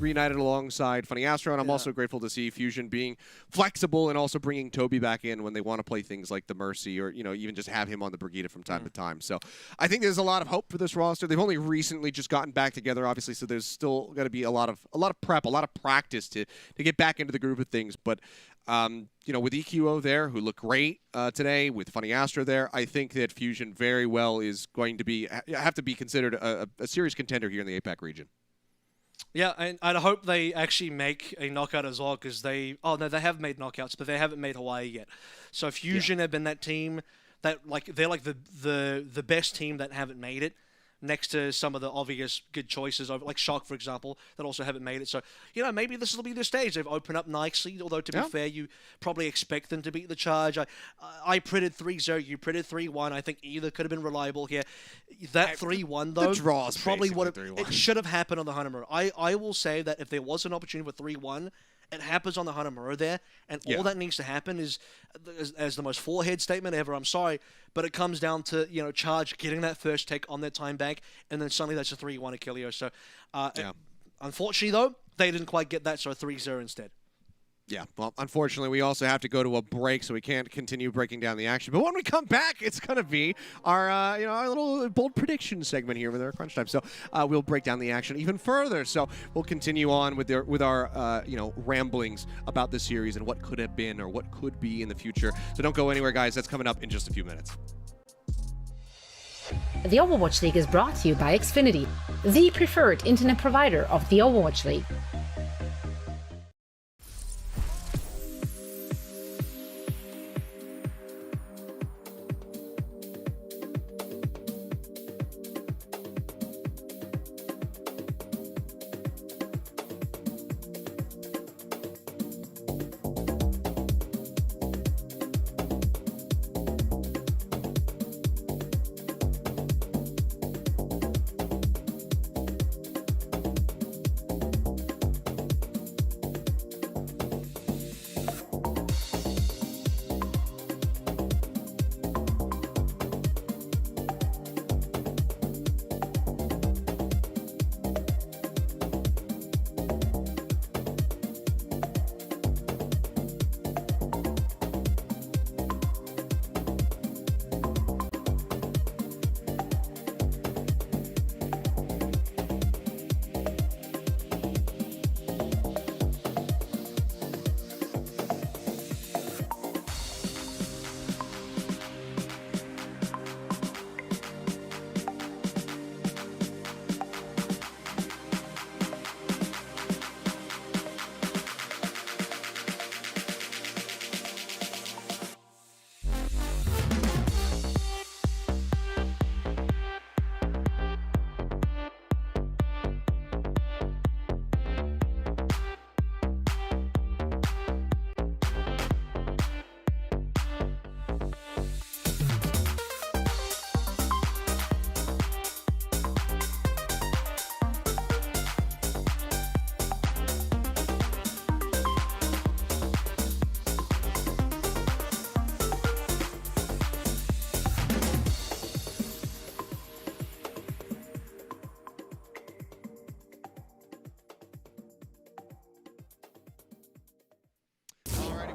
reunited alongside Funny Astro, and I'm also grateful to see Fusion being flexible and also bringing Toby back in when they want to play things like the Mercy or, even just have him on the Brigida from time to time. So I think there's a lot of hope for this roster. They've only recently just gotten back together, obviously, so there's still got to be a lot of prep, a lot of practice to get back into the groove of things. But with EQO there, who looked great today, with Funny Astro there, I think that Fusion very well is going to have to be considered a serious contender here in the APAC region. Yeah, and I hope they actually make a knockout as well, because they have made knockouts, but they haven't made Hawaii yet. So Fusion have been that team that they're like the best team that haven't made it, next to some of the obvious good choices, like Shock, for example, that also haven't made it. So, maybe this will be the stage. They've opened up nicely, although to be fair, you probably expect them to beat the Charge. I predicted 3-0, you predicted 3-1. I think either could have been reliable here. That 3-1, though, the draw's probably what it should have happened on the Hanamura. I will say that if there was an opportunity for 3-1, it happens on the Hanamura there, and all that needs to happen is, as the most forehead statement ever, I'm sorry, but it comes down to, Charge getting that first take on their time back, and then suddenly that's a 3-1 Achilleo. So, unfortunately, though, they didn't quite get that, so a 3-0 instead. Yeah, well, unfortunately, we also have to go to a break, so we can't continue breaking down the action. But when we come back, it's going to be our, our little bold prediction segment here with our crunch time. So we'll break down the action even further. So we'll continue on with our, ramblings about this series and what could have been or what could be in the future. So don't go anywhere, guys. That's coming up in just a few minutes. The Overwatch League is brought to you by Xfinity, the preferred internet provider of the Overwatch League.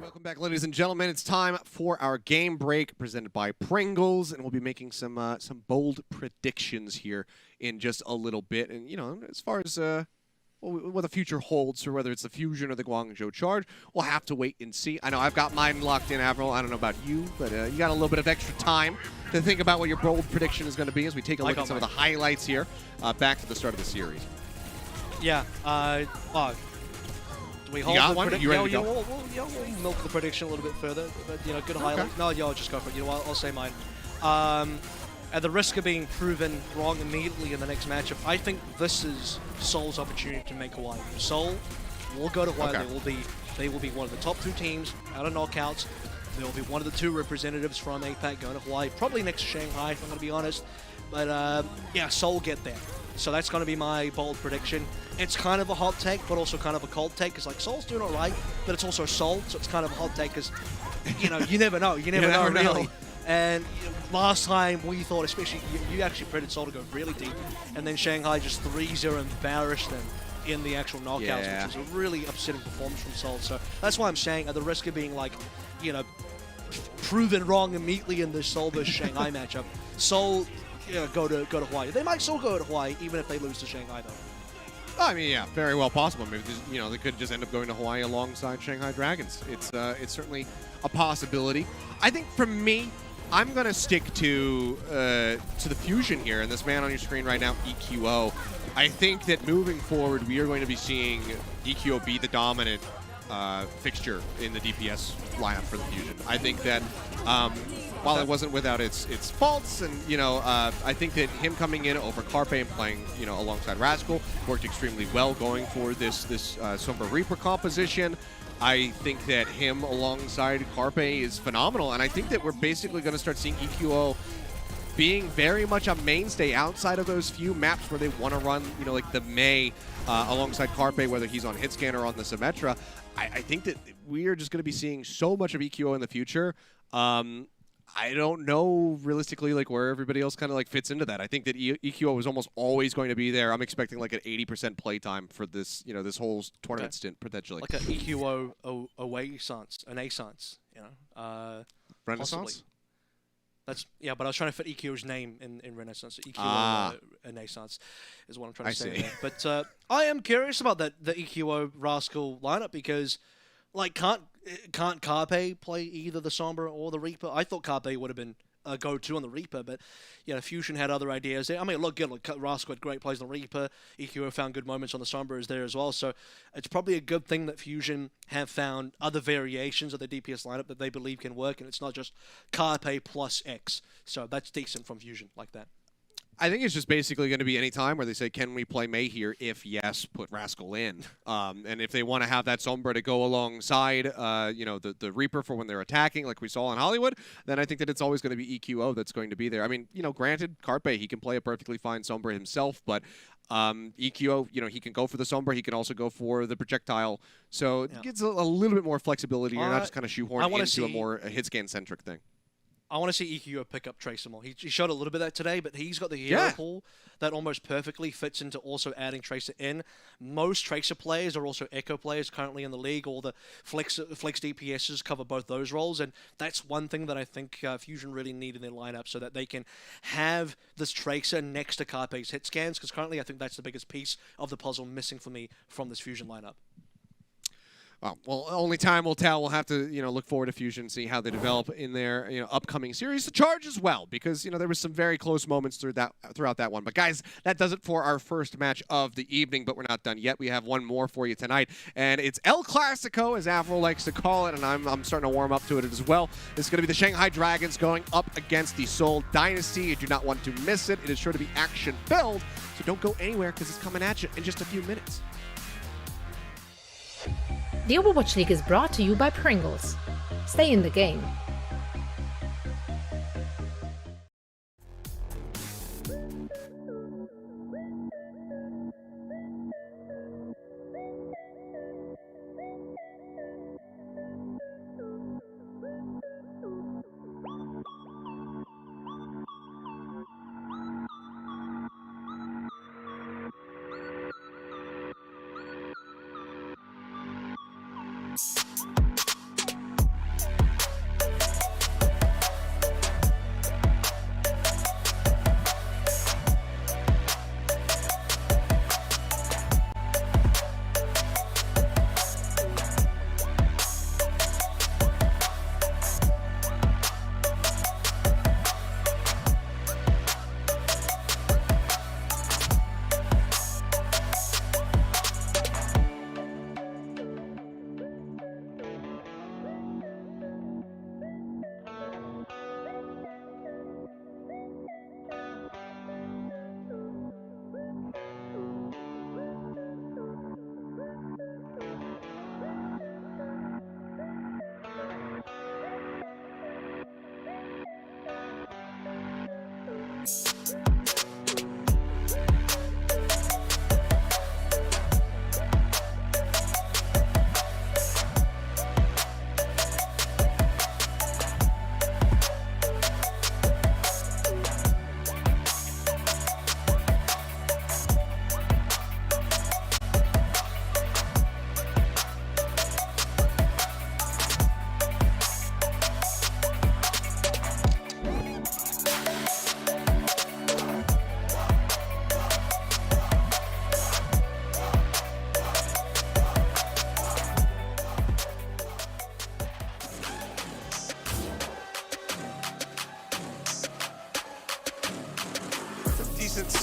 Welcome back, ladies and gentlemen. It's time for our game break presented by Pringles, and we'll be making some bold predictions here in just a little bit. And as far as what the future holds for whether it's the Fusion or the Guangzhou Charge, we'll have to wait and see. I know I've got mine locked in, Avril. I don't know about you, but you got a little bit of extra time to think about what your bold prediction is going to be as we take a look at some of the highlights here back to the start of the series. Yeah. Do we hold the prediction? You ready to go? We'll milk the prediction a little bit further. But, good highlight. No, just go for it. I'll say mine. at the risk of being proven wrong immediately in the next matchup, I think this is Seoul's opportunity to make Hawaii. Seoul will go to Hawaii. Okay. They will be one of the top 2 teams out of knockouts. They will be one of the 2 representatives from APAC going to Hawaii, probably next to Shanghai, if I'm going to be honest. But yeah, Seoul get there. So that's going to be my bold prediction. It's kind of a hot take, but also kind of a cold take, because like Seoul's doing all right, but it's also Seoul, so it's kind of a hot take, because you know, you never know. You never know, really. And you know, last time we thought, especially you actually predicted Seoul to go really deep, and then Shanghai just 3-0 embarrassed them in the actual knockouts, which is a really upsetting performance from Seoul. So that's why I'm saying, at the risk of being like, you know, proven wrong immediately in the Seoul versus Shanghai matchup, Seoul go to Hawaii. They might still go to Hawaii even if they lose to Shanghai, though. I mean, yeah, very well possible. Maybe you know, they could just end up going to Hawaii alongside Shanghai Dragons. It's certainly a possibility. I think for me, I'm gonna stick to the Fusion here, and this man on your screen right now, EQO. I think that moving forward, we are going to be seeing EQO be the dominant fixture in the DPS lineup for the Fusion. I think that while it wasn't without its faults, and you know, I think that him coming in over Carpe and playing, you know, alongside Rascal worked extremely well, going for this Sombra Reaper composition. I think that him alongside Carpe is phenomenal, and I think that we're basically going to start seeing EQO being very much a mainstay outside of those few maps where they want to run, you know, like the May alongside Carpe, whether he's on Hitscan or on the Symmetra. I think that we are just going to be seeing so much of EQO in the future. I don't know realistically like where everybody else kind of like fits into that. I think that EQO was almost always going to be there. I'm expecting like an 80% playtime for this, you know, this whole tournament stint potentially. Like an EQO away sans, an A-sans, you know. Renaissance? Possibly. That's but I was trying to fit EQO's name in Renaissance. EQO Renaissance is what I'm trying to say there. But I am curious about the EQO Rascal lineup, because like can't Carpe play either the Sombra or the Reaper? I thought Carpe would have been a go-to on the Reaper, but you know, Fusion had other ideas there. I mean, look good. Like, Rascal had great plays on the Reaper. EQO found good moments on the Sombras there as well. So it's probably a good thing that Fusion have found other variations of the DPS lineup that they believe can work, and it's not just Carpe plus X. So that's decent from Fusion like that. I think it's just basically going to be any time where they say, can we play May here? If yes, put Rascal in. And if they want to have that Sombra to go alongside, you know, the Reaper for when they're attacking, like we saw in Hollywood, then I think that it's always going to be EQO that's going to be there. I mean, you know, granted, Carpe, he can play a perfectly fine Sombra himself, but EQO, you know, he can go for the Sombra, he can also go for the projectile. So it gives a little bit more flexibility. You're not just kind of shoehorned into a more hit-scan-centric thing. I want to see EQO pick up Tracer more. He showed a little bit of that today, but he's got the hero pool that almost perfectly fits into also adding Tracer in. Most Tracer players are also Echo players currently in the league. All the Flex DPSs cover both those roles, and that's one thing that I think Fusion really need in their lineup, so that they can have this Tracer next to Carpe's hit scans, because currently I think that's the biggest piece of the puzzle missing for me from this Fusion lineup. Well, only time will tell. We'll have to, you know, look forward to Fusion, see how they develop in their, you know, upcoming series. The Charge as well, because, you know, there was some very close moments throughout that one. But guys, that does it for our first match of the evening. But we're not done yet. We have one more for you tonight, and it's El Clasico, as Avro likes to call it, and I'm starting to warm up to it as well. It's going to be the Shanghai Dragons going up against the Seoul Dynasty. You do not want to miss it. It is sure to be action-filled, so don't go anywhere, because it's coming at you in just a few minutes. The Overwatch League is brought to you by Pringles. Stay in the game.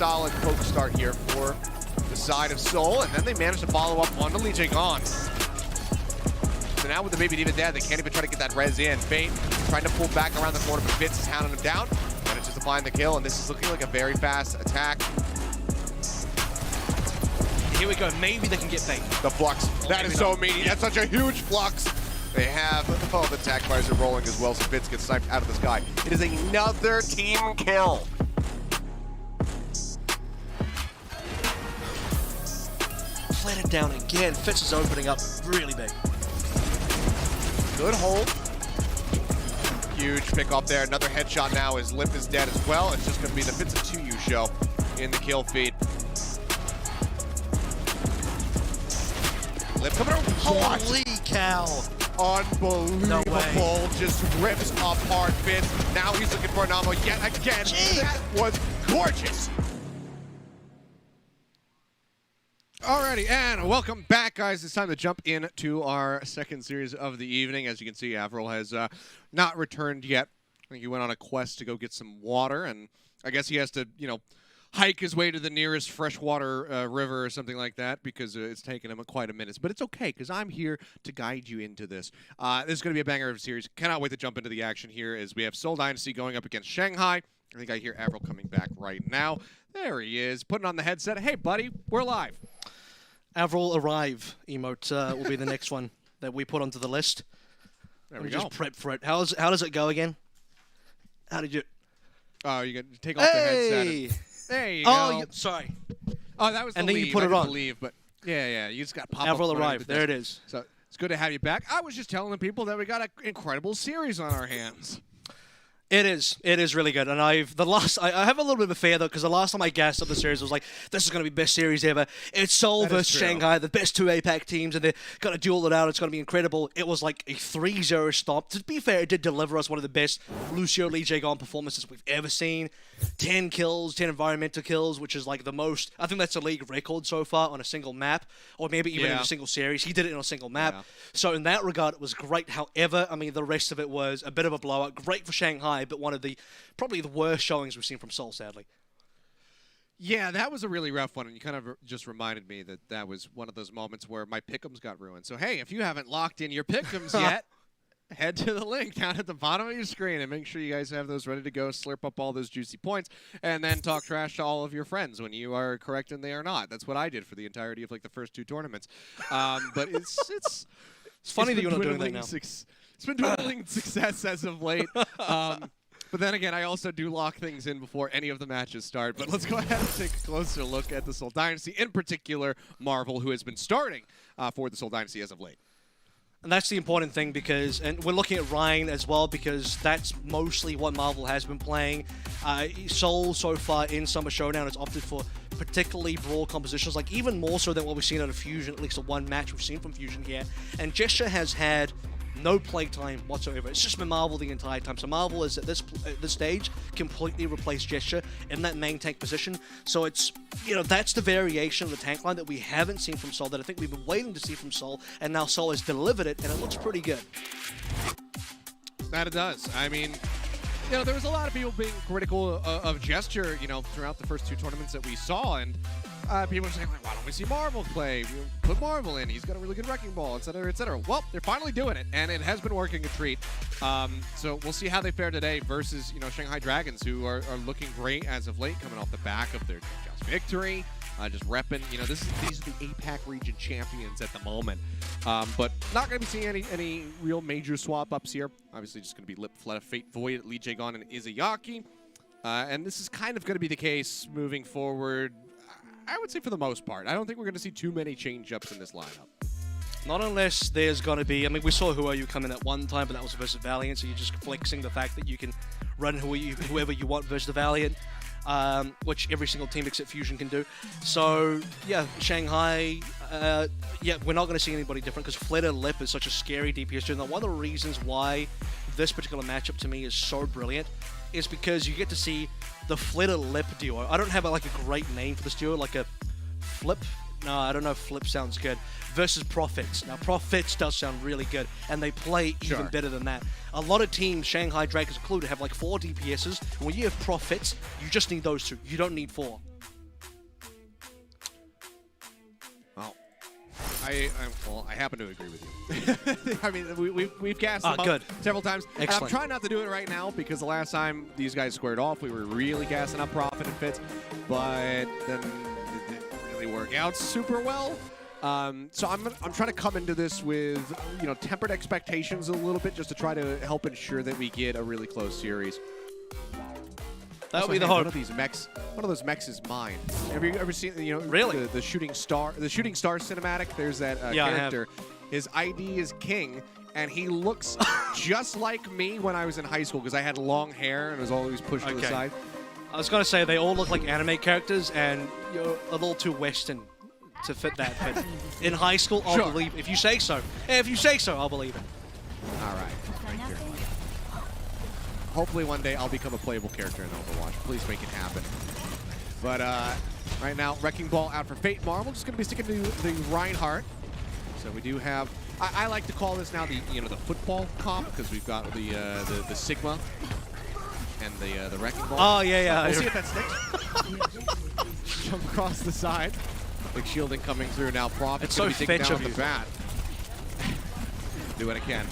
solid poke start here for the side of Seoul, and then they managed to follow up on the Lee Jae-gon. So now with the Baby Diva dead, they can't even try to get that res in. Fate trying to pull back around the corner, but Fitz is hounding him down. Manages to find the kill, and this is looking like a very fast attack. Here we go. Maybe they can get Fate. The flux. That is so meaty. That's such a huge flux. They have, oh, the attack fires are rolling as well, so Fitz gets sniped out of the sky. It is another team kill. Let it down again. Fitz is opening up really big. Good hold. Huge pick up there. Another headshot now as Lip is dead as well. It's just going to be the Fitz and 2U show in the kill feed. Lip coming around. Holy cow. Unbelievable. No way. Just rips apart Fitz. Now he's looking for an ammo yet again. Jeez. That was gorgeous. Alrighty, and welcome back, guys. It's time to jump into our second series of the evening. As you can see, Avril has not returned yet. I think he went on a quest to go get some water, and I guess he has to, hike his way to the nearest freshwater river or something like that because it's taken him quite a minute. But it's okay, because I'm here to guide you into this. This is going to be a banger of a series. Cannot wait to jump into the action here as we have Seoul Dynasty going up against Shanghai. I think I hear Avril coming back right now. There he is, putting on the headset. Hey, buddy, we're live. Avril Arrive emote will be the next one that we put onto the list. There we just go. prep for it. How does it go again? How did you... Oh, you got to take off the headset. And... There you go. Sorry. Oh, that was the and then leave. you put I it did on. the leave, but yeah, you just got pop Avril up. Arrive. There it is. So it's good to have you back. I was just telling the people that we got an incredible series on our hands. It is really good, and I have a little bit of a fear though, because the last time I gassed up the series I was like, this is going to be best series ever. It's Seoul versus Shanghai, the best two APAC teams, and they're going to duel it out. It's going to be incredible. It was like a 3-0 stop. To be fair, it did deliver us one of the best Lucio Lee Jae-gon performances we've ever seen. 10 kills, 10 environmental kills, which is like the most. I think that's a league record so far on a single map, or maybe even in a single series. He did it in a single map. Yeah. So in that regard, it was great. However, I mean, the rest of it was a bit of a blowout. Great for Shanghai, but one of the probably the worst showings we've seen from Seoul, sadly. Yeah, that was a really rough one, and you kind of just reminded me that that was one of those moments where my pick'ems got ruined. So hey, if you haven't locked in your pick'ems yet, head to the link down at the bottom of your screen and make sure you guys have those ready to go, slurp up all those juicy points, and then talk trash to all of your friends when you are correct and they are not. That's what I did for the entirety of like the first 2 tournaments. But it's funny that you're not doing that now. It's been dwindling success as of late. But then again, I also do lock things in before any of the matches start. But let's go ahead and take a closer look at the Seoul Dynasty, in particular Marvel, who has been starting for the Seoul Dynasty as of late. And that's the important thing and we're looking at Ryan as well because that's mostly what Marvel has been playing. Seoul so far in Summer Showdown has opted for particularly brawl compositions, like even more so than what we've seen out of Fusion, at least the one match we've seen from Fusion here. And Gesture has had no play time whatsoever. It's just been Marvel the entire time. So Marvel is at this stage completely replaced Gesture in that main tank position. So it's, that's the variation of the tank line that we haven't seen from Seoul, that I think we've been waiting to see from Seoul, and now Seoul has delivered it, and it looks pretty good. That it does. I mean, there was a lot of people being critical of Gesture, throughout the first 2 tournaments that we saw, and people are saying, like, why don't we see Marvel play? We'll put Marvel in. He's got a really good wrecking ball, et cetera, et cetera. Well, they're finally doing it, and it has been working a treat. So we'll see how they fare today versus, Shanghai Dragons, who are looking great as of late, coming off the back of their just victory. Just repping, these are the APAC region champions at the moment. But not going to be seeing any real major swap-ups here. Obviously, just going to be Lip, Fleta, Fate, Void, Lee Jae-gon, and Izayaki. And this is kind of going to be the case moving forward, I would say, for the most part. I don't think we're going to see too many change-ups in this lineup. Not unless there's going to be... I mean, we saw Who Are You come in at one time, but that was versus Valiant, so you're just flexing the fact that you can run whoever you want versus the Valiant, which every single team except Fusion can do. So, yeah, Shanghai... we're not going to see anybody different because Fleta Lip is such a scary DPS duo. Now, one of the reasons why this particular matchup to me is so brilliant is because you get to see the Fleta Lip duo. I don't have a great name for this duo, like a Flip. No, I don't know if Flip sounds good. Versus Profits. Now, Profits does sound really good, and they play even better than that. A lot of teams, Shanghai Dragons included, have like 4 DPSs. And when you have Profits, you just need those 2. You don't need 4. Well, I happen to agree with you. I mean, we've gassed them good. up several times. And I'm Excellent. trying not to do it right now because the last time these guys squared off, we were really gassing up Prophet and Fitz, but then it didn't really work out super well. So I'm trying to come into this with tempered expectations a little bit, just to try to help ensure that we get a really close series. That would be the One hope. of those mechs is mine. Have you ever seen Really? the shooting star cinematic? There's that Yeah, I have. character. His ID is King, and he looks just like me when I was in high school because I had long hair and was always pushed to the Okay. side. I was going to say they all look like anime characters, and you're a little too Western to fit that. But in high school, I'll Sure. believe if you say so. If you say so, I'll believe it. All right, right here. Hopefully one day I'll become a playable character in Overwatch. Please make it happen. But right now, Wrecking Ball out for Fate Marvel. Just going to be sticking to the Reinhardt. So we do have. I like to call this now the the football comp because we've got the Sigma and the Wrecking Ball. Oh yeah. We'll see if that sticks. Jump across the side. Big shielding coming through now. Prophet It's so be taking Finch down of the you. bat. Do what I can.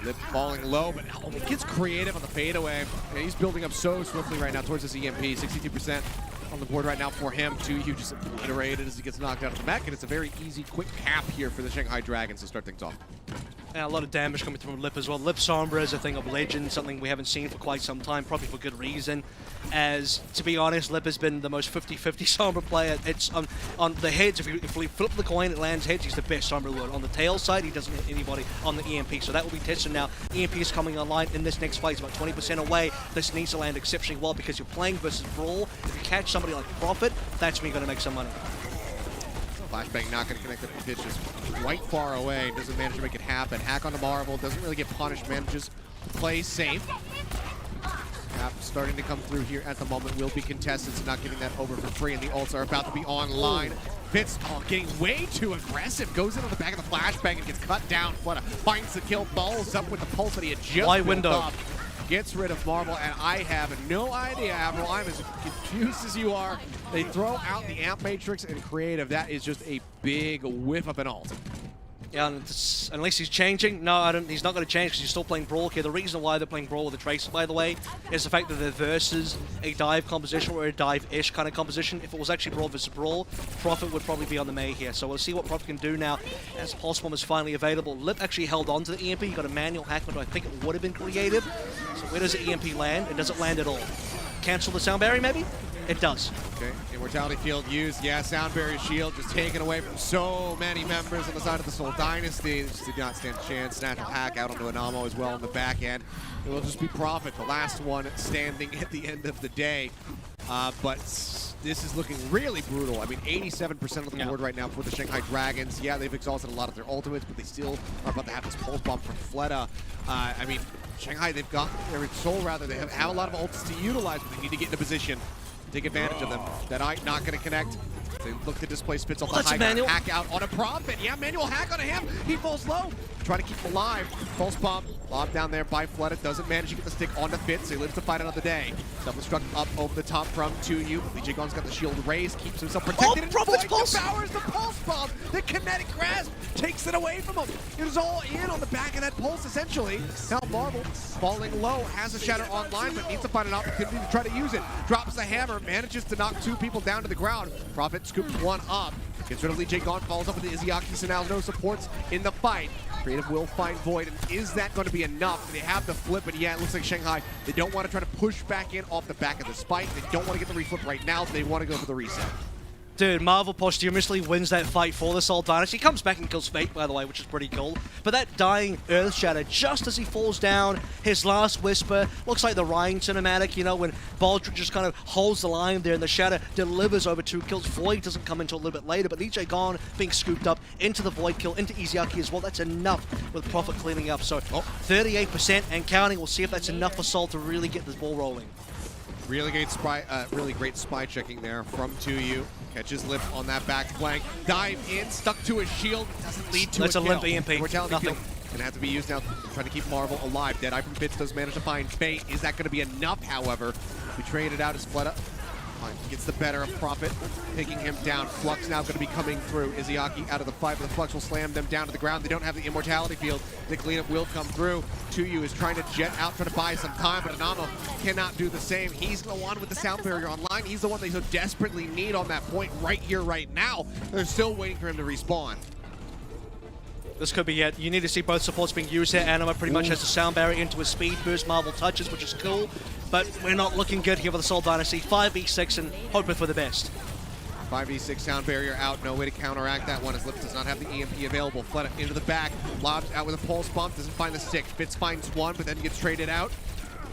Lip falling low, but he gets creative on the fadeaway. And he's building up so swiftly right now towards this EMP. 62% on the board right now for him. 2U just obliterated as he gets knocked out of the mech, and it's a very easy, quick cap here for the Shanghai Dragons to start things off. And a lot of damage coming from Lip as well. Lip Sombra is a thing of legend, something we haven't seen for quite some time, probably for good reason. As, to be honest, Lip has been the most 50-50 Sombra player. It's on the heads, if we flip the coin, it lands heads, he's the best Sombra lord. On the tail side, he doesn't hit anybody on the EMP, so that will be tested now. EMP is coming online in this next fight. It's about 20% away. This needs to land exceptionally well because you're playing versus Brawl. If you catch somebody like Prophet, that's when you're going to make some money. Flashbang not going to connect the pitch, just quite far away. Doesn't manage to make it happen. Hack on the Marvel, doesn't really get punished, manages to play safe. Cap starting to come through here at the moment. Will be contested, so not getting that over for free, and the ults are about to be online. Fitz getting way too aggressive. Goes in on the back of the flashbang and gets cut down. Finds the kill, balls up with the pulse that he had just Wide built window. up. Gets rid of Marvel, and I have no idea, Avril. I'm as confused as you are. They throw out the Amp Matrix and Creative. That is just a big whiff of an ult. Yeah, and unless he's changing, no, he's not going to change because he's still playing Brawl here. The reason why they're playing Brawl with the Tracer, by the way, is the fact that they're versus a dive composition or a dive-ish kind of composition. If it was actually Brawl versus Brawl, Prophet would probably be on the May here. So we'll see what Prophet can do now as Pulse Bomb is finally available. Lip actually held on to the EMP. He got a manual hack, but I think it would have been creative. So where does the EMP land? It doesn't land at all. Cancel the Sound Barrier, maybe? It does. Okay, Immortality Field used. Yeah, Sound Barrier Shield just taken away from so many members on the side of the Seoul Dynasty. They just did not stand a chance. Natural hack out onto Anamo as well on the back end. It will just be Prophet, the last one standing at the end of the day. But this is looking really brutal. I mean, 87% of the board right now for the Shanghai Dragons. Yeah, they've exhausted a lot of their ultimates, but they still are about to have this Pulse Bomb from Fleta. I mean, Shanghai, they've got, or Seoul rather, they have a lot of ults to utilize, but they need to get in a position to take advantage of them. Deadeye not going to connect. They look to display Spitz off the high ground. Hack out on a Prophet. Yeah, manual hack on him. He falls low. Trying to keep him alive. Pulse bomb. Lobbed down there by Fleta. Doesn't manage to get the stick onto Fitz. He lives to fight another day. Double struck up over the top from 2U. DJ Gon's got the shield raised. Keeps himself protected. And Prophet's pulse! Powers the pulse bomb. The kinetic grasp takes it away from him. It was all in on the back of that pulse, essentially. Now Marvel falling low. Has a shatter online, but needs to find an opportunity to try to use it. Drops the hammer. Manages to knock 2 people down to the ground. Prophet scoops 1 up. Gets rid of Lee J. Gon, follows up with the Izzyaki, so now no supports in the fight. Creative will find Void, and is that going to be enough? They have the flip, but yeah, it looks like Shanghai, they don't want to try to push back in off the back of the spike. They don't want to get the reflip right now, so they want to go for the reset. Dude, Marvel posthumously wins that fight for the Seoul Dynasty. He comes back and kills Fate, by the way, which is pretty cool. But that dying Earth Shatter, just as he falls down, his last whisper, looks like the Ryan cinematic, you know, when Baldrick just kind of holds the line there and the Shatter delivers over 2 kills. Void doesn't come until a little bit later, but DJ Gon being scooped up into the Void kill, into Izzyaki as well. That's enough with Prophet cleaning up. So 38% and counting. We'll see if that's enough for Seoul to really get this ball rolling. Really great spy checking there from 2U. Catches Lip on that back flank. Dive in, stuck to his shield. Doesn't lead to That's a limp EMP. Nothing. Gonna have to be used now, trying to keep Marvel alive. Deadeye from Fitz does manage to find Fate. Is that gonna be enough, however? We traded out as Fleta. Gets the better of Prophet, taking him down. Flux now going to be coming through. Izayaki out of the fight, but the Flux will slam them down to the ground. They don't have the immortality field. The cleanup will come through. Tuyu is trying to jet out, trying to buy some time, but Anamo cannot do the same. He's the one with the sound barrier online. He's the one they so desperately need on that point right here, right now. They're still waiting for him to respawn. This could be it. You need to see both supports being used here. Anima pretty much has a sound barrier into a speed boost. Marvel touches, which is cool, but we're not looking good here for the Seoul Dynasty. 5v6 and hoping for the best. 5v6 sound barrier out, no way to counteract that one as Lips does not have the EMP available. Fleta into the back, lobs out with a pulse bump, doesn't find the stick. Fitz finds one, but then gets traded out.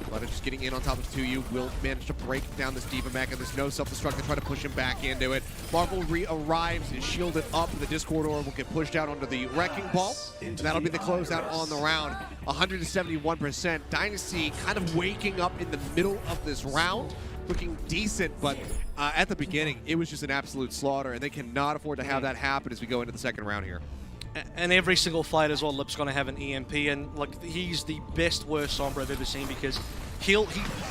Fleta just getting in on top of Tuyu, will manage to break down this Diva mech, and there's no self-destruct to try to push him back into it. Marvel re-arrives, is shielded up, and the Discord Orb will get pushed out onto the Wrecking Ball, and that'll be the closeout on the round. 171%. Dynasty kind of waking up in the middle of this round, looking decent, but at the beginning, it was just an absolute slaughter, and they cannot afford to have that happen as we go into the second round here. And every single fight as well, Lip's going to have an EMP, and like he's the best worst Sombra I've ever seen because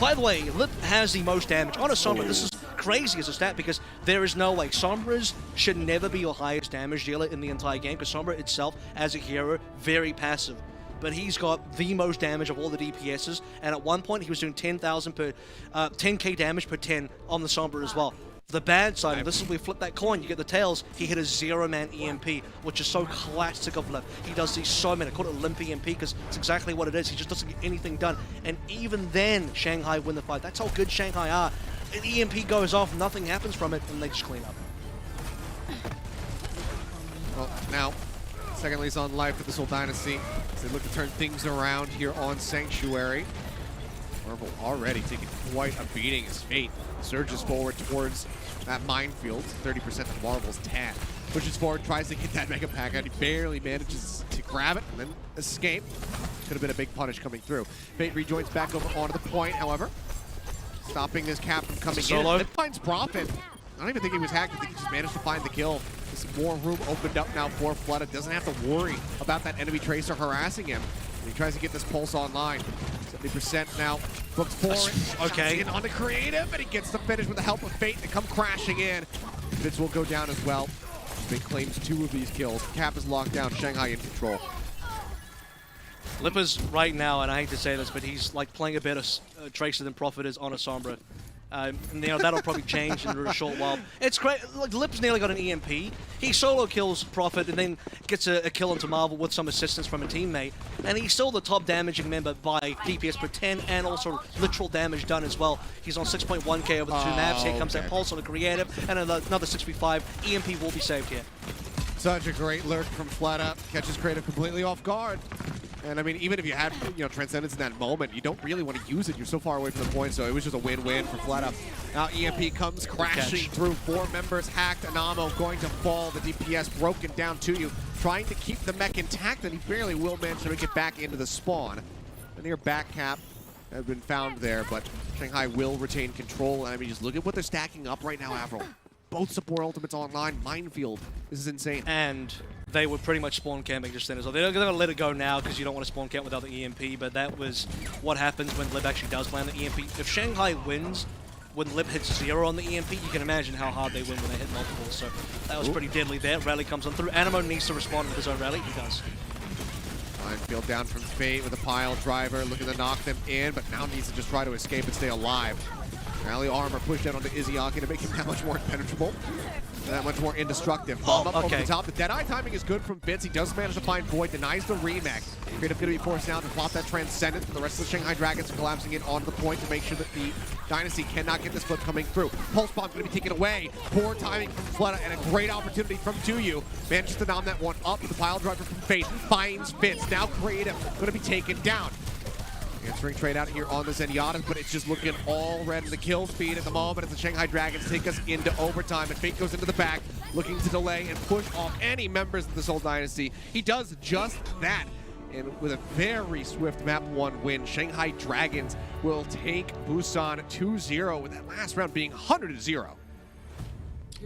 by the way, Lip has the most damage on a Sombra. This is crazy as a stat because there is no way. Sombras should never be your highest damage dealer in the entire game because Sombra itself, as a hero, very passive. But he's got the most damage of all the DPSs, and at one point he was doing 10k damage per 10 on the Sombra as well. The bad side, and this is where we flip that coin, you get the tails, he hit a 0-man EMP, which is so classic of Lip. He does these so many, I call it a limp EMP because it's exactly what it is. He just doesn't get anything done. And even then, Shanghai win the fight. That's how good Shanghai are. An EMP goes off, nothing happens from it, and they just clean up. Well, now, second lease on life for the Seoul Dynasty as they look to turn things around here on Sanctuary. Marvel already taking quite a beating as Fate surges forward towards that minefield. 30% of Marvel's 10. Pushes forward, tries to get that Mega Pack out. He barely manages to grab it and then escape. Could have been a big punish coming through. Fate rejoins back over onto the point, however. Stopping this cap from coming in. It finds Prophet. I don't even think he was hacked. I think he just managed to find the kill. There's more room opened up now for Fleta. Doesn't have to worry about that enemy tracer harassing him. He tries to get this pulse online. 70% now. Looks forward. Okay. In on the creative, and he gets the finish with the help of Fate to come crashing in. Fitz will go down as well. Fate claims 2 of these kills. Cap is locked down. Shanghai in control. Lipper's right now, and I hate to say this, but he's like playing a better Tracer than Prophet is on a Sombra. That'll probably change in a short while. It's great. Like, Lip's nearly got an EMP. He solo kills Prophet and then gets a kill into Marvel with some assistance from a teammate. And he's still the top damaging member by DPS per 10 and also literal damage done as well. He's on 6.1k over the 2 maps. Here comes that pulse on the creative and another 6v5. EMP will be saved here. Such a great lurk from Fleta. Catches creative completely off guard. And I mean, even if you had, Transcendence in that moment, you don't really want to use it. You're so far away from the point, so it was just a win-win for Fleta. Now EMP comes crashing through. 4 members hacked. Anamo going to fall. The DPS broken down to you. Trying to keep the mech intact, and he barely will manage to make it back into the spawn. A near back cap has been found there, but Shanghai will retain control. I mean, just look at what they're stacking up right now, Avril. Both support ultimates online. Minefield. This is insane. And they were pretty much spawn camping just then as well. They're going to let it go now because you don't want to spawn camp without the EMP, but that was what happens when Lip actually does land the EMP. If Shanghai wins when Lip hits 0 on the EMP, you can imagine how hard they win when they hit multiple. So that was pretty deadly there. Rally comes on through. Animo needs to respond with his own rally. He does. Minefield down from Fate with a pile driver, looking to knock them in, but now needs to just try to escape and stay alive. Rally armor pushed out onto Izayaki to make him that much more impenetrable, that much more indestructive. Up over the top. The Deadeye timing is good from Fitz. He does manage to find Void, denies the remake. Creative going to be forced down to plot that Transcendence, but the rest of the Shanghai Dragons are collapsing in onto the point to make sure that the Dynasty cannot get this flip coming through. Pulse Bomb going to be taken away. Poor timing from Fleta and a great opportunity from Tuyu. Manages to nom that one up with the pile driver from Fate. Finds Fitz. Now Creative going to be taken down. Answering trade out here on the Zenyatta, but it's just looking all red in the kill feed at the moment as the Shanghai Dragons take us into overtime, and Fate goes into the back, looking to delay and push off any members of the Seoul Dynasty. He does just that, and with a very swift map 1 win, Shanghai Dragons will take Busan 2-0, with that last round being 100-0.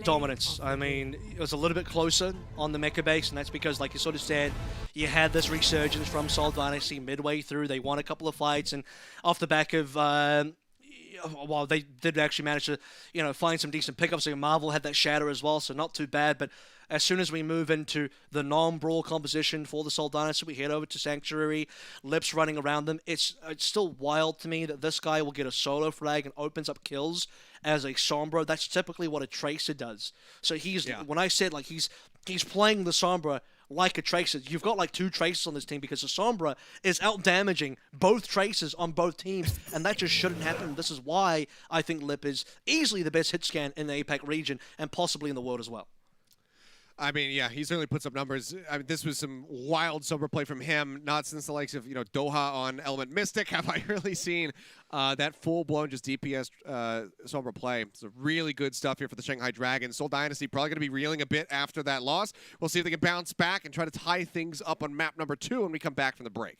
Dominance. I mean, it was a little bit closer on the mecha base, and that's because, like you sort of said, you had this resurgence from Seoul Dynasty midway through. They won a couple of fights, and off the back of well, they did actually manage to, find some decent pickups. So Marvel had that shatter as well, so not too bad. But as soon as we move into the non-brawl composition for the Seoul Dynasty, we head over to Sanctuary, Lips running around them. It's still wild to me that this guy will get a solo frag and opens up kills as a Sombra. That's typically what a Tracer does. So when I said he's playing the Sombra like a Tracer, you've got like 2 Tracers on this team because the Sombra is out-damaging both Tracers on both teams, and that just shouldn't happen. This is why I think Lip is easily the best hit scan in the APAC region and possibly in the world as well. I mean, yeah, he certainly puts up numbers. I mean, this was some wild Sombra play from him. Not since the likes of, Doha on Element Mystic have I really seen that full-blown just DPS Sombra play. It's really good stuff here for the Shanghai Dragons. Seoul Dynasty probably going to be reeling a bit after that loss. We'll see if they can bounce back and try to tie things up on map number 2 when we come back from the break.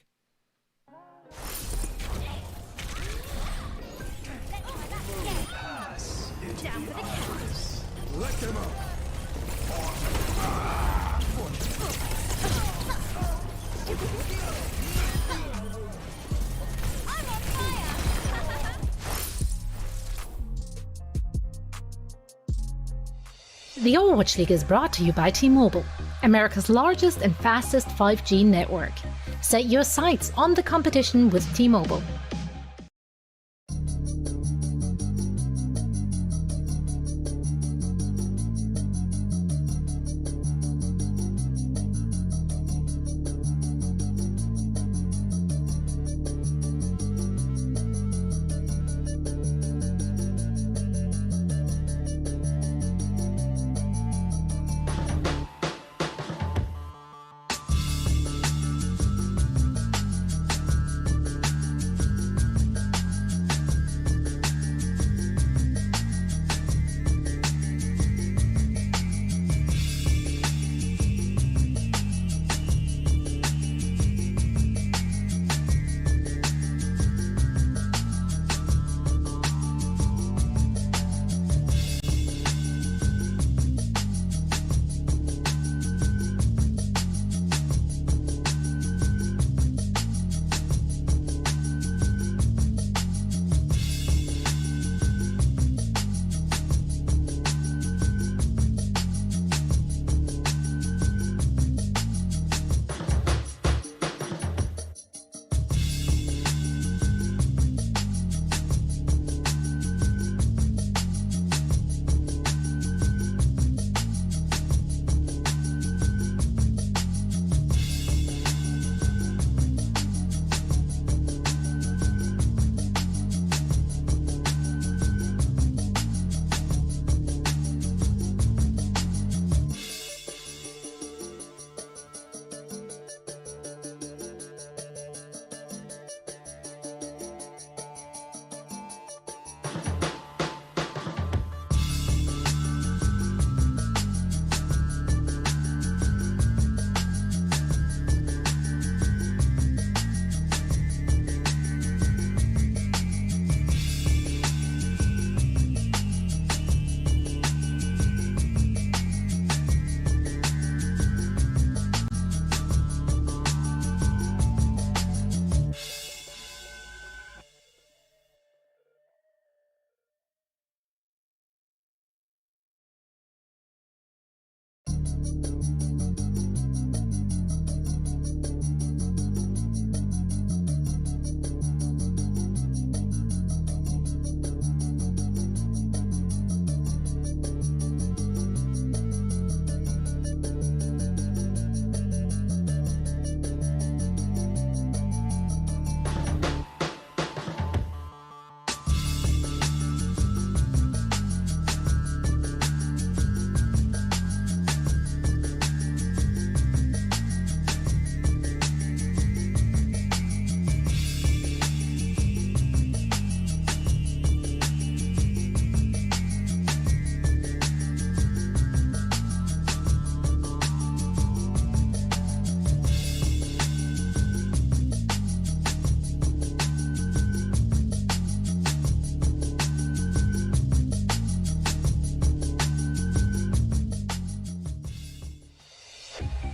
Let them up. The Overwatch League is brought to you by T-Mobile, America's largest and fastest 5G network. Set your sights on the competition with T-Mobile.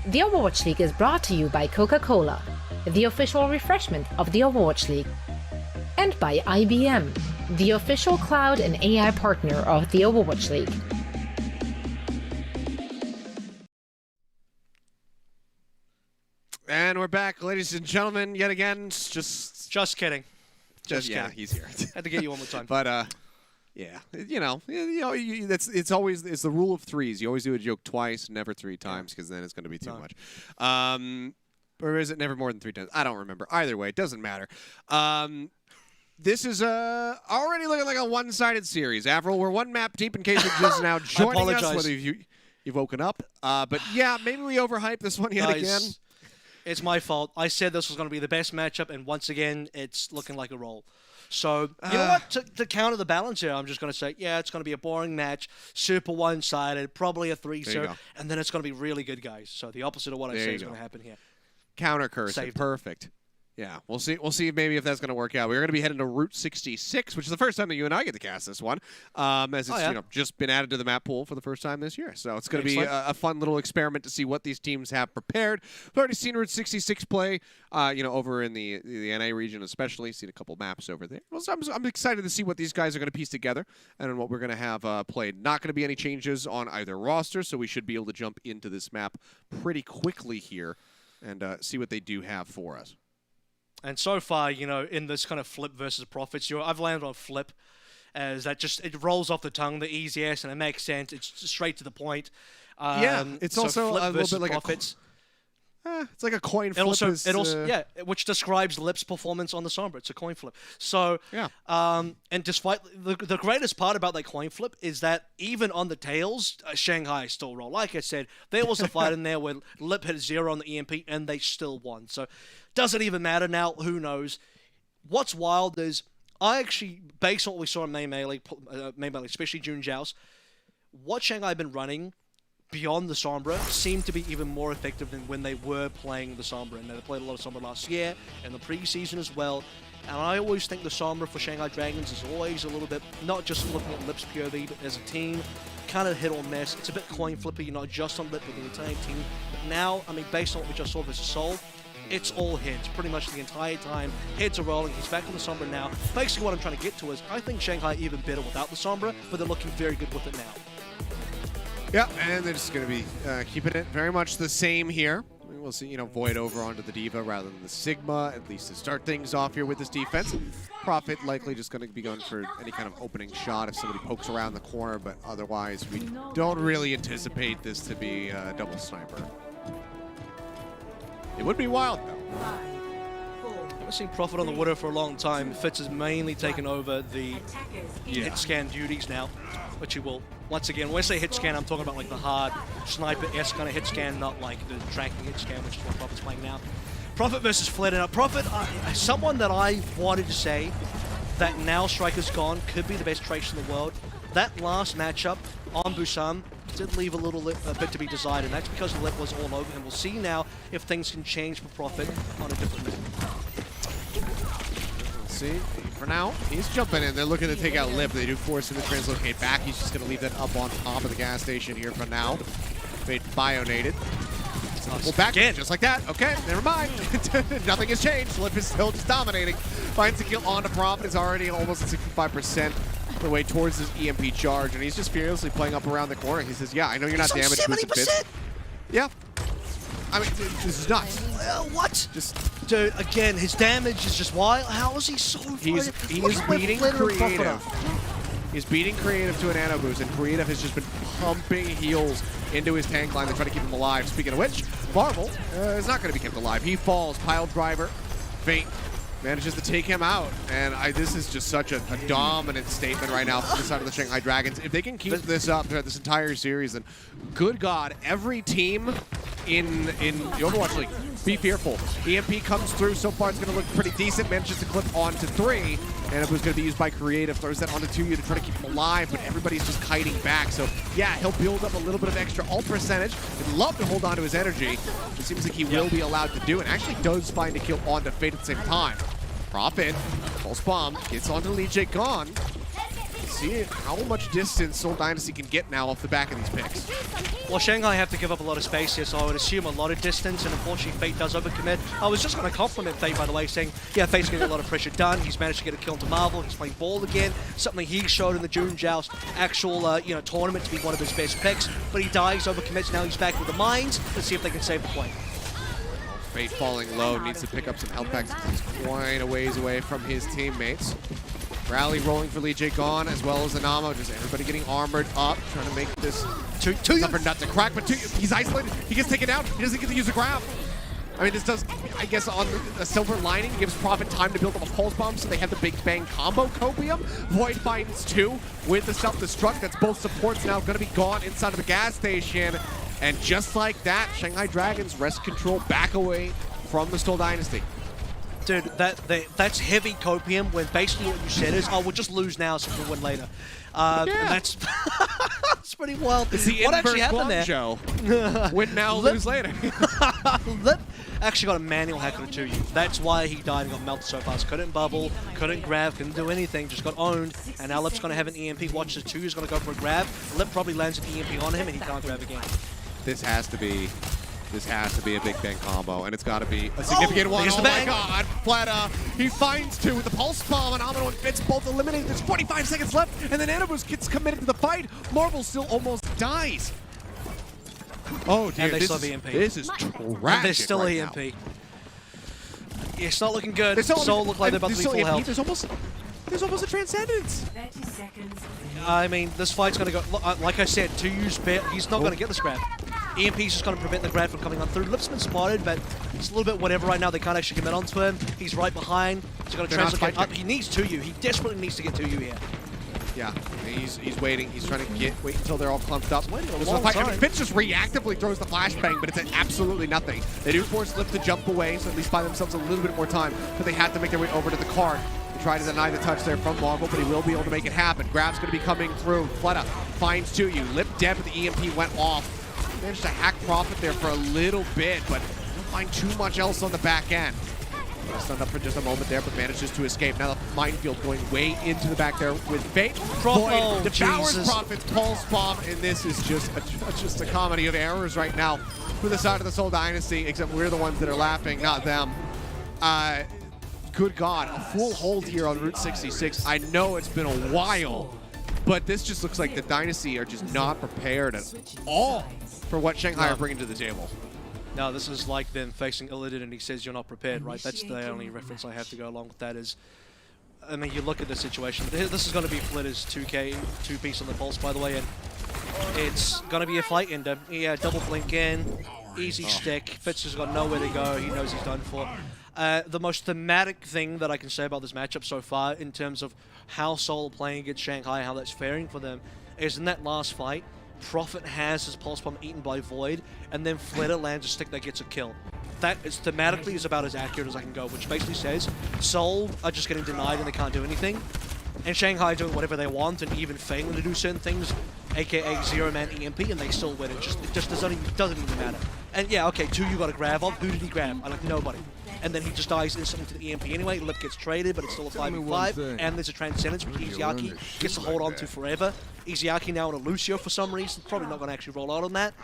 The Overwatch League is brought to you by Coca-Cola, the official refreshment of the Overwatch League, and by IBM, the official cloud and AI partner of the Overwatch League. And we're back, ladies and gentlemen, yet again. Just kidding. Just yeah, kidding. he's here. Had to get you one more time. But yeah, it's the rule of threes. You always do a joke twice, never three times, because then it's going to be too much. Or is it never more than 3 times? I don't remember. Either way, it doesn't matter. This is already looking like a one-sided series. Avril, we're one map deep in case you're just now joining us, whether you've woken up. But yeah, maybe we overhyped this one yet again. It's my fault. I said this was going to be the best matchup, and once again, it's looking like a roll. So, you know what? To counter the balance here, I'm just going to say, yeah, it's going to be a boring match, super one-sided, probably a 3-0, and then it's going to be really good, guys. So the opposite of what I say is going to happen here. Counter curse. Perfect. Yeah, we'll see. We'll see maybe if that's going to work out. We're going to be heading to Route 66, which is the first time that you and I get to cast this one, as it's just been added to the map pool for the first time this year. So it's going to be a fun little experiment to see what these teams have prepared. We've already seen Route 66 play, over in the NA region especially. Seen a couple maps over there. Well, so I'm excited to see what these guys are going to piece together and what we're going to have played. Not going to be any changes on either roster, so we should be able to jump into this map pretty quickly here and see what they do have for us. And so far, in this kind of Flip versus Profits, I've landed on Flip, as that it rolls off the tongue the easiest, and it makes sense. It's straight to the point. It's also Flip a little bit like Profits. It's like a coin flip. Which describes Lip's performance on the Sombra. It's a coin flip. So, and despite the greatest part about that coin flip is that even on the tails, Shanghai still roll. Like I said, there was a fight in there where Lip hit 0 on the EMP and they still won. So, does it even matter now? Who knows? What's wild is I actually, based on what we saw in May Melee, especially June Joust, what Shanghai have been running beyond the Sombra seem to be even more effective than when they were playing the Sombra. And they played a lot of Sombra last year and the preseason as well. And I always think the Sombra for Shanghai Dragons is always a little bit, not just looking at Lip's POV, but as a team, kind of hit or miss. It's a bit coin flippy, not just on Lip, but the entire team. But now, based on what we just saw versus Seoul, it's all heads, pretty much the entire time. Heads are rolling, he's back on the Sombra now. Basically what I'm trying to get to is, I think Shanghai even better without the Sombra, but they're looking very good with it now. Yeah, and they're just going to be keeping it very much the same here. We'll see, Void over onto the Diva rather than the Sigma, at least to start things off here with this defense. Profit likely just going to be going for any kind of opening shot if somebody pokes around the corner, but otherwise we don't really anticipate this to be a double sniper. It would be wild, though. I haven't seen Profit on the water for a long time. Fitz has mainly taken over the hit scan duties now, which he will, once again, when I say hit scan, I'm talking about like the hard sniper-esque kind of hit scan, not like the tracking hit scan, which is what Profit's playing now. Profit versus Fled. And Profit, someone that I wanted to say that now Striker's gone could be the best tracer in the world. That last matchup on Busan did leave a bit to be desired, and that's because the Lip was all over, and we'll see now if things can change for Profit on a different map. Let's see, for now, he's jumping in. They're looking to take out Lip. They do force him to translocate back. He's just going to leave that up on top of the gas station here for now. Fate bionated. Well, back in, just like that. Okay, never mind. Nothing has changed. Lip is still just dominating. Finds a kill onto Profit. Is already almost at 65%. The way towards his EMP charge, and he's just fearlessly playing up around the corner. He says, yeah, I know you're not damaged. 70%? Yeah. I mean, this is nuts. What? Dude, again, his damage is just wild. How is he so He's beating Creative. He's beating Creative to a nano boost, and Creative has just been pumping heals into his tank line to try to keep him alive. Speaking of which, Marvel is not going to be kept alive. He falls. Pile driver. Fate manages to take him out, and this is just such a dominant statement right now from the side of the Shanghai Dragons. If they can keep this up throughout this entire series, then good God, every team in the Overwatch League, be fearful. EMP comes through, so far it's going to look pretty decent, manages to clip onto 3, and it was going to be used by Creative, throws that onto 2 to try to keep him alive, but everybody's just kiting back, so yeah, he'll build up a little bit of extra ult percentage. He'd love to hold on to his energy. It seems like he will be allowed to do it. Actually does find a kill onto Fate at the same time. Profit, false bomb, gets onto Lee J. Gone. see how much distance Seoul Dynasty can get now off the back of these picks. Well, Shanghai have to give up a lot of space here, so I would assume a lot of distance, and unfortunately Fate does overcommit. I was just going to compliment Fate, by the way, saying, yeah, Fate's getting a lot of pressure done. He's managed to get a kill into Marvel. He's playing ball again, something he showed in the June Joust actual tournament to be one of his best picks, but he dies, overcommits. Now he's back with the mines. Let's see if they can save the point. Fate falling low, needs to pick up some health packs. He's quite a ways away from his teammates. Rally rolling for Lee J gone, as well as Anamo. Just everybody getting armored up, trying to make this tougher nut to crack. But he's isolated. He gets taken down. He doesn't get to use a grab. I mean, this does, I guess, on the silver lining, gives Prophet time to build up a pulse bomb, so they have the big bang combo copium. Void finds 2 with the self-destruct. That's both supports now going to be gone inside of the gas station. And just like that, Shanghai Dragons wrest control back away from the Seoul Dynasty. Dude, that's heavy copium when basically what you said is, oh, we'll just lose now so we'll win later. And that's pretty wild. It's the what actually happened there? Guangzhou. Win now, lose later. Lip actually got a manual hack on 2U. That's why he died and got melted so fast. Couldn't bubble, couldn't grab, couldn't do anything, just got owned. And now Lip's going to have an EMP. Watch this, 2U's going to go for a grab. Lip probably lands an EMP on him and he can't grab again. This has to be a big bang combo, and it's got to be a significant one. Oh my god, Fleta, he finds 2 with the pulse bomb, and Amino and Fitz both eliminated. There's 45 seconds left, and then Animus gets committed to the fight. Marvel still almost dies. Oh dear, and they still have EMP. This is tragic. There's still right EMP. Now. It's not looking good. Soul look like they're about to be full health. There's almost a transcendence. 30 seconds. I mean, this fight's going to go, like I said, 2U's bet, he's not going to get this grab. EMP's just going to prevent the grab from coming on through. Lip's been spotted, but it's a little bit whatever right now. They can't actually commit onto him. He's right behind. He's going to translate up. He needs 2U. He desperately needs to get 2U here. Yeah, he's waiting. He's trying to wait until they're all clumped up. Waiting a long time. I mean, Fitz just reactively throws the flashbang, but it's absolutely nothing. They do force Lip to jump away, so at least buy themselves a little bit more time, but they have to make their way over to the cart. They try to deny the touch there from Marvel, but he will be able to make it happen. Grab's going to be coming through. Fleta finds 2U. Lip dead, but the EMP went off. Managed to hack Prophet there for a little bit, but don't find too much else on the back end. Stunned up for just a moment there, but manages to escape. Now the minefield going way into the back there with Fate. Void devours Prophet's pulse bomb, and this is just a comedy of errors right now for the side of the Seoul Dynasty, except we're the ones that are laughing, not them. Good God, a full hold here on Route 66. I know it's been a while, but this just looks like the Dynasty are just not prepared at all for what Shanghai are bringing to the table. No, this is like them facing Illidan and he says you're not prepared, right? That's the only reference I have to go along with that is, I mean, you look at the situation. This is going to be Flitter's 2-piece on the pulse, by the way, and it's going to be a fight ender. Yeah, double blink in, easy stick. Fitz has got nowhere to go. He knows he's done for. The most thematic thing that I can say about this matchup so far in terms of how Seoul are playing against Shanghai, how that's faring for them, is in that last fight, Prophet has his pulse bomb eaten by Void, and then Flitter lands a stick that gets a kill. That is thematically is about as accurate as I can go, which basically says Seoul are just getting denied and they can't do anything, and Shanghai doing whatever they want and even failing to do certain things, aka zero-man EMP, and they still win. It just doesn't even matter. And yeah, okay, 2U got a grab off. Who did he grab? I like nobody. And then he just dies instantly to the EMP anyway. Lip gets traded, but it's still a 5v5. And there's a Transcendence, which Izayaki gets to hold on to forever. Izayaki now on a Lucio for some reason. Probably not going to actually roll out on that.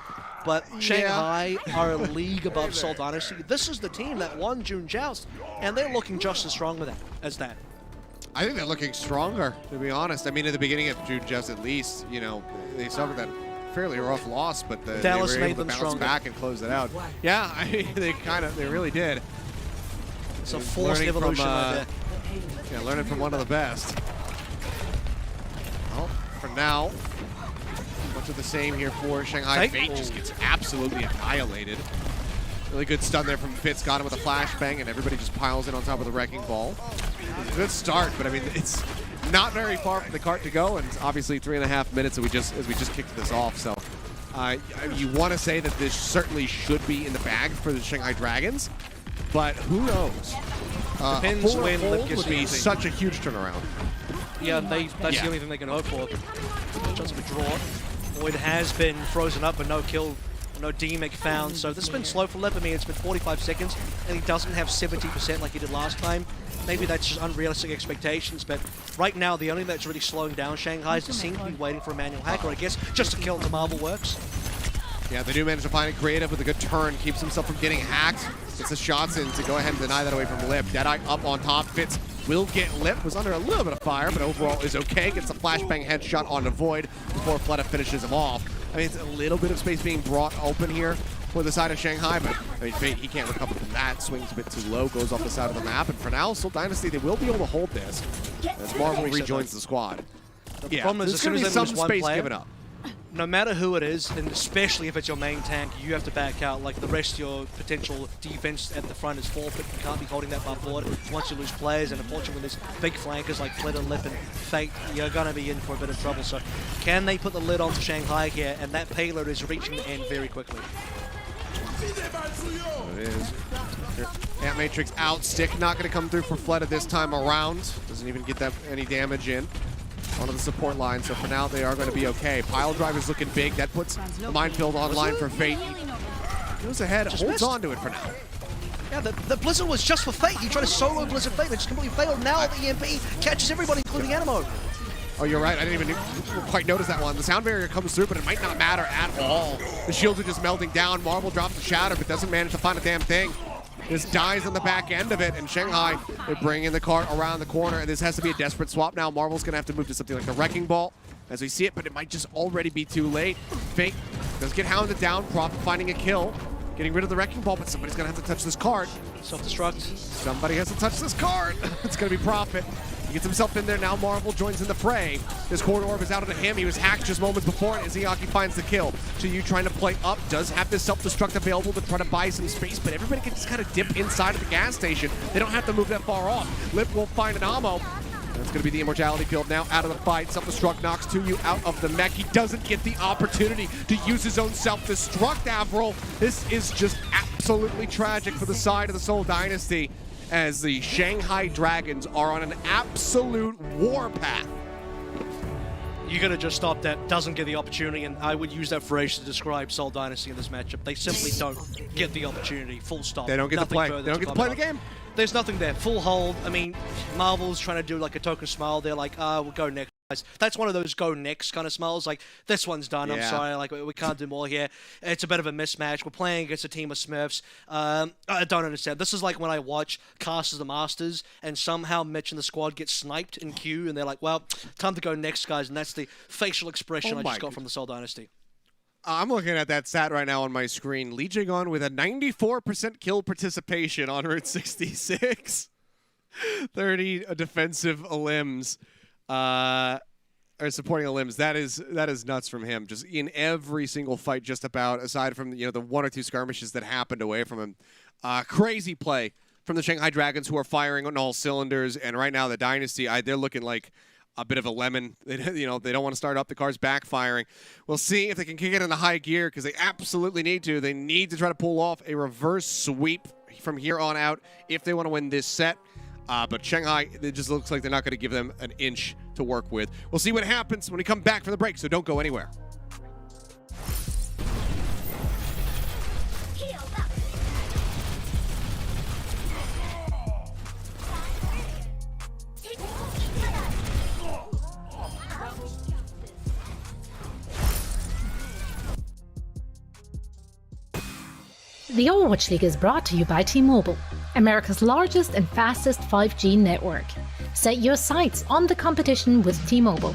But Shanghai are a league above Seoul Dynasty. This is the team that won June Joust, and they're looking just as strong as that. I think they're looking stronger, to be honest. I mean, at the beginning of June Joust, at least, you know, they suffered that fairly rough loss, but they were able to bounce back and close it out. Yeah, I mean, they really did. It's a forced evolution right there. Yeah, learning from one of the best. Well, for now, much of the same here for Shanghai. Fate just gets absolutely annihilated. Really good stun there from Fitz, got him with a flashbang, and everybody just piles in on top of the Wrecking Ball. It was a good start, but I mean, it's not very far from the cart to go, and obviously 3.5 minutes as we just kicked this off. So you want to say that this certainly should be in the bag for the Shanghai Dragons, but who knows? Depends when Lip gets would be such a huge turnaround. Yeah, that's the only thing they can hope for. Chance of a draw. Void has been frozen up, but no kill no DMIC found, so this has been slow for Lip. I mean, it's been 45 seconds, and he doesn't have 70% like he did last time. Maybe that's just unrealistic expectations, but right now, the only thing that's really slowing down Shanghai is to seem to be waiting for a manual hacker, I guess, just to kill the Marvel works. Yeah, they do manage to find it creative with a good turn, keeps himself from getting hacked, gets the shots in to go ahead and deny that away from Lip. Deadeye up on top, Fitz will get Lip, was under a little bit of fire, but overall is okay, gets a flashbang headshot on the Void before Fleta finishes him off. I mean, it's a little bit of space being brought open here for the side of Shanghai, but I mean, Fate, he can't recover from that, swings a bit too low, goes off the side of the map, and for now, Seoul Dynasty, they will be able to hold this as Marvel rejoins the squad. The problem is, there's going to be some space given up. No matter who it is, and especially if it's your main tank, you have to back out. Like the rest of your potential defense at the front is forfeit. You can't be holding that bar forward once you lose players. And unfortunately, when there's big flankers like Fleta, Lip, and Fate, you're going to be in for a bit of trouble. So, can they put the lid onto Shanghai here? And that payload is reaching the end very quickly. It is. Ant Matrix out, Stick not going to come through for Fleta this time around. Doesn't even get that any damage in onto the support line, so for now they are going to be okay. Pile drive is looking big. That puts the minefield online for Fate. Goes ahead, holds on to it for now. Yeah, the Blizzard was just for Fate. He tried to solo Blizzard Fate, they just completely failed. Now the EMP catches everybody, including Animo. Oh, you're right. I didn't even quite notice that one. The sound barrier comes through, but it might not matter at all. The shields are just melting down. Marvel drops the shatter, but doesn't manage to find a damn thing. Just dies on the back end of it, and Shanghai, they bring in the cart around the corner, and this has to be a desperate swap now. Marvel's going to have to move to something like the Wrecking Ball as we see it, but it might just already be too late. Fate does get hounded down, Prophet finding a kill, getting rid of the Wrecking Ball, but somebody's going to have to touch this cart. Self-destruct. Somebody has to touch this cart. It's going to be Prophet. He gets himself in there. Now Marvel joins in the fray. This corridor orb is out onto him. He was hacked just moments before, and Izayaki finds the kill. Chiyu trying to play up, does have this self-destruct available to try to buy some space, but everybody can just kind of dip inside of the gas station. They don't have to move that far off. Lip will find an ammo. That's going to be the Immortality field now out of the fight. Self-destruct knocks Chiyu out of the mech. He doesn't get the opportunity to use his own self-destruct, Avril. This is just absolutely tragic for the side of the Seoul Dynasty, as the Shanghai Dragons are on an absolute warpath. You gotta just stop that, doesn't get the opportunity, and I would use that phrase to describe Seoul Dynasty in this matchup. They simply don't get the opportunity, full stop. They don't get to play. They don't get to play the game. There's nothing there, full hold. I mean, Marvel's trying to do like a token smile. They're like, we'll go next. That's one of those go next kind of smiles. Like, this one's done. I'm sorry. Like, we can't do more here. It's a bit of a mismatch. We're playing against a team of Smurfs. I don't understand. This is like when I watch Cast of the Masters and somehow Mitch and the squad get sniped in queue and they're like, well, time to go next, guys. And that's the facial expression I just got from the Seoul Dynasty. I'm looking at that stat right now on my screen. Lee Jae-gon with a 94% kill participation on Route 66. 30 defensive limbs. Or supporting limbs. That is nuts from him. Just in every single fight, just about, aside from the one or two skirmishes that happened away from him. Crazy play from the Shanghai Dragons, who are firing on all cylinders. And right now, the Dynasty, they're looking like a bit of a lemon. They don't want to start up. The car's backfiring. We'll see if they can kick it into high gear, because they absolutely need to. They need to try to pull off a reverse sweep from here on out if they want to win this set. But Shanghai, it just looks like they're not going to give them an inch to work with. We'll see what happens when we come back from the break, so don't go anywhere. The Overwatch League is brought to you by T-Mobile, America's largest and fastest 5G network. Set your sights on the competition with T-Mobile.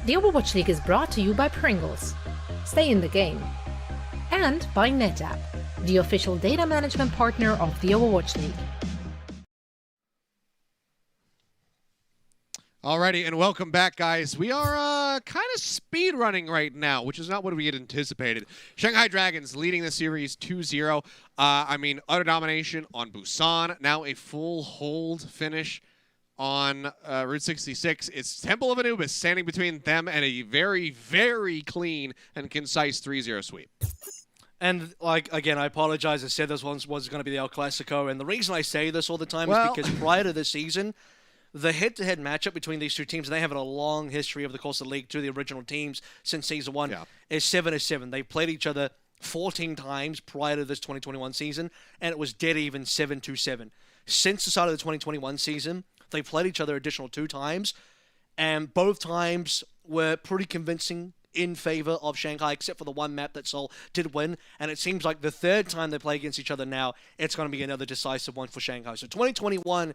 The Overwatch League is brought to you by Pringles. Stay in the game. And by NetApp, the official data management partner of the Overwatch League. Alrighty, and welcome back, guys. We are kind of speed running right now, which is not what we had anticipated. Shanghai Dragons leading the series 2-0. Utter domination on Busan. Now a full hold finish on Route 66. It's Temple of Anubis standing between them and a very, very clean and concise 3-0 sweep. And, again, I apologize. I said this once was going to be the El Clasico, and the reason I say this all the time is because prior to this season, the head-to-head matchup between these two teams, and they have a long history over the course of the league, two of the original teams since Season 1, is 7-7. They've played each other 14 times prior to this 2021 season, and it was dead even 7-7. Since the start of the 2021 season, they played each other additional 2 times, and both times were pretty convincing in favor of Shanghai, except for the one map that Seoul did win. And it seems like the third time they play against each other now, it's going to be another decisive one for Shanghai. So 2021,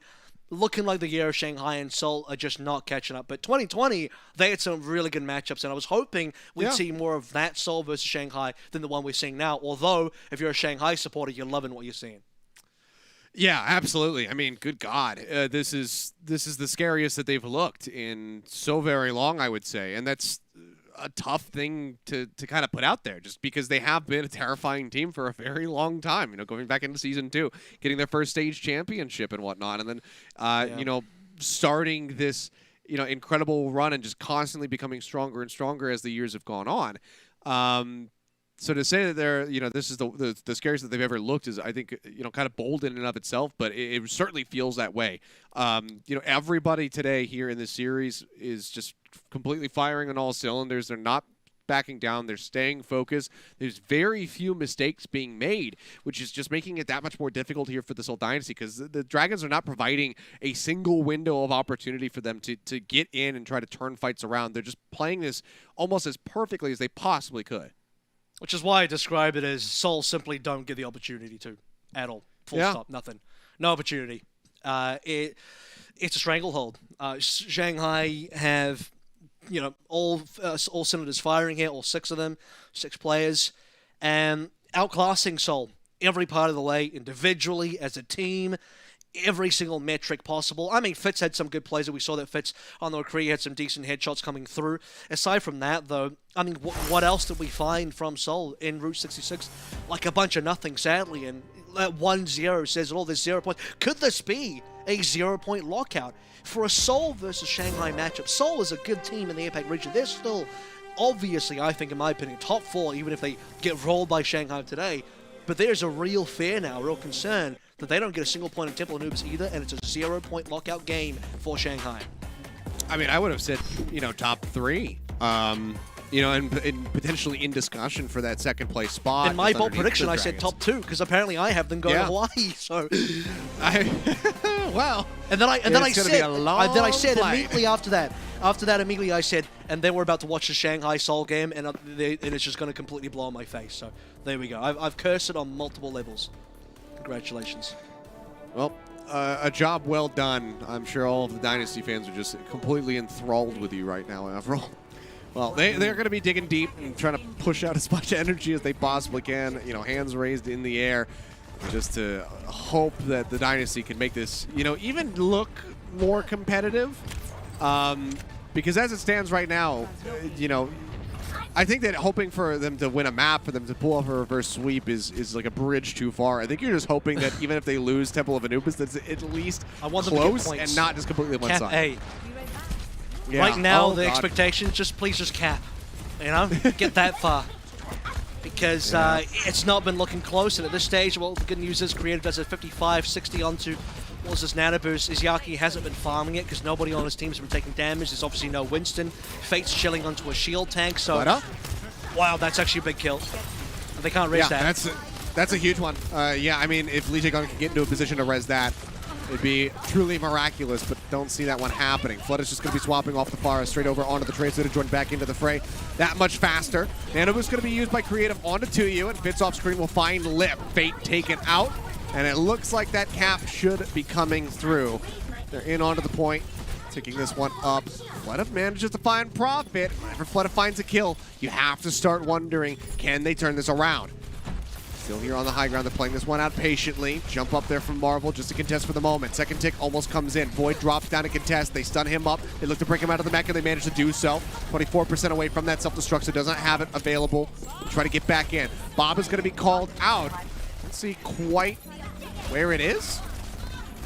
looking like the year of Shanghai, and Seoul are just not catching up. But 2020, they had some really good matchups, and I was hoping we'd see more of that Seoul versus Shanghai than the one we're seeing now. Although, if you're a Shanghai supporter, you're loving what you're seeing. Yeah, absolutely. I mean, good God, this is the scariest that they've looked in so very long, I would say, and that's a tough thing to kind of put out there, just because they have been a terrifying team for a very long time. You know, going back into Season 2, getting their first stage championship and whatnot, and then starting this incredible run and just constantly becoming stronger and stronger as the years have gone on. So to say that they're, this is the scariest that they've ever looked is, I think, kind of bold in and of itself, but it certainly feels that way. Everybody today here in this series is just completely firing on all cylinders. They're not backing down. They're staying focused. There's very few mistakes being made, which is just making it that much more difficult here for the Seoul Dynasty, because the Dragons are not providing a single window of opportunity for them to get in and try to turn fights around. They're just playing this almost as perfectly as they possibly could. Which is why I describe it as Seoul simply don't get the opportunity to at all. Full stop, nothing. No opportunity. It's a stranglehold. Shanghai have, all cylinders firing here, all 6 of them, 6 players, and outclassing Seoul every part of the way, individually, as a team, every single metric possible. I mean, Fitz had some good plays. We saw that Fitz on the McCree had some decent headshots coming through. Aside from that, though, I mean, what else did we find from Seoul in Route 66? Like a bunch of nothing, sadly, and that 1-0 says all this 0 points. Could this be a 0-point lockout for a Seoul versus Shanghai matchup? Seoul is a good team in the APAC region. They're still, obviously, I think, in my opinion, top 4, even if they get rolled by Shanghai today. But there's a real fear now, a real concern that they don't get a single point in Temple Anubis either, and it's a 0-point lockout game for Shanghai. I mean, I would have said, top 3. And potentially in discussion for that second place spot. In my bold prediction, I said top 2, because apparently I have them going to Hawaii. So, well, and then I said immediately after that. Immediately I said, and then we're about to watch the Shanghai Seoul game, and it's just going to completely blow on my face. So there we go. I've cursed it on multiple levels. Congratulations. Well, a job well done. I'm sure all of the Dynasty fans are just completely enthralled with you right now, after all. Well, they're going to be digging deep and trying to push out as much energy as they possibly can, hands raised in the air, just to hope that the Dynasty can make this, even look more competitive. Because as it stands right now, I think that hoping for them to win a map, for them to pull off a reverse sweep is like a bridge too far. I think you're just hoping that even if they lose Temple of Anubis, that's at least close and not just completely one side. Yeah. Right now, the expectation is please just cap. Get that far. Because it's not been looking close, and at this stage, well, the good news is Creative does a 55-60 onto what's this Nano Boost. Iziaki hasn't been farming it because nobody on his team has been taking damage. There's obviously no Winston. Fate's chilling onto a shield tank, so... Wow, that's actually a big kill. They can't raise that. That's a huge one. I mean, if Lee Jae-gung can get into a position to res that, it'd be truly miraculous, but don't see that one happening. Flood is just going to be swapping off the Pharah straight over onto the Tracer to join back into the fray that much faster. Nano Boost going to be used by Creative onto 2U, and Fitz off screen will find Lip. Fate taken out, and it looks like that cap should be coming through. They're in onto the point. Ticking this one up. Fleta manages to find Profit. Whenever Fleta finds a kill, you have to start wondering, can they turn this around? Still here on the high ground, they're playing this one out patiently. Jump up there from Marvel just to contest for the moment. Second tick almost comes in. Void drops down to contest. They stun him up. They look to break him out of the mech, and they manage to do so. 24% away from that self-destruct, so doesn't have it available. Try to get back in. Bob is going to be called out. Let's see quite where it is.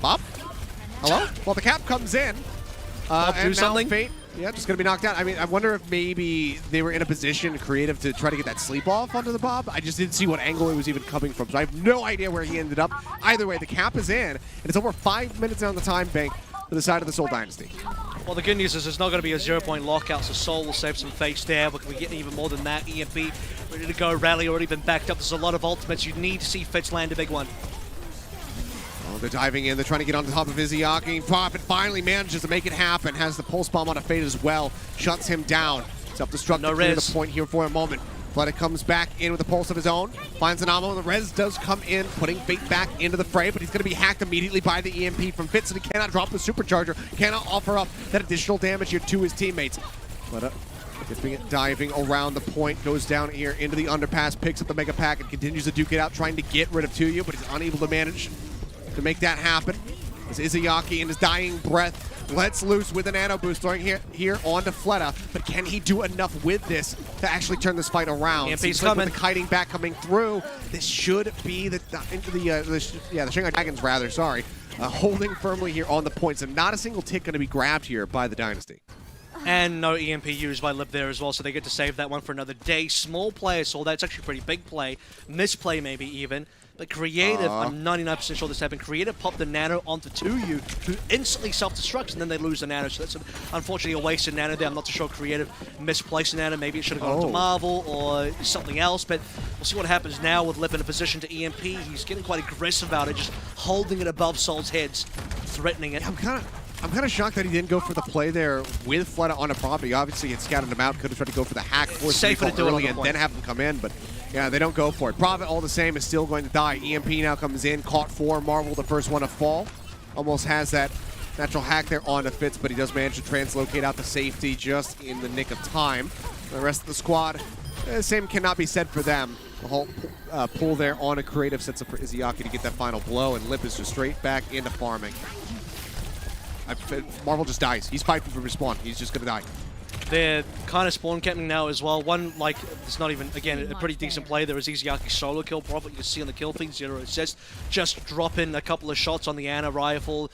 Bob? Hello? Well, the cap comes in. And now Fate, yeah, just going to be knocked out. I mean, I wonder if maybe they were in a position, creative, to try to get that sleep off onto the Bob. I just didn't see what angle it was even coming from, so I have no idea where he ended up. Either way, the cap is in, and it's over 5 minutes down the time bank for the side of the Seoul Dynasty. Well, the good news is there's not going to be a 0-point lockout, so Seoul will save some face there. But we get even more than that. EMP ready to go. Rally already been backed up. There's a lot of ultimates. You need to see Fitz land a big one. Oh, they're diving in. They're trying to get on top of Izayaki. Profit finally manages to make it happen. Has the pulse bomb on a Fate as well. Shuts him down. Self-destruct to clear the point here for a moment. Fleta comes back in with a pulse of his own. Finds an ammo. The res does come in, putting Fate back into the fray, but he's going to be hacked immediately by the EMP from Fitz, and he cannot drop the supercharger. Cannot offer up that additional damage here to his teammates. Fleta diving around the point, goes down here into the underpass, picks up the mega pack, and continues to duke it out, trying to get rid of Tuyu, but he's unable to manage to make that happen. As Izayaki in his dying breath lets loose with a nano boost, throwing here onto Fleta, but can he do enough with this to actually turn this fight around? EMP's coming. coming. With the kiting back coming through, this should be the Shanghai Dragons, rather, sorry, holding firmly here on the points, and not a single tick going to be grabbed here by the Dynasty. And no EMP used by Lib there as well, so they get to save that one for another day. Small play, so that's actually a pretty big play. Misplay maybe even. But Creative, I'm 99% sure this happened. Creative popped the nano onto Tuyu, who instantly self-destructs, and then they lose the nano. So that's unfortunately a wasted nano there. I'm not too sure Creative misplaced the nano. Maybe it should have gone to Marvel or something else. But we'll see what happens now with Lip in a position to EMP. He's getting quite aggressive about it, just holding it above Soul's heads, threatening it. I'm kind of shocked that he didn't go for the play there with Fleta on a property. Obviously, he had scouted him out. Could have tried to go for the hack, force the recall early, and then have him come in. But yeah, they don't go for it. Profit, all the same, is still going to die. EMP now comes in, caught 4. Marvel, the first one to fall. Almost has that natural hack there onto Fitz, but he does manage to translocate out to safety just in the nick of time. The rest of the squad, same cannot be said for them. The whole pull there on a creative sets up for Izayaki to get that final blow, and Lip is just straight back into farming. Marvel just dies. He's fighting for respawn. He's just going to die. They're kind of spawn camping now as well. One, like, it's not even, again, a pretty decent play. There was Izayaki solo kill. Profit, you can see on the kill feed, 0 assist. Just drop in a couple of shots on the Ana rifle.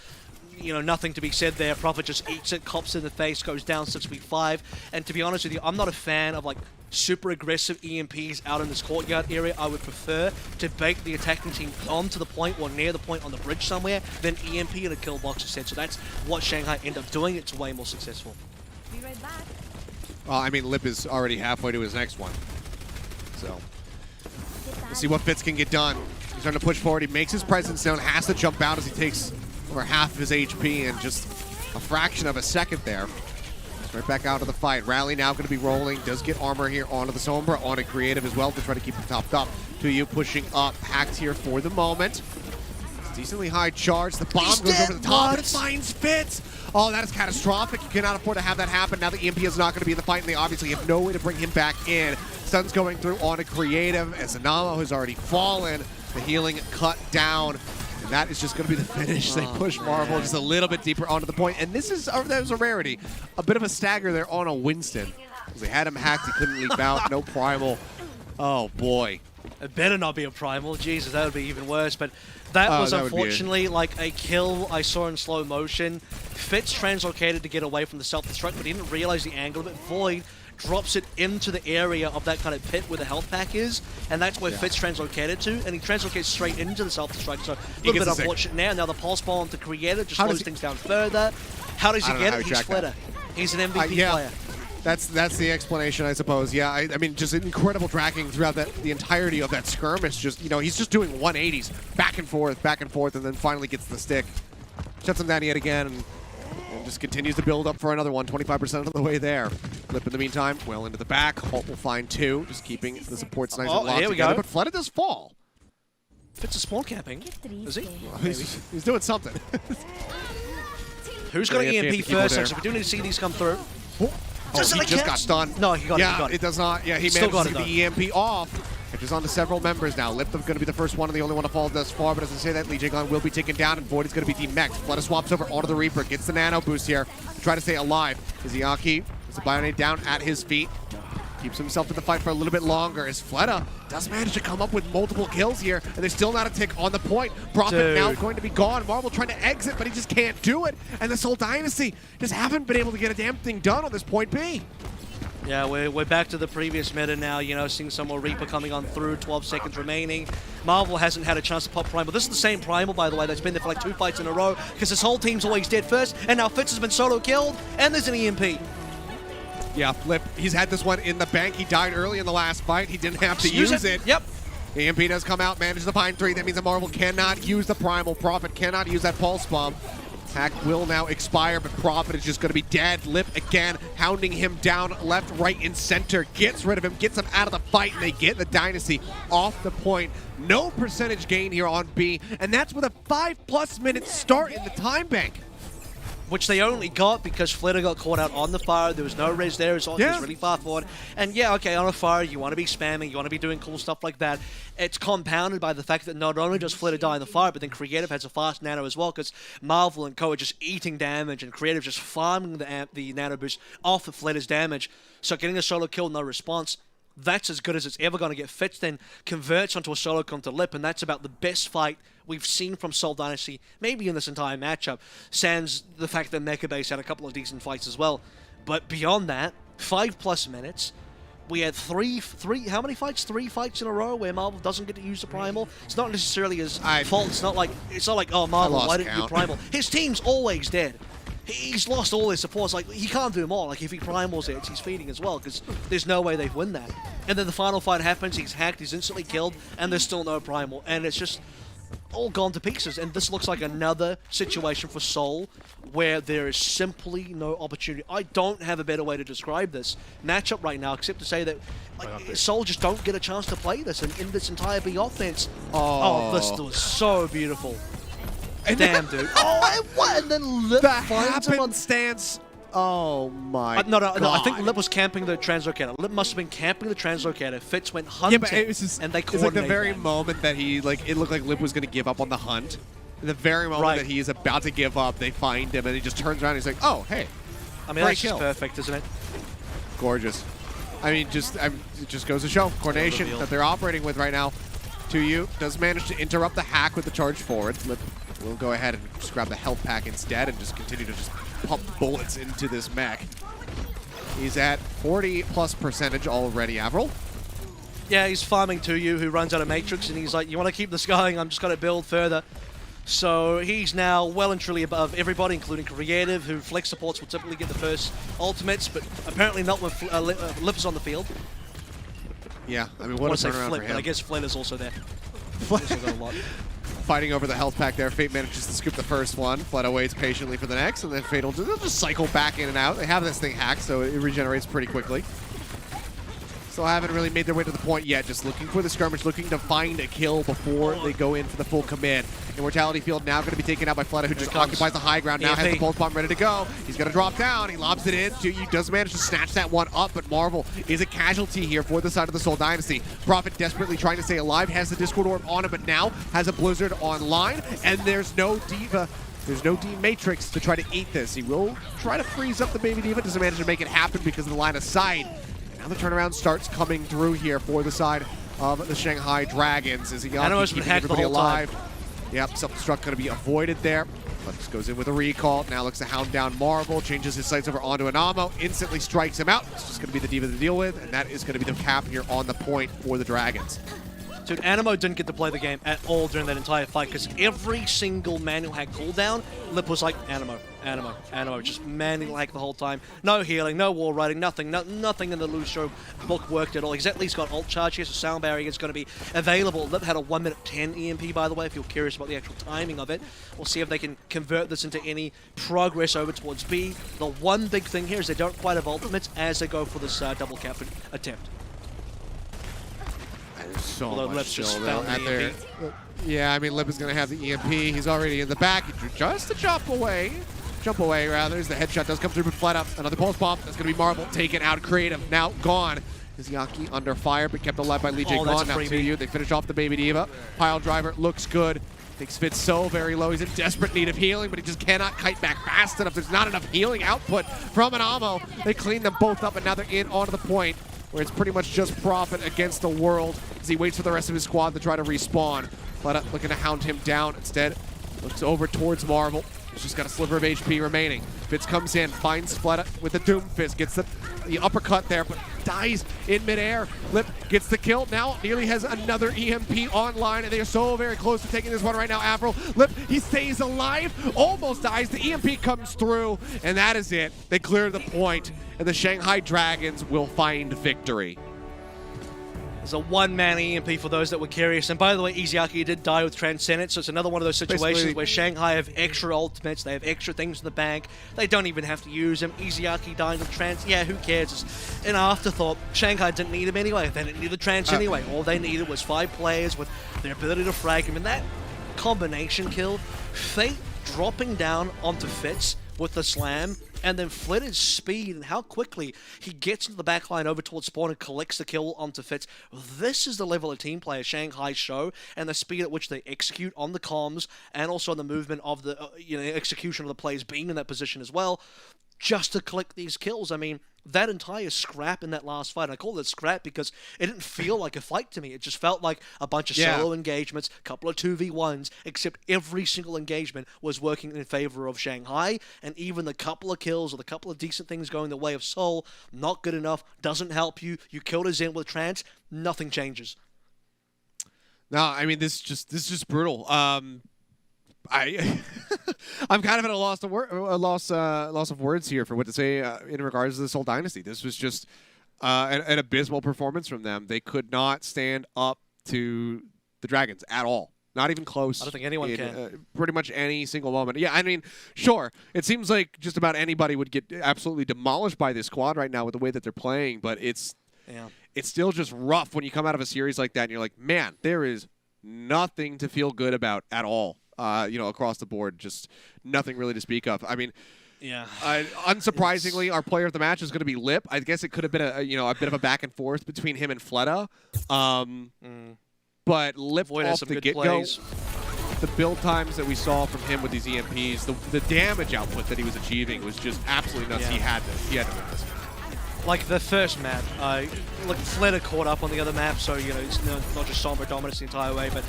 You know, nothing to be said there. Profit just eats it, cops in the face, goes down 6v5. And to be honest with you, I'm not a fan of, like, super aggressive EMPs out in this courtyard area. I would prefer to bait the attacking team onto the point or near the point on the bridge somewhere than EMP in a kill box instead. So that's what Shanghai end up doing. It's way more successful. Be right back. I mean, Lip is already halfway to his next one. So, let's see what Fitz can get done. He's trying to push forward. He makes his presence known, has to jump out as he takes over half of his HP in just a fraction of a second there. Right back out of the fight. Rally now going to be rolling. Does get armor here onto the Sombra, on a creative as well to try to keep him topped up. Tuyu pushing up. Hacked here for the moment. Decently high charge. The bomb goes over the top. It finds Fitz. Oh, that is catastrophic. You cannot afford to have that happen. Now the EMP is not going to be in the fight, and they obviously have no way to bring him back in. Stun's going through on a creative as Anamo has already fallen. The healing cut down. And that is just going to be the finish. They push Marvel just a little bit deeper onto the point. And this is that was a rarity. A bit of a stagger there on a Winston. Because they had him hacked. He couldn't leap out. No primal. Oh, boy. It better not be a primal. Jesus, that would be even worse. But that was unfortunately like a kill I saw in slow motion. Fitz translocated to get away from the self-destruct, but he didn't realize the angle of it. Void drops it into the area of that kind of pit where the health pack is, and that's where Fitz translocated to, and he translocates straight into the self-destruct, so a little bit unfortunate now. Now the pulse bomb to Creator just slows things down further. How does he get it? He's Fleta. He's an MVP player. That's the explanation, I suppose. Yeah, I mean, just incredible tracking throughout the entirety of that skirmish. Just, you know, he's just doing 180s, back and forth, and then finally gets the stick. Shuts him down yet again, and just continues to build up for another one, 25% of the way there. Flip in the meantime, well into the back. Halt will find 2, just keeping the supports nice and locked here we together. go. But Fleta does fall. Fitz is spawn camping. Is he? Well, he's doing something. Who's going to Really EMP have to keep first? there. Actually, we do need to see these come through. Oh, Doesn't he it just catch? got stunned. No, he got it. He got it. It does not. Yeah, he Still managed got to it, get the EMP off. Catches on to several members now. Lip going to be the first one and the only one to fall thus far, but as I say that, Lee Jae-gon will be taken down, and Void is going to be demexed. Flutter swaps over onto the Reaper, gets the nano boost here to try to stay alive. Izayaki is a Bionade down at his feet. Keeps himself in the fight for a little bit longer as Fleta does manage to come up with multiple kills here, and there's still not a tick on the point. Prophet now going to be gone. Marvel trying to exit, but he just can't do it. And the Seoul Dynasty just haven't been able to get a damn thing done on this point B. Yeah, we're back to the previous meta now, you know, seeing some more Reaper coming on through, 12 seconds remaining. Marvel hasn't had a chance to pop Primal. This is the same Primal, by the way, that's been there for like 2 fights in a row, because his whole team's always dead first, and now Fitz has been solo killed, and there's an EMP. Yeah, Flip, he's had this one in the bank. He died early in the last fight. He didn't have to Use use it. it. Yep. EMP does come out, manages the Pine 3. That means that Marvel cannot use the Primal. Prophet cannot use that Pulse Bomb. Hack will now expire, but Prophet is just going to be dead. Lip again, hounding him down left, right, and center. Gets rid of him, gets him out of the fight, and they get the Dynasty off the point. No percentage gain here on B, and that's with a 5+ minute start in the time bank. Which they only got because Flitter got caught out on the fire. There was no res there. It was really far forward. And yeah, okay, on a fire, you want to be spamming, you want to be doing cool stuff like that. It's compounded by the fact that not only does Flitter die in the fire, but then Creative has a fast nano as well, because Marvel and Co are just eating damage, and Creative just farming the nano boost off of Flitter's damage. So getting a solo kill, no response. That's as good as it's ever going to get. Fitz then converts onto a solo counter Lip, and that's about the best fight we've seen from Seoul Dynasty, maybe in this entire matchup. Sans the fact that Mecha Base had a couple of decent fights as well. But beyond that, 5+ minutes. We had how many fights? 3 fights in a row where Marvel doesn't get to use the Primal. It's not necessarily his fault. It's not like, oh, Marvel, why didn't you Primal? His team's always dead. He's lost all his supports. Like, he can't do more. Like, if he primals it, he's feeding as well, because there's no way they'd win that. And then the final fight happens, he's hacked, he's instantly killed, and there's still no primal. And it's just all gone to pieces. And this looks like another situation for Seoul where there is simply no opportunity. I don't have a better way to describe this matchup right now, except to say that Seoul just don't get a chance to play this in this entire B offense. Oh, this was so beautiful. Damn, dude. Oh, and what? And then Lip finds him on stance. Oh my no, God. I think Lip was camping the translocator. Lip must have been camping the translocator. Fitz went hunting, but it was just, and they it's like coordinated the very that. moment that he, it looked like Lip was going to give up on the hunt. The very moment that he is about to give up, they find him, and he just turns around and he's like, oh, hey. I mean, that's just perfect, isn't it? Gorgeous. I mean, it just goes to show coordination that they're operating with right now. 2U does manage to interrupt the hack with the charge forward. Lip will go ahead and just grab the health pack instead and just continue to just pump bullets into this mech. He's at 40+% already, Avril. Yeah, he's farming 2U, who runs out of Matrix, and he's like, you want to keep this going? I'm just going to build further. So he's now well and truly above everybody, including Creative, who Flex supports will typically get the first ultimates, but apparently not when Lip is on the field. Yeah, I mean, what a turnaround for him. But I guess Flint is also there. Also got a lot. Fighting over the health pack there. Fate manages to scoop the first one. Fleta waits patiently for the next, and then Fate will just cycle back in and out. They have this thing hacked, so it regenerates pretty quickly. Still haven't really made their way to the point yet. Just looking for the skirmish, looking to find a kill before they go in for the full commit. Immortality Field now going to be taken out by Fleta, who just occupies the high ground. Now has the pulse bomb ready to go. He's going to drop down. He lobs it in. 2U does manage to snatch that one up, but Marvel is a casualty here for the side of the Seoul Dynasty. Prophet desperately trying to stay alive, has the Discord Orb on him, but now has a Blizzard online, and there's no Diva. There's no D-Matrix to try to eat this. He will try to freeze up the Baby Diva, doesn't manage to make it happen because of the line of sight. Now the turnaround starts coming through here for the side of the Shanghai Dragons. Is he keeping everybody alive? Yep, self-destruct going to be avoided there. Lex goes in with a recall. Now looks to hound down Marvel, changes his sights over onto Anamo, instantly strikes him out. It's just going to be the Diva to deal with, and that is going to be the cap here on the point for the Dragons. Dude, Animo didn't get to play the game at all during that entire fight because every single manual hack cooldown, Lip was like, Animo, Animo, Animo, just manual hack the whole time. No healing, no wall riding, nothing in the Lucio book worked at all. He's at least got ult charge here, so sound barrier is going to be available. Lip had a 1:10 EMP, by the way, if you're curious about the actual timing of it. We'll see if they can convert this into any progress over towards B. The one big thing here is they don't quite have ultimates as they go for this double cap attempt. So much still though at there. Yeah, I mean, Lip is going to have the EMP. He's already in the back. He drew just a chop away. jump away rather, as the headshot does come through, but flat up. Another pulse bomb. That's going to be Marvel taken out. Creative now gone. Izayaki under fire, but kept alive by Lee J. Gone. Now 2U. They finish off the Baby Diva. Pile driver looks good. Takes Fitz so very low. He's in desperate need of healing, but he just cannot kite back fast enough. There's not enough healing output from an Ammo. They clean them both up, and now they're in onto the point where it's pretty much just Prophet against the world as he waits for the rest of his squad to try to respawn. Fleta looking to hound him down. Instead, looks over towards Marvel. He's just got a sliver of HP remaining. Fitz comes in, finds Fleta with a Doom Fist, gets the uppercut there, but dies in midair. Lip gets the kill. Now nearly has another EMP online, and they are so very close to taking this one right now. Afro, Lip, he stays alive, almost dies. The EMP comes through, and that is it. They clear the point, and the Shanghai Dragons will find victory. There's a one-man EMP for those that were curious. And by the way, Izayaki did die with Transcendence, so it's another one of those situations where Shanghai have extra ultimates, they have extra things in the bank, they don't even have to use them. Izayaki dying with Trans, yeah, who cares? It's an afterthought. Shanghai didn't need him anyway, they didn't need the Trans anyway. All they needed was 5 players with their ability to frag him. And that combination kill, Fate dropping down onto Fitz with the slam, and then Flitter's speed and how quickly he gets into the backline over towards spawn and collects the kill onto Fitz. This is the level of team player Shanghai show, and the speed at which they execute on the comms, and also on the movement of the execution of the players being in that position as well, just to collect these kills. I mean, that entire scrap in that last fight, and I call it scrap because it didn't feel like a fight to me. It just felt like a bunch of solo engagements, a couple of 2v1s, except every single engagement was working in favor of Shanghai, and even the couple of kills or the couple of decent things going the way of Seoul, not good enough, doesn't help you. You killed a Zen with Trance, nothing changes. No, I mean, this is just brutal. I'm kind of at a loss of words here for what to say in regards to the Seoul Dynasty. This was just an abysmal performance from them. They could not stand up to the Dragons at all. Not even close. I don't think anyone can. Pretty much any single moment. Yeah, I mean, sure. It seems like just about anybody would get absolutely demolished by this squad right now with the way that they're playing, but it's still just rough when you come out of a series like that and you're like, man, there is nothing to feel good about at all. Across the board, just nothing really to speak of. I mean, unsurprisingly, our player of the match is going to be Lip. I guess it could have been a bit of a back and forth between him and Fleta. But Lip off the get-go, the build times that we saw from him with these EMPs, the damage output that he was achieving was just absolutely nuts. He had to win this. Like the first map, Fleta caught up on the other map, so it's not just Sombra dominance the entire way, but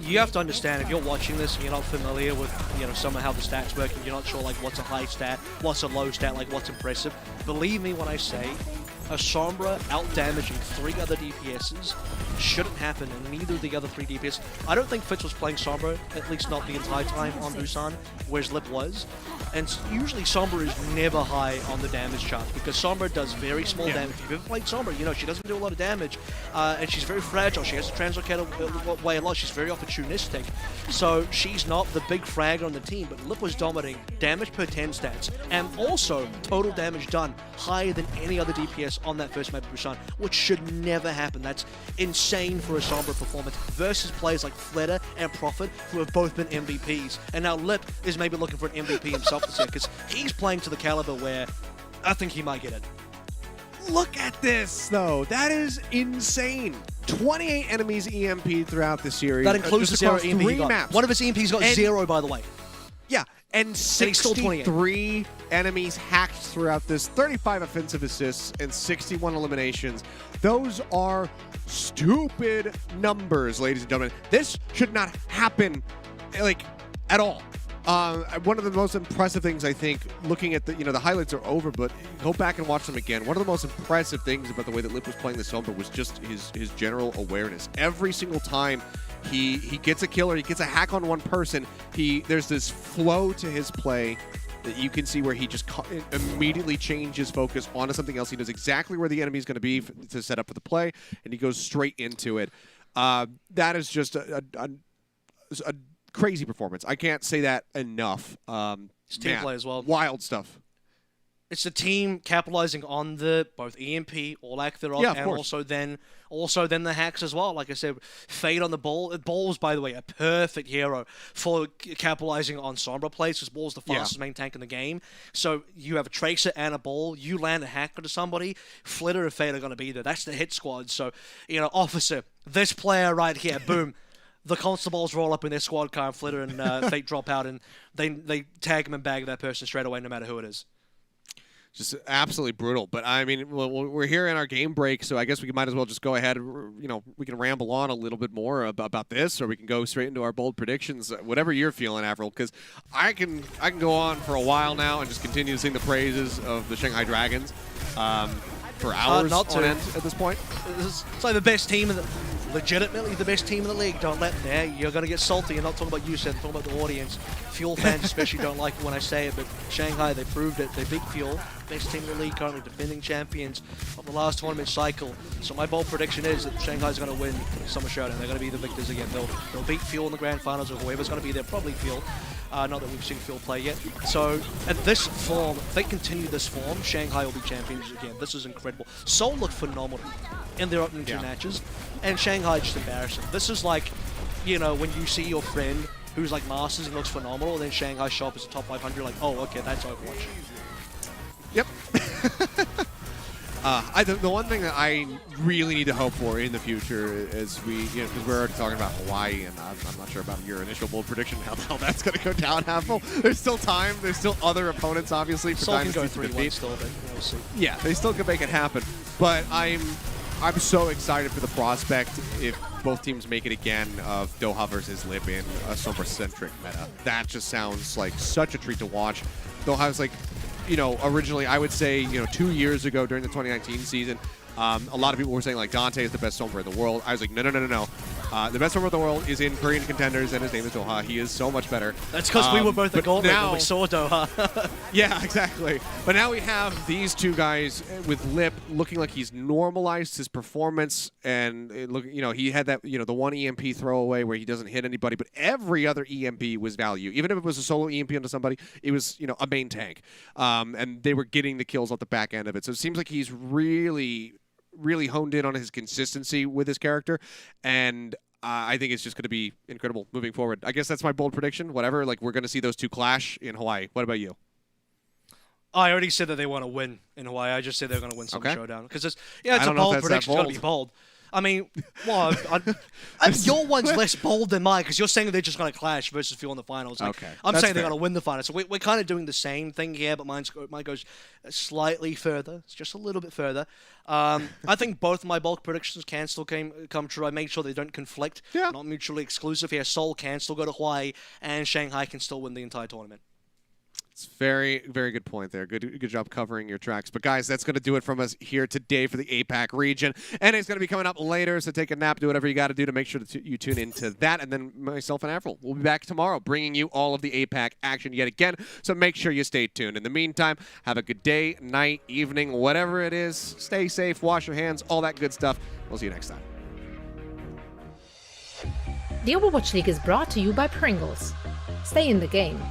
you have to understand, if you're watching this and you're not familiar with, some of how the stats work, and you're not sure, like, what's a high stat, what's a low stat, like, what's impressive, believe me when I say, a Sombra out-damaging 3 other DPSs shouldn't happen, and neither of the other 3 DPS. I don't think Fitz was playing Sombra, at least not the entire time on Busan, whereas Lip was. And usually Sombra is never high on the damage chart, because Sombra does very small damage. If you've ever played Sombra, she doesn't do a lot of damage, and she's very fragile. She has to translocate away a lot. She's very opportunistic. So she's not the big frag on the team, but Lip was dominating damage per 10 stats, and also total damage done higher than any other DPS on that first map of Busan, which should never happen. That's insane for a Sombra performance versus players like Fleta and Prophet, who have both been MVPs. And now Lip is maybe looking for an MVP himself this year, because he's playing to the caliber where I think he might get it. Look at this, though. That is insane. 28 enemies EMP'd throughout the series. That includes the 0 EMP he got. Maps. One of his EMPs got 0, by the way. Yeah, and 63 enemies hacked throughout this, 35 offensive assists, and 61 eliminations. Those are stupid numbers, ladies and gentlemen. This should not happen, at all. One of the most impressive things, I think, looking at the highlights are over, but go back and watch them again. One of the most impressive things about the way that Lip was playing this Sombra was just his general awareness. Every single time he gets a kill or he gets a hack on one person, there's this flow to his play that you can see where he just immediately changes focus onto something else. He knows exactly where the enemy is going to be to set up for the play, and he goes straight into it. That is just a crazy performance. I can't say that enough. It's team play as well. Wild stuff. It's the team capitalizing on the both EMP or lack thereof, Yeah, of and course. also then the hacks as well. Like I said, Fade on the ball. Ball's, by the way, a perfect hero for capitalizing on Sombra plays, because Ball's the fastest main tank in the game. So you have a Tracer and a Ball. You land a hack onto somebody, Flitter and Fade are going to be there. That's the hit squad. So, Officer, this player right here, boom. The constables roll up in their squad car, and Flitter and Fate drop out, and they tag him and bag that person straight away, no matter who it is. Just absolutely brutal. But I mean, we're here in our game break, so I guess we might as well just go ahead. We can ramble on a little bit more about this, or we can go straight into our bold predictions. Whatever you're feeling, Avril, because I can go on for a while now and just continue to sing the praises of the Shanghai Dragons for hours on end at this point. It's like the best team legitimately the best team in the league. Don't let there. You're going to get salty. You're not talking about you, Seth. I'm talking about the audience. Fuel fans especially don't like it when I say it, but Shanghai, they proved it. They beat Fuel. Best team in the league, currently defending champions of the last tournament cycle. So my bold prediction is that Shanghai's going to win Summer Showdown. They're going to be the victors again. They'll beat Fuel in the grand finals, or whoever's going to be there, probably Fuel. Not that we've seen Fuel play yet. So at this form, if they continue this form, Shanghai will be champions again. This is incredible. Seoul looked phenomenal in their opening two matches, and Shanghai just embarrassing. This is like, when you see your friend who's like Masters and looks phenomenal, and then Shanghai show up as a top 500, like, oh, okay, that's Overwatch. Yep. The one thing that I really need to hope for in the future is because we're already talking about Hawaii, and I'm not sure about your initial bold prediction, how the hell that's going to go down, Apple. There's still time. There's still other opponents, obviously, for Seoul can go Dynasty to defeat. 3-1 still, but we'll see. Yeah, they still can make it happen. But I'm so excited for the prospect, if both teams make it again, of Doha versus Lip in a Sombra-centric meta. That just sounds like such a treat to watch. Doha's like, originally I would say, 2 years ago during the 2019 season, a lot of people were saying like Dante is the best Sombra in the world. I was like, no. The best Sombra in the world is in Korean Contenders, and his name is Doha. He is so much better. That's because we were both at Gold when we saw Doha. Yeah, exactly. But now we have these two guys with Lip looking like he's normalized his performance, and he had that, the one EMP throwaway where he doesn't hit anybody, but every other EMP was value. Even if it was a solo EMP onto somebody, it was, a main tank. And they were getting the kills off the back end of it. So it seems like he's really honed in on his consistency with his character, and I think it's just going to be incredible moving forward. I guess that's my bold prediction. Whatever, we're going to see those two clash in Hawaii. What about you? I already said that they want to win in Hawaii. I just said they're going to win Summer Showdown. Because it's a bold prediction. It's going to be bold. I mean, well, your one's less bold than mine, because you're saying they're just going to clash versus Fuel in the finals. Okay, I'm saying they're going to win the finals. So we're kind of doing the same thing here, but mine goes slightly further. It's just a little bit further. I think both of my bulk predictions can still come true. I made sure they don't conflict, not mutually exclusive here. Seoul can still go to Hawaii, and Shanghai can still win the entire tournament. It's very, very good point there. Good job covering your tracks. But guys, that's going to do it from us here today for the APAC region. And it's going to be coming up later, so take a nap, do whatever you got to do to make sure that you tune into that. And then myself and Avril will be back tomorrow, bringing you all of the APAC action yet again. So make sure you stay tuned. In the meantime, have a good day, night, evening, whatever it is. Stay safe, wash your hands, all that good stuff. We'll see you next time. The Overwatch League is brought to you by Pringles. Stay in the game.